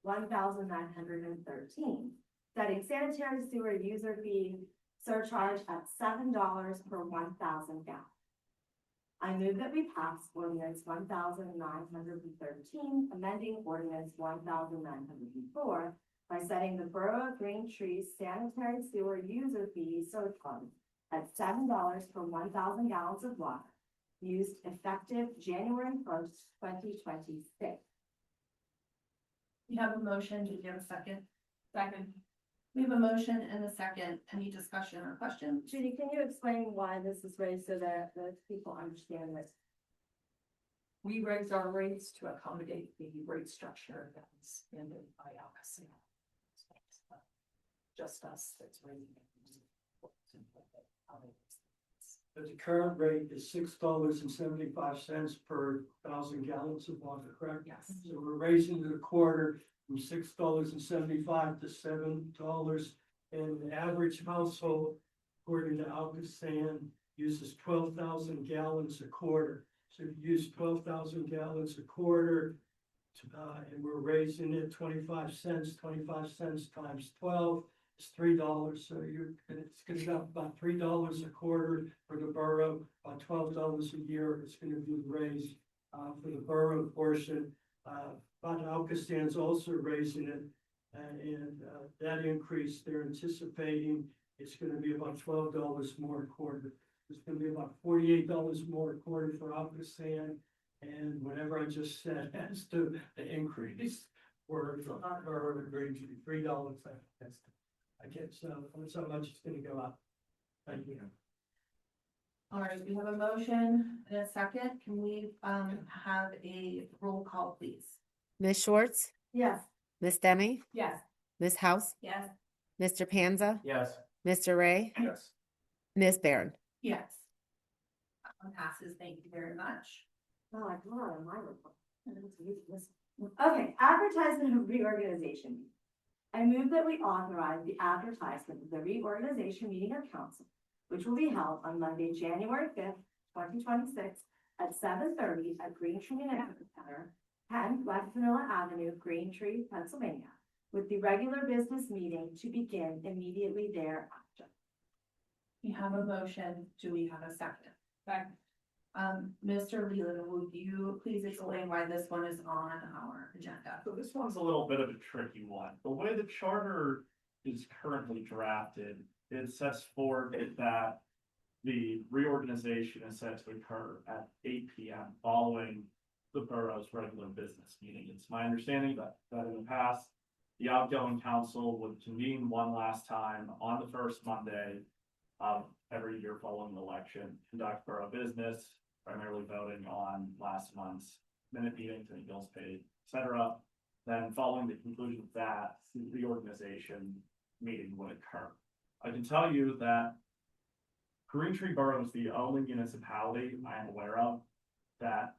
1913, setting sanitary sewer user fee surcharge at $7 per 1,000 gallons. I move that we pass ordinance 1913, amending ordinance 1904 by setting the Borough of Green Tree sanitary sewer user fee surcharge at $7 per 1,000 gallons of water used effective January 1st, 2026. We have a motion. Do you have a second? Second. We have a motion and a second. Any discussion or questions? Judy, can you explain why this is raised so that the people understand this? We raise our rates to accommodate the rate structure that was ended by Alcacel. Just us that's raising it. But the current rate is $6.75 per 1,000 gallons of water, correct? Yes. So we're raising it a quarter from $6.75 to $7. And the average household, according to Alcacel, uses 12,000 gallons a quarter. So if you use 12,000 gallons a quarter, and we're raising it 25 cents times 12 is $3. So it's going to be about $3 a quarter for the borough, about $12 a year. It's going to be raised for the borough portion. But Alcacel's also raising it, and that increase they're anticipating it's going to be about $12 more a quarter. It's going to be about $48 more a quarter for Alcacel, and whatever I just said as to the increase for the Green Tree, $3. I guess so much it's going to go up. Thank you. All right, we have a motion and a second. Can we have a roll call, please? Miss Schwartz, Yes. Miss Demi, Yes. Miss House, Yes. Mr. Panza, Yes. Mr. Ray, Yes. Miss Barron. Yes. That one passes. Thank you very much. Oh, I got on my report. Okay, advertisement of reorganization. I move that we authorize the advertisement of the reorganization meeting of council, which will be held on Monday, January 5th, 2026 at 7:30 at Green Tree Center, 10 West Vanilla Avenue, Green Tree, Pennsylvania, with the regular business meeting to begin immediately thereafter. We have a motion. Do we have a second? Second. Mr. Leland, would you please explain why this one is on our agenda? So this one's a little bit of a tricky one. The way the charter is currently drafted, it sets forth that the reorganization is set to occur at 8 p.m. following the borough's regular business meeting. It's my understanding that in the past, the outgoing council would convene one last time on the first Monday of every year following the election, conduct borough business, primarily voting on last month's minute meetings and bills paid, etc. Then following the conclusion of that, the reorganization meeting would occur. I can tell you that Green Tree Borough is the only municipality I am aware of that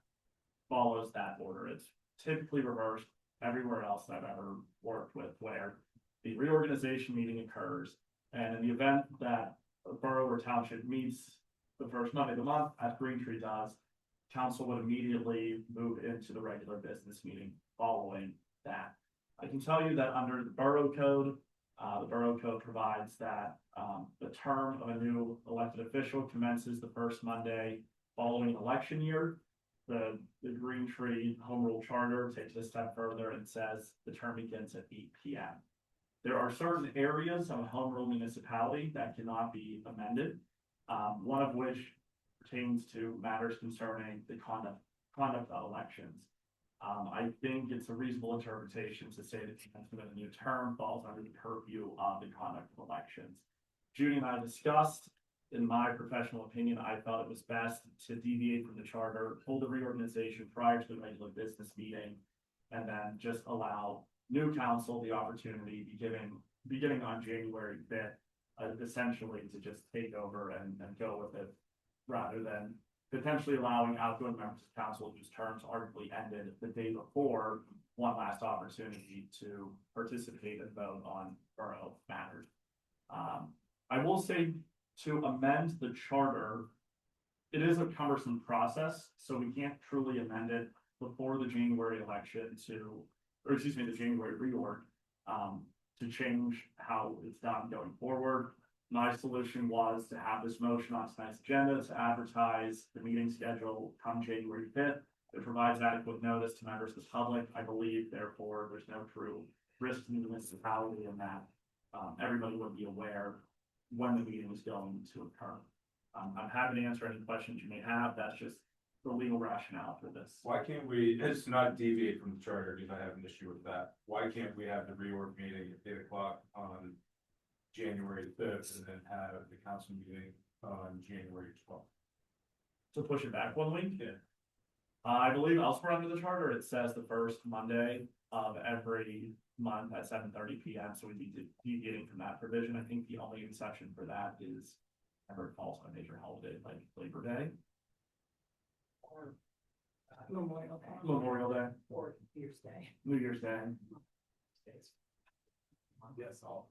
follows that order. It's typically reversed everywhere else I've ever worked with, where the reorganization meeting occurs, and in the event that a borough or township meets the first Monday of the month, as Green Tree does, council would immediately move into the regular business meeting following that. I can tell you that under the borough code provides that, the term of a new elected official commences the first Monday following election year. The Green Tree Home Rule Charter takes it a step further and says the term begins at 8 p.m. There are certain areas of a home rule municipality that cannot be amended, one of which pertains to matters concerning the conduct of elections. I think it's a reasonable interpretation to say that the commencement of a new term falls under the purview of the conduct of elections. Judy and I discussed, in my professional opinion, I felt it was best to deviate from the charter, hold a reorganization prior to the regular business meeting, and then just allow new council the opportunity beginning on January 5th, essentially to just take over and go with it, rather than potentially allowing outgoing members of council whose terms arguably ended the day before one last opportunity to participate and vote on borough matters. I will say, to amend the charter, it is a cumbersome process, so we can't truly amend it before the January election the January reorg, to change how it's done going forward. My solution was to have this motion on tonight's agenda to advertise the meeting schedule come January 5th. It provides adequate notice to members of the public. I believe, therefore, there's no true risk to the municipality in that everybody would be aware when the meeting is going to occur. I'm happy to answer any questions you may have. That's just the legal rationale for this. Why can't we, it's not deviate from the charter, because I have an issue with that. Why can't we have the reorg meeting at 8 o'clock on January 5th and then have the council meeting on January 12th? To push it back 1 week? Yeah. I believe elsewhere under the charter, it says the first Monday of every month at 7:30 p.m. So we'd be deviating from that provision. I think the only exception for that is whenever it falls on a major holiday like Labor Day. Or Memorial Day. Or New Year's Day. New Year's Day. Yes, all.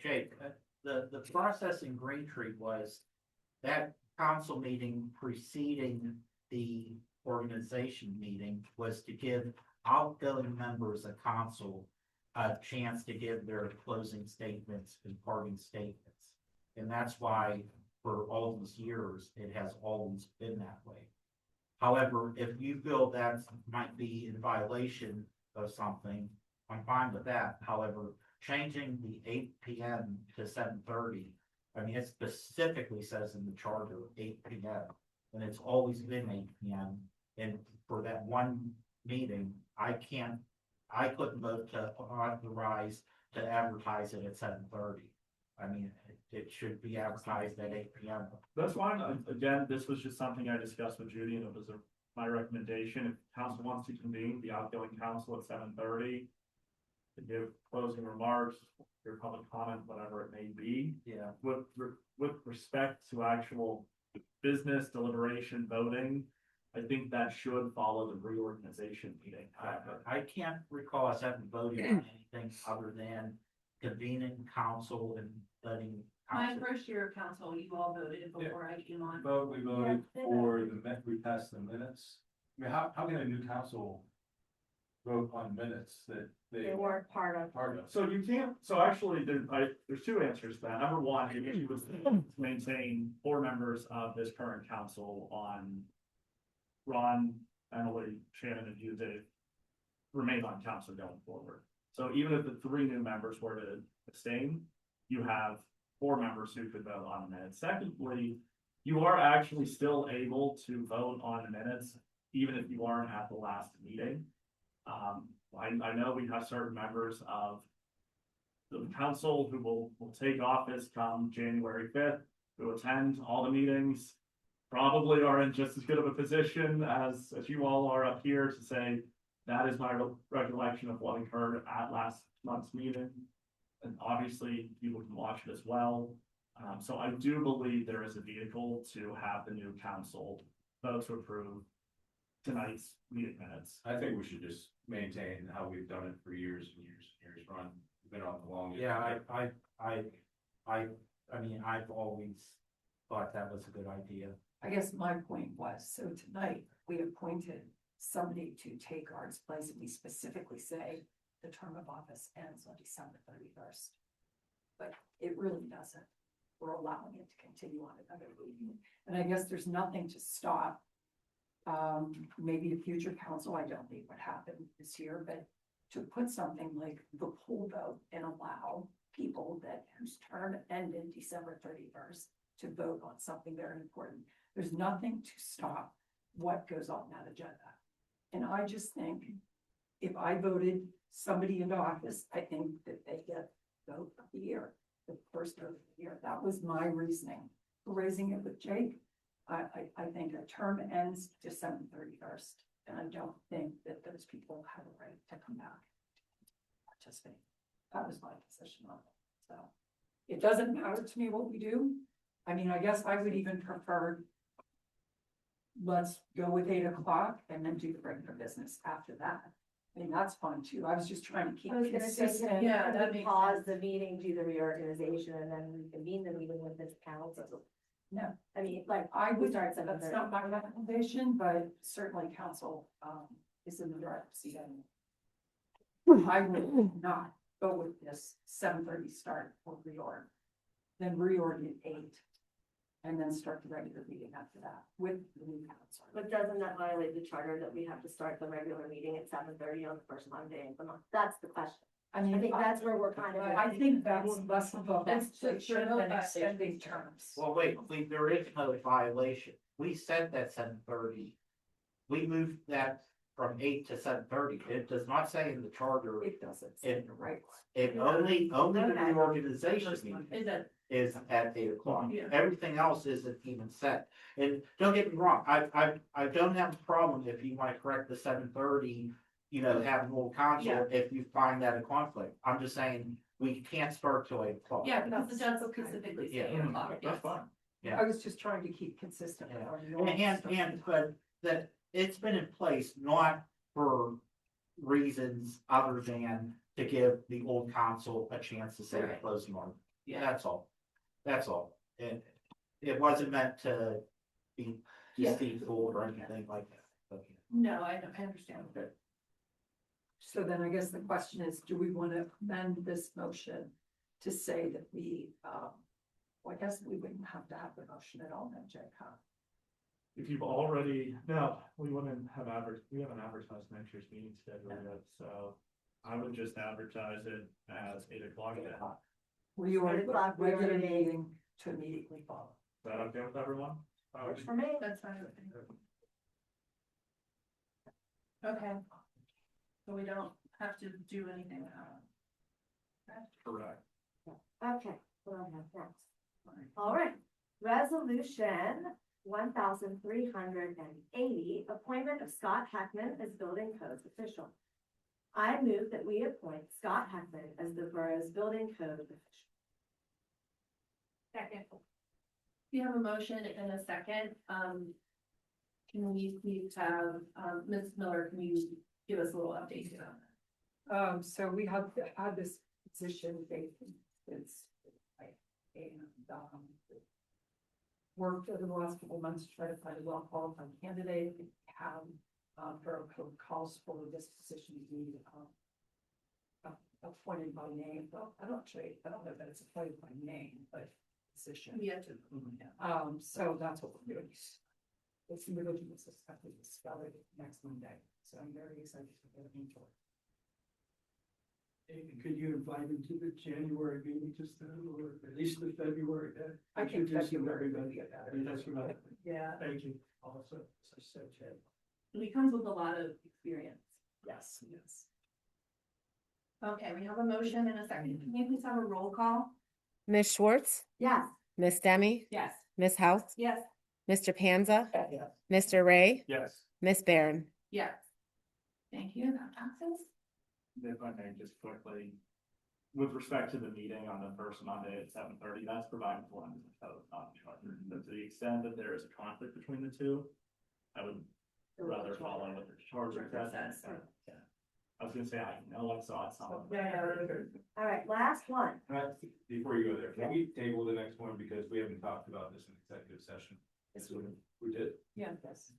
Jake, the process in Green Tree was that council meeting preceding the organization meeting was to give outgoing members of council a chance to give their closing statements and parting statements. And that's why for all these years, it has always been that way. However, if you feel that might be in violation of something, I'm fine with that. However, changing the 8 p.m. to 7:30, I mean, it specifically says in the charter 8 p.m. and it's always been 8 p.m. And for that one meeting, I couldn't vote to authorize to advertise it at 7:30. I mean, it should be advertised at 8 p.m. That's fine. Again, this was just something I discussed with Judy, and it was my recommendation. If council wants to convene the outgoing council at 7:30 to give closing remarks, your public comment, whatever it may be. Yeah. With respect to actual business deliberation voting, I think that should follow the reorganization meeting. I can't recall us having voted on anything other than convening council and letting. My first year of council, you all voted before I came on. We voted for we passed the minutes. I mean, how can a new council vote on minutes that They weren't part of. So you can't, so actually, there's two answers to that. Number one, the issue was to maintain 4 members of this current council on Ron, Emily, Shannon, and you, Dave, remain on council going forward. So even if the 3 new members were to abstain, you have 4 members who could vote on minutes. Secondly, you are actually still able to vote on minutes, even if you aren't at the last meeting. I know we have certain members of the council who will take office come January 5th, who attend all the meetings, probably are in just as good of a position as you all are up here to say, that is my recollection of what occurred at last month's meeting. And obviously people can watch it as well. So I do believe there is a vehicle to have the new council vote to approve tonight's meeting minutes. I think we should just maintain how we've done it for years and years and years. Ron, we've been on the longest. Yeah, I mean, I've always thought that was a good idea. I guess my point was, so tonight, we appointed somebody to take Art's place, and we specifically say the term of office ends on December 31st. But it really doesn't. We're allowing it to continue on another meeting. And I guess there's nothing to stop. Maybe a future council, I don't think what happened this year, but to put something like the poll vote and allow people that whose term ended December 31st to vote on something very important. There's nothing to stop what goes on that agenda. And I just think if I voted somebody into office, I think that they get vote of the year, the first vote of the year. That was my reasoning for raising it with Jake. I think a term ends December 31st, and I don't think that those people have a right to come back. Just me. That was my position on it. So it doesn't matter to me what we do. I mean, I guess I would even prefer, let's go with 8 o'clock and then do the regular business after that. I mean, that's fun too. I was just trying to keep I was gonna say, consistent. yeah, that that makes pause the meeting, do the reorganization, and then reconvene the meeting with this council. No, I mean, like, I would, start that's 7:30. not my recommendation, but certainly council, is in the driver's seat. I would not go with this 7:30 start for reorg. Then reorg at 8. And then start the regular meeting after that with the new council. But doesn't that violate the charter that we have to start the regular meeting at 7:30 on the first Monday of the month? That's the question. I mean, I think that's where we're kind of. I think that's less of a It's violation just- than extending terms. Well, wait, there is no violation. We said that 7:30. We moved that from 8 to 7:30. It does not say in the charter. It doesn't say the right one. It only the Okay. reorganization meeting Is it? is at 8 o'clock. Yeah. Everything else isn't even set. And don't get me wrong, I don't have a problem if you want to correct the 7:30, have a little council Yeah. if you find that a conflict. I'm just saying, we can't start till 8 o'clock. Yeah, because the judge specifically say 8 o'clock. That's yes. fine. Yeah. I was just trying to keep consistent with Yeah. our normal stuff. But that it's been in place not for reasons other than to give the old council a chance to say the Right. closing argument. Yeah. That's all. That's all. It wasn't meant to be deceitful or anything like that. But, No, I understand. So then I guess the question is, do we want to amend this motion to say that we, well, I guess we wouldn't have to have the motion at all then, Jake, huh? If you've already, no, we haven't advertised next year's meeting schedule yet, so I would just advertise it as 8 o'clock. Is Reorg, 8 o'clock, regular reorg. meeting to immediately follow. that okay with everyone? Works for me. That's fine with me. Okay. So we don't have to do anything. Correct. Okay, what do I have next? All right, resolution 1380, appointment of Scott Hackman as building codes official. I move that we appoint Scott Hackman as the borough's building code official. Second. We have a motion and a second. Can we please have, Ms. Miller, can you give us a little update on that? So we have had this position vacant since, worked over the last couple of months to try to find a well-qualified candidate. We have, borough code calls for this position to be, appointed by name. Well, I don't know that it's appointed by name, but position. Yeah. So that's what we're doing. It's individual, it's expected to start next Monday, so I'm very excited to get into it. Could you invite him to the January meeting just then, or at least the February? I think Introduce him to February would everybody. be a better. That's what I, Yeah. thank you also, as I said, Chad. He comes with a lot of experience. Yes, yes. Okay, we have a motion and a second. Can you please have a roll call? Ms. Schwartz, Yes. Miss Demi, Yes. Miss House, Yes. Mr. Panza, Yes. Mr. Ray, Yes. Miss Barron. Yes. Thank you, that passes. If I may just quickly, with respect to the meeting on the first Monday at 7:30, that's provided for in the code, not the charter. But to the extent that there is a conflict between the two, I would rather follow what the charter says. Says. Yeah. I was gonna say, I know I saw it somewhere. All right, last one. Before you go there, can we table the next one because we haven't talked about this in executive session? Yes, We did, yeah, yes,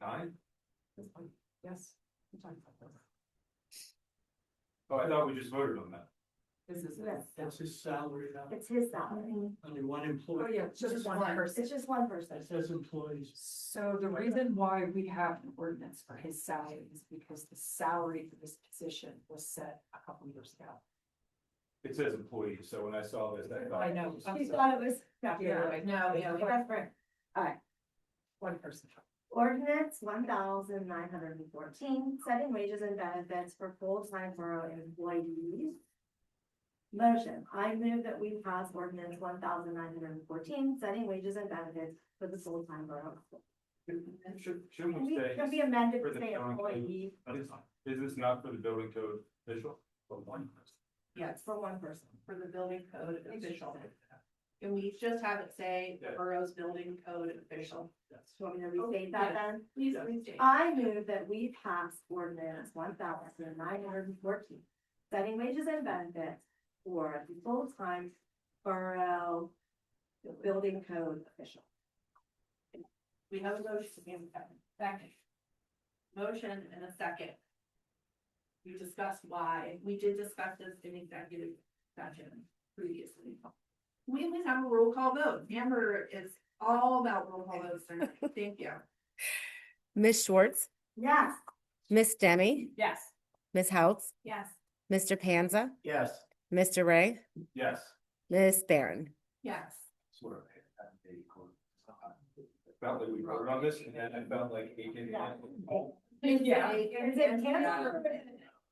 9? this one, yes. We're talking about this. Oh, I thought we just voted on that. This is. Yes. That's his salary now. It's his salary. Only one Oh, employee. yeah, just one person. It's just one person. It says employees. So the reason why we have an ordinance for his salary is because the salary for this position was set a couple years ago. It says employees, so when I saw this, I thought. I know. She thought it was. Yeah, No, that's right. All right. One person. Ordinance 1914, setting wages and benefits for full-time borough employees. Motion, I move that we pass ordinance 1914, setting wages and benefits for the full-time borough. Shouldn't we say? Can be amended for to the say building code? employee. Is this not for the building code official? For one person. Yeah, it's for one person. For the building code official. Can we just have it say the borough's building code official? Do you want me to restate that then? Please restate. I move that we pass ordinance 1914, setting wages and benefits for the full-time borough building code official. We have a motion and a second. Motion and a second. We discussed why, we did discuss this in executive session previously. We always have a roll call vote. Amber is all about roll call votes tonight. Thank you. Ms. Schwartz, Yes. Miss Demi, Yes. Ms. House, Yes. Mr. Panza, Yes. Mr. Ray, Yes. Miss Barron. Yes. Sort of. Felt like we voted on this and then I felt like it didn't. Yeah. Is it canceled?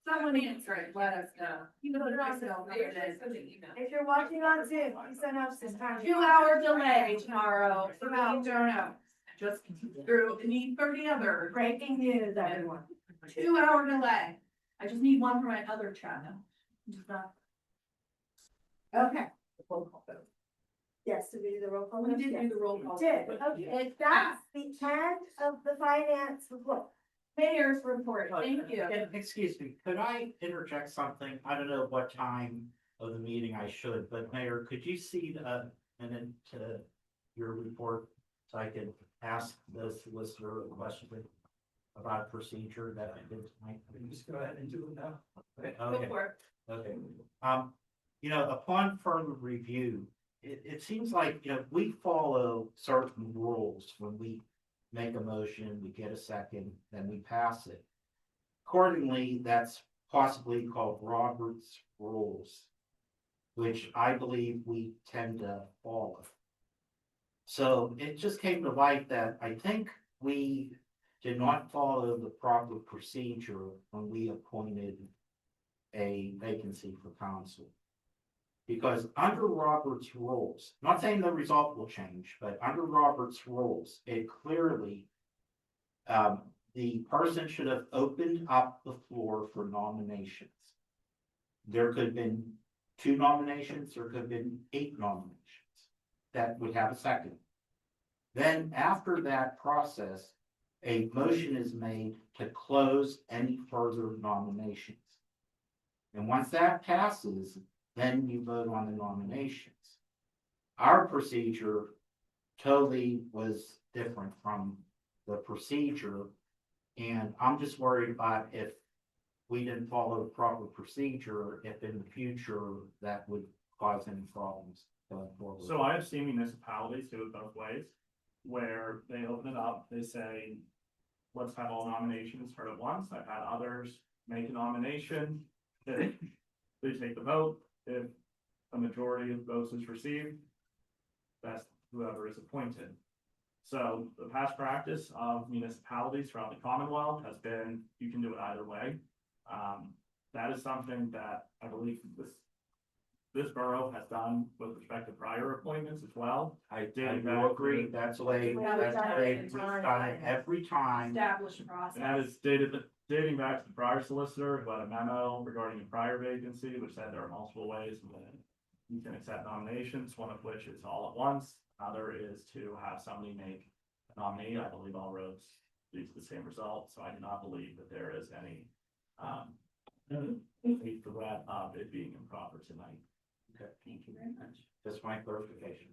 Someone answer it, let us know. You know, If you're watching on Zoom, please send us this time. 2-hour delay tomorrow, for me, don't know. Just through, need for the other, Breaking news, everyone. 2-hour delay. I just need one for my other channel. Okay, Roll call vote. yes, did we do the roll call? We did Yes. do the roll call. Did, okay, that's the end of the finance report. Mayor's report, thank you. Excuse me, could I interject something? I don't know what time of the meeting I should, but Mayor, could you see the minute to your report? So I could ask the solicitor a question about procedure that I did tonight. Just go ahead and do it now. Go Okay, for it. okay. Upon further review, it seems like, we follow certain rules when we make a motion, we get a second, then we pass it. Accordingly, that's possibly called Robert's rules, which I believe we tend to follow. So it just came to light that I think we did not follow the proper procedure when we appointed a vacancy for council. Because under Robert's rules, not saying the result will change, but under Robert's rules, it clearly, the person should have opened up the floor for nominations. There could have been 2 nominations, there could have been 8 nominations that would have a second. Then after that process, a motion is made to close any further nominations. And once that passes, then you vote on the nominations. Our procedure totally was different from the procedure. And I'm just worried about if we didn't follow the proper procedure, if in the future that would cause any problems going forward. So I have seen municipalities do it both ways, where they open it up, they say, let's have all nominations heard at once. I've had others make a nomination, they take the vote. If a majority of votes is received, that's whoever is appointed. So the past practice of municipalities throughout the Commonwealth has been, you can do it either way. That is something that I believe this borough has done with respect to prior appointments as well. I do agree, that's the way, we've done it every time. Established process. And that is dating back to the prior solicitor who had a memo regarding a prior vacancy, which said there are multiple ways that you can accept nominations, one of which is all at once. Other is to have somebody make a nominee. I believe all roads lead to the same result, so I do not believe that there is any Hate for that, it being improper tonight. Okay. Thank you very much. Just my clarification.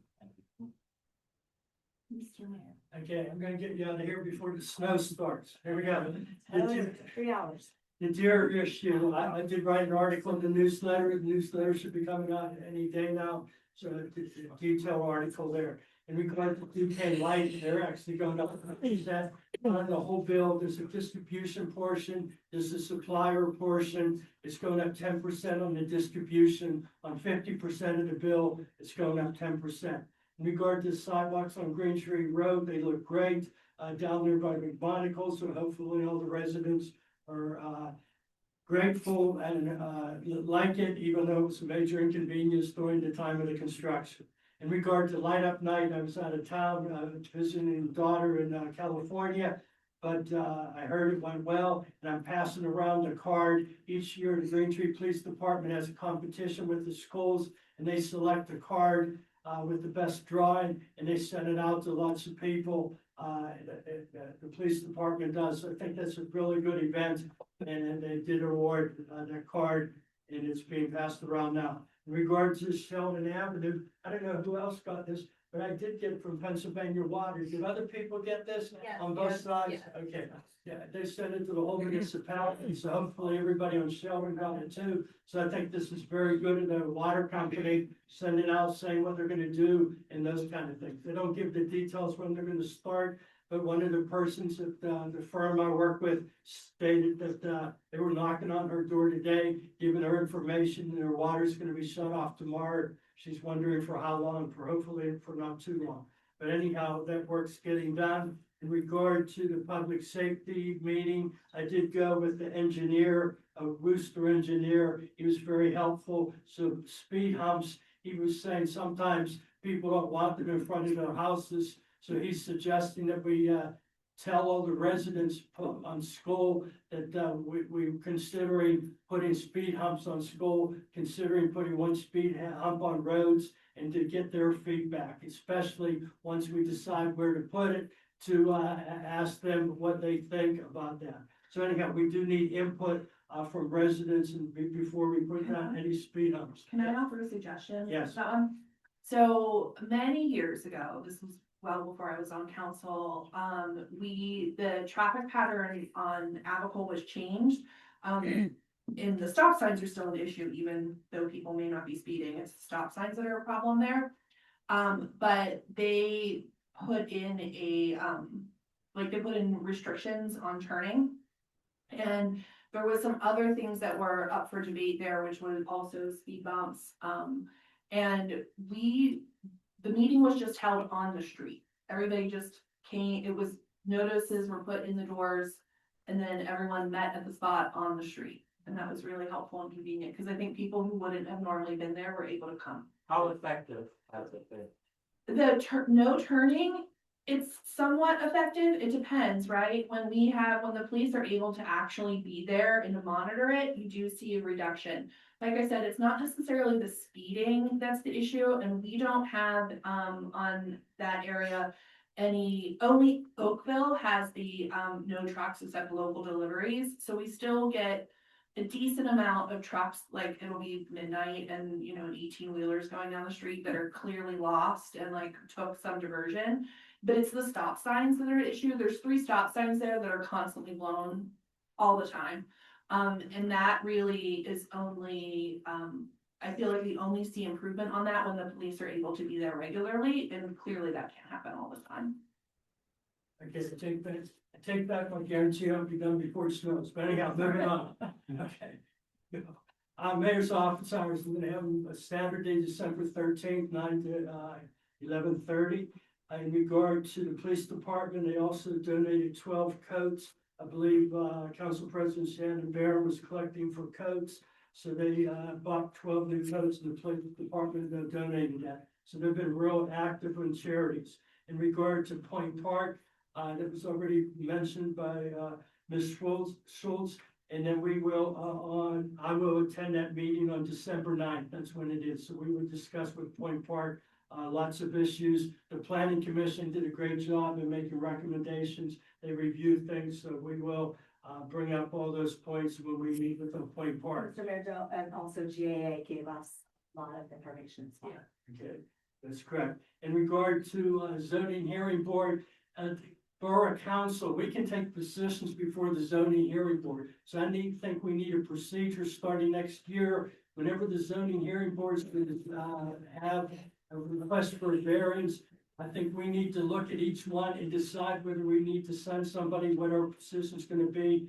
Mr. Mayor. Okay, I'm gonna get you out of here before the snow starts. Here we go. Oh, 3 hours. The deer issue, I did write an article in the newsletter. The newsletter should be coming out any day now. So the detailed article there. In regard to DK Light, they're actually going up, that on the whole bill, there's a distribution portion, there's a supplier portion. It's going up 10% on the distribution, on 50% of the bill, it's going up 10%. In regard to sidewalks on Green Tree Road, they look great, down there by McMonagle, so hopefully all the residents are, grateful and, like it, even though it was a major inconvenience during the time of the construction. In regard to Light Up Night, I was out of town, visiting a daughter in, California. But, I heard it went well, and I'm passing around the card. Each year, the Green Tree Police Department has a competition with the schools, and they select a card, with the best drawing, and they send it out to lots of people. The police department does. I think that's a really good event, and they did award, that card, and it's being passed around now. In regards to Sheldon Avenue, I don't know who else got this, but I did get from Pennsylvania Water. Did other people get this Yes. on both Yes. sides? Yes. Okay, yeah, they sent it to the whole municipality, so hopefully everybody on Sheldon got it too. So I think this is very good of the water company sending out, saying what they're gonna do and those kind of things. They don't give the details when they're gonna start, but one of the persons at, the firm I work with stated that, they were knocking on her door today, giving her information, and her water's gonna be shut off tomorrow. She's wondering for how long, for hopefully for not too long. But anyhow, that work's getting done. In regard to the public safety meeting, I did go with the engineer, a Wooster engineer. He was very helpful. So speed humps, he was saying sometimes people don't want them in front of their houses. So he's suggesting that we, tell all the residents on school that, we're considering putting speed humps on school, considering putting one speed hump on roads, and to get their feedback, especially once we decide where to put it, to, ask them what they think about that. So anyhow, we do need input, from residents and before we put down any speed humps. Can I offer a suggestion? Yes. So many years ago, this was well before I was on council, the traffic pattern on Abaco was changed. And the stop signs are still an issue, even though people may not be speeding, it's the stop signs that are a problem there. But they put in they put in restrictions on turning. And there was some other things that were up for debate there, which was also speed bumps. And the meeting was just held on the street. Everybody just came, it was, notices were put in the doors, and then everyone met at the spot on the street. And that was really helpful and convenient, because I think people who wouldn't have normally been there were able to come. How effective has it been? No turning, it's somewhat effective, it depends, right? When the police are able to actually be there and to monitor it, you do see a reduction. Like I said, it's not necessarily the speeding that's the issue, and we don't have, on that area, only Oakville has the, no trucks except local deliveries, so we still get a decent amount of trucks, like it'll be midnight and, 18-wheelers going down the street that are clearly lost and took some diversion. But it's the stop signs that are an issue. There's 3 stop signs there that are constantly blown all the time. And that really is only, I feel like we only see improvement on that when the police are able to be there regularly, and clearly that can't happen all the time. I guess I take back my guarantee I'll be done before it snows, but anyhow, moving on. Okay. Mayor's office hours, we're gonna have a Saturday, December 13th, 9 to 11:30. In regard to the police department, they also donated 12 coats. I believe, Council President Shannon Barron was collecting for coats. So they, bought 12 new coats, and the police department donated that. So they've been real active in charities. In regard to Point Park, that was already mentioned by, Ms. Schultz. And then we will, I will attend that meeting on December 9th. That's when it is. So we will discuss with Point Park, lots of issues. The planning commission did a great job in making recommendations. They reviewed things, so we will, bring up all those points when we meet with the point parts. Mr. Mayor, and also GAA gave us a lot of information. So. Okay, that's correct. In regard to zoning hearing board, the Borough Council, we can take positions before the zoning hearing board. So I think we need a procedure starting next year. Whenever the zoning hearing boards have a request for a variance, I think we need to look at each one and decide whether we need to send somebody, what our position is going to be.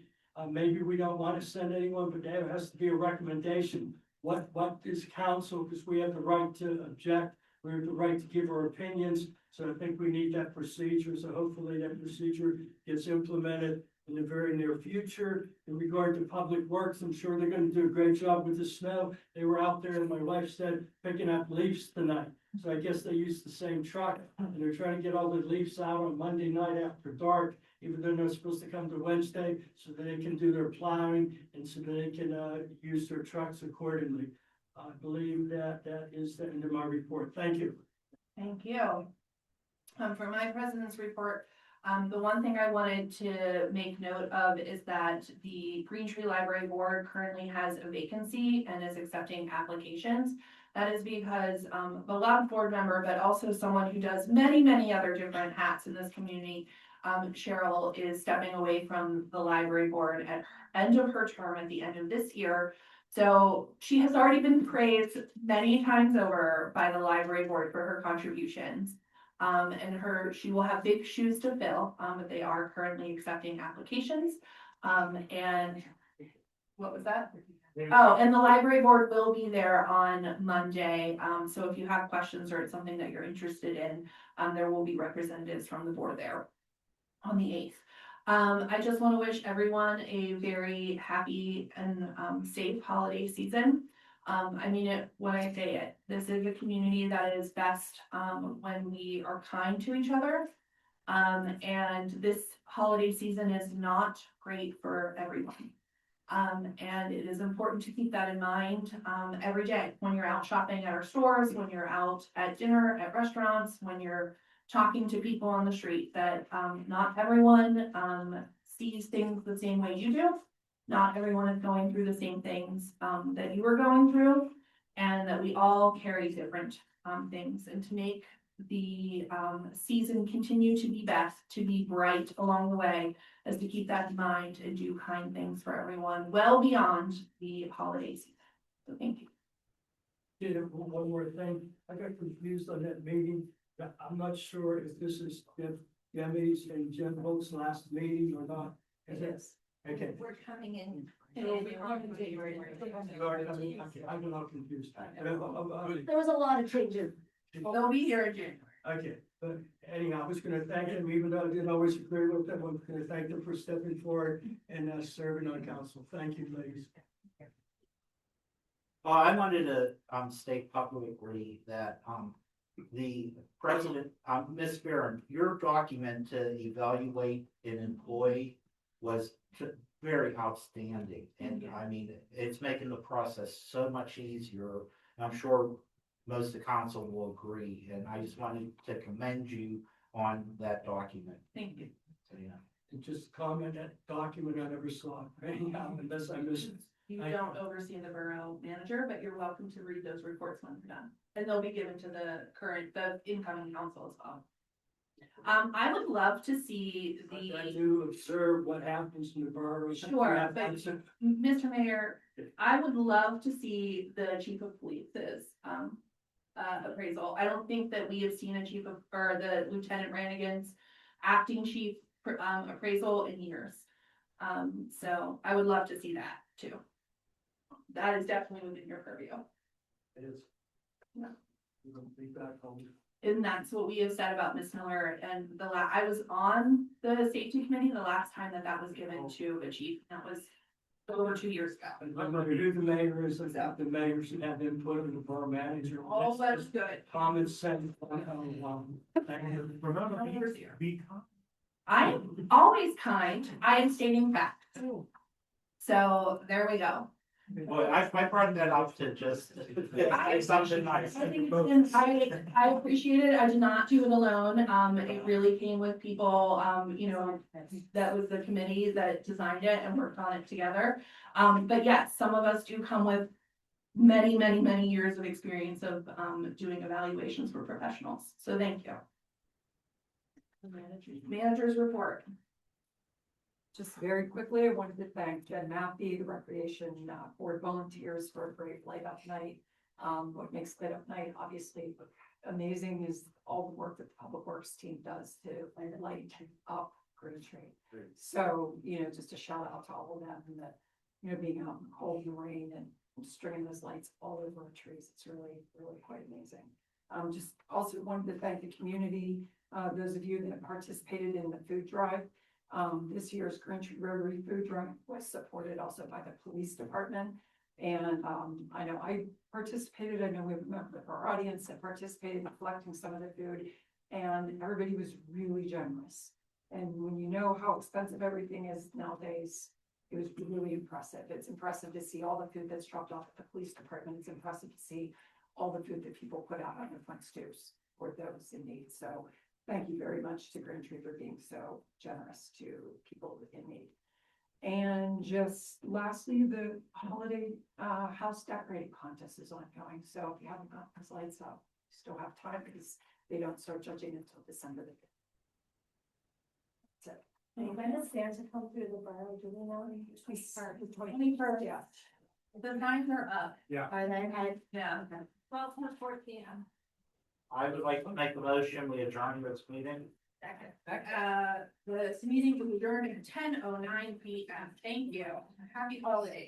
Maybe we don't want to send anyone, but there has to be a recommendation. What is council, because we have the right to object, we have the right to give our opinions. So I think we need that procedure. So hopefully that procedure gets implemented in the very near future. In regard to public works, I'm sure they're going to do a great job with the snow. They were out there, and my wife said, picking up leaves tonight. So I guess they used the same truck, and they're trying to get all the leaves out on Monday night after dark, even though they're supposed to come to Wednesday, so that they can do their plowing and so that they can use their trucks accordingly. I believe that is the end of my report. Thank you. Thank you. For my president's report, the one thing I wanted to make note of is that the Green Tree Library Board currently has a vacancy and is accepting applications. That is because a lot of board member, but also someone who does many, many other different hats in this community, Cheryl, is stepping away from the library board at end of her term at the end of this year. So she has already been praised many times over by the library board for her contributions. And she will have big shoes to fill, but they are currently accepting applications. And what was that? Oh, and the library board will be there on Monday. So if you have questions or it's something that you're interested in, there will be representatives from the board there on the 8th. I just want to wish everyone a very happy and safe holiday season. I mean it when I say it. This is a community that is best when we are kind to each other. And this holiday season is not great for everyone. And it is important to keep that in mind every day when you're out shopping at our stores, when you're out at dinner, at restaurants, when you're talking to people on the street, that not everyone sees things the same way you do. Not everyone is going through the same things that you are going through, and that we all carry different things. And to make the season continue to be best, to be bright along the way, is to keep that in mind and do kind things for everyone well beyond the holiday season. So thank you. Yeah, one more thing. I got confused on that meeting. I'm not sure if this is Debbie's and Jim Holt's last meeting or not. It is. Okay. We're coming in. I'm a little confused. There was a lot of changes. They'll be here in January. Okay, but anyhow, I was gonna thank them, even though I didn't always agree with them. I was gonna thank them for stepping forward and serving on council. Thank you, ladies. I wanted to state publicly that the president, Ms. Barron, your document to evaluate an employee was very outstanding. And I mean, it's making the process so much easier. I'm sure most of the council will agree, and I just wanted to commend you on that document. Thank you. So, yeah. And just comment that document I never saw, anyhow, unless I missed it. You don't oversee the borough manager, but you're welcome to read those reports when they're done. And they'll be given to the incoming council as well. I would love to see I do observe what happens in the borough. Sure, but Mr. Mayor, I would love to see the chief of police's appraisal. I don't think that we have seen a chief of, or the Lieutenant Rannigan's acting chief appraisal in years. So I would love to see that too. That is definitely within your purview. It is. Yeah. You don't think that, And that's what we have said about Miss Miller. And I was on the safety committee the last time that was given to a chief. That was over 2 years ago. And no matter who the mayor is, I think the mayor should have input of the borough manager. Oh, that's good. Common sense. Remember, be I'm always kind. I am stating facts. So there we go. Well, I brought that up to just, it's something nice. I think, and I appreciate it, I did not do it alone, it really came with people, you know, that was the committee that designed it and worked on it together. But yes, some of us do come with many years of experience of, doing evaluations for professionals, so thank you. Managers report. Just very quickly, I wanted to thank Jen Maffey, the Recreation Board volunteers for a great light up night. What makes light up night obviously amazing is all the work that the Public Works team does to light up Green Tree. So, you know, just a shout out to all of them and that, you know, being out in the cold and rain and stringing those lights all over the trees, it's really quite amazing. Just also wanted to thank the community, those of you that participated in the food drive. This year's Green Tree Rotary Food Drive was supported also by the police department. And I know I participated, I know we have a member of our audience that participated in collecting some of the food, and everybody was really generous. And when you know how expensive everything is nowadays, it was really impressive. It's impressive to see all the food that's dropped off at the police department. It's impressive to see all the food that people put out on their front steps for those in need. So thank you very much to Green Tree for being so generous to people in need. And just lastly, the holiday house decorating contest is ongoing. So if you haven't got those lights up, you still have time because they don't start judging until December the 5th. That's it. When does Santa come through the borough, do we know? The 21st, yeah. The lines are up. Are they ahead? Yeah. 12 to 4 p.m. I would like to make a motion, we adjourn this meeting. This meeting will adjourn at 10:09 p.m. Thank you. Happy holidays.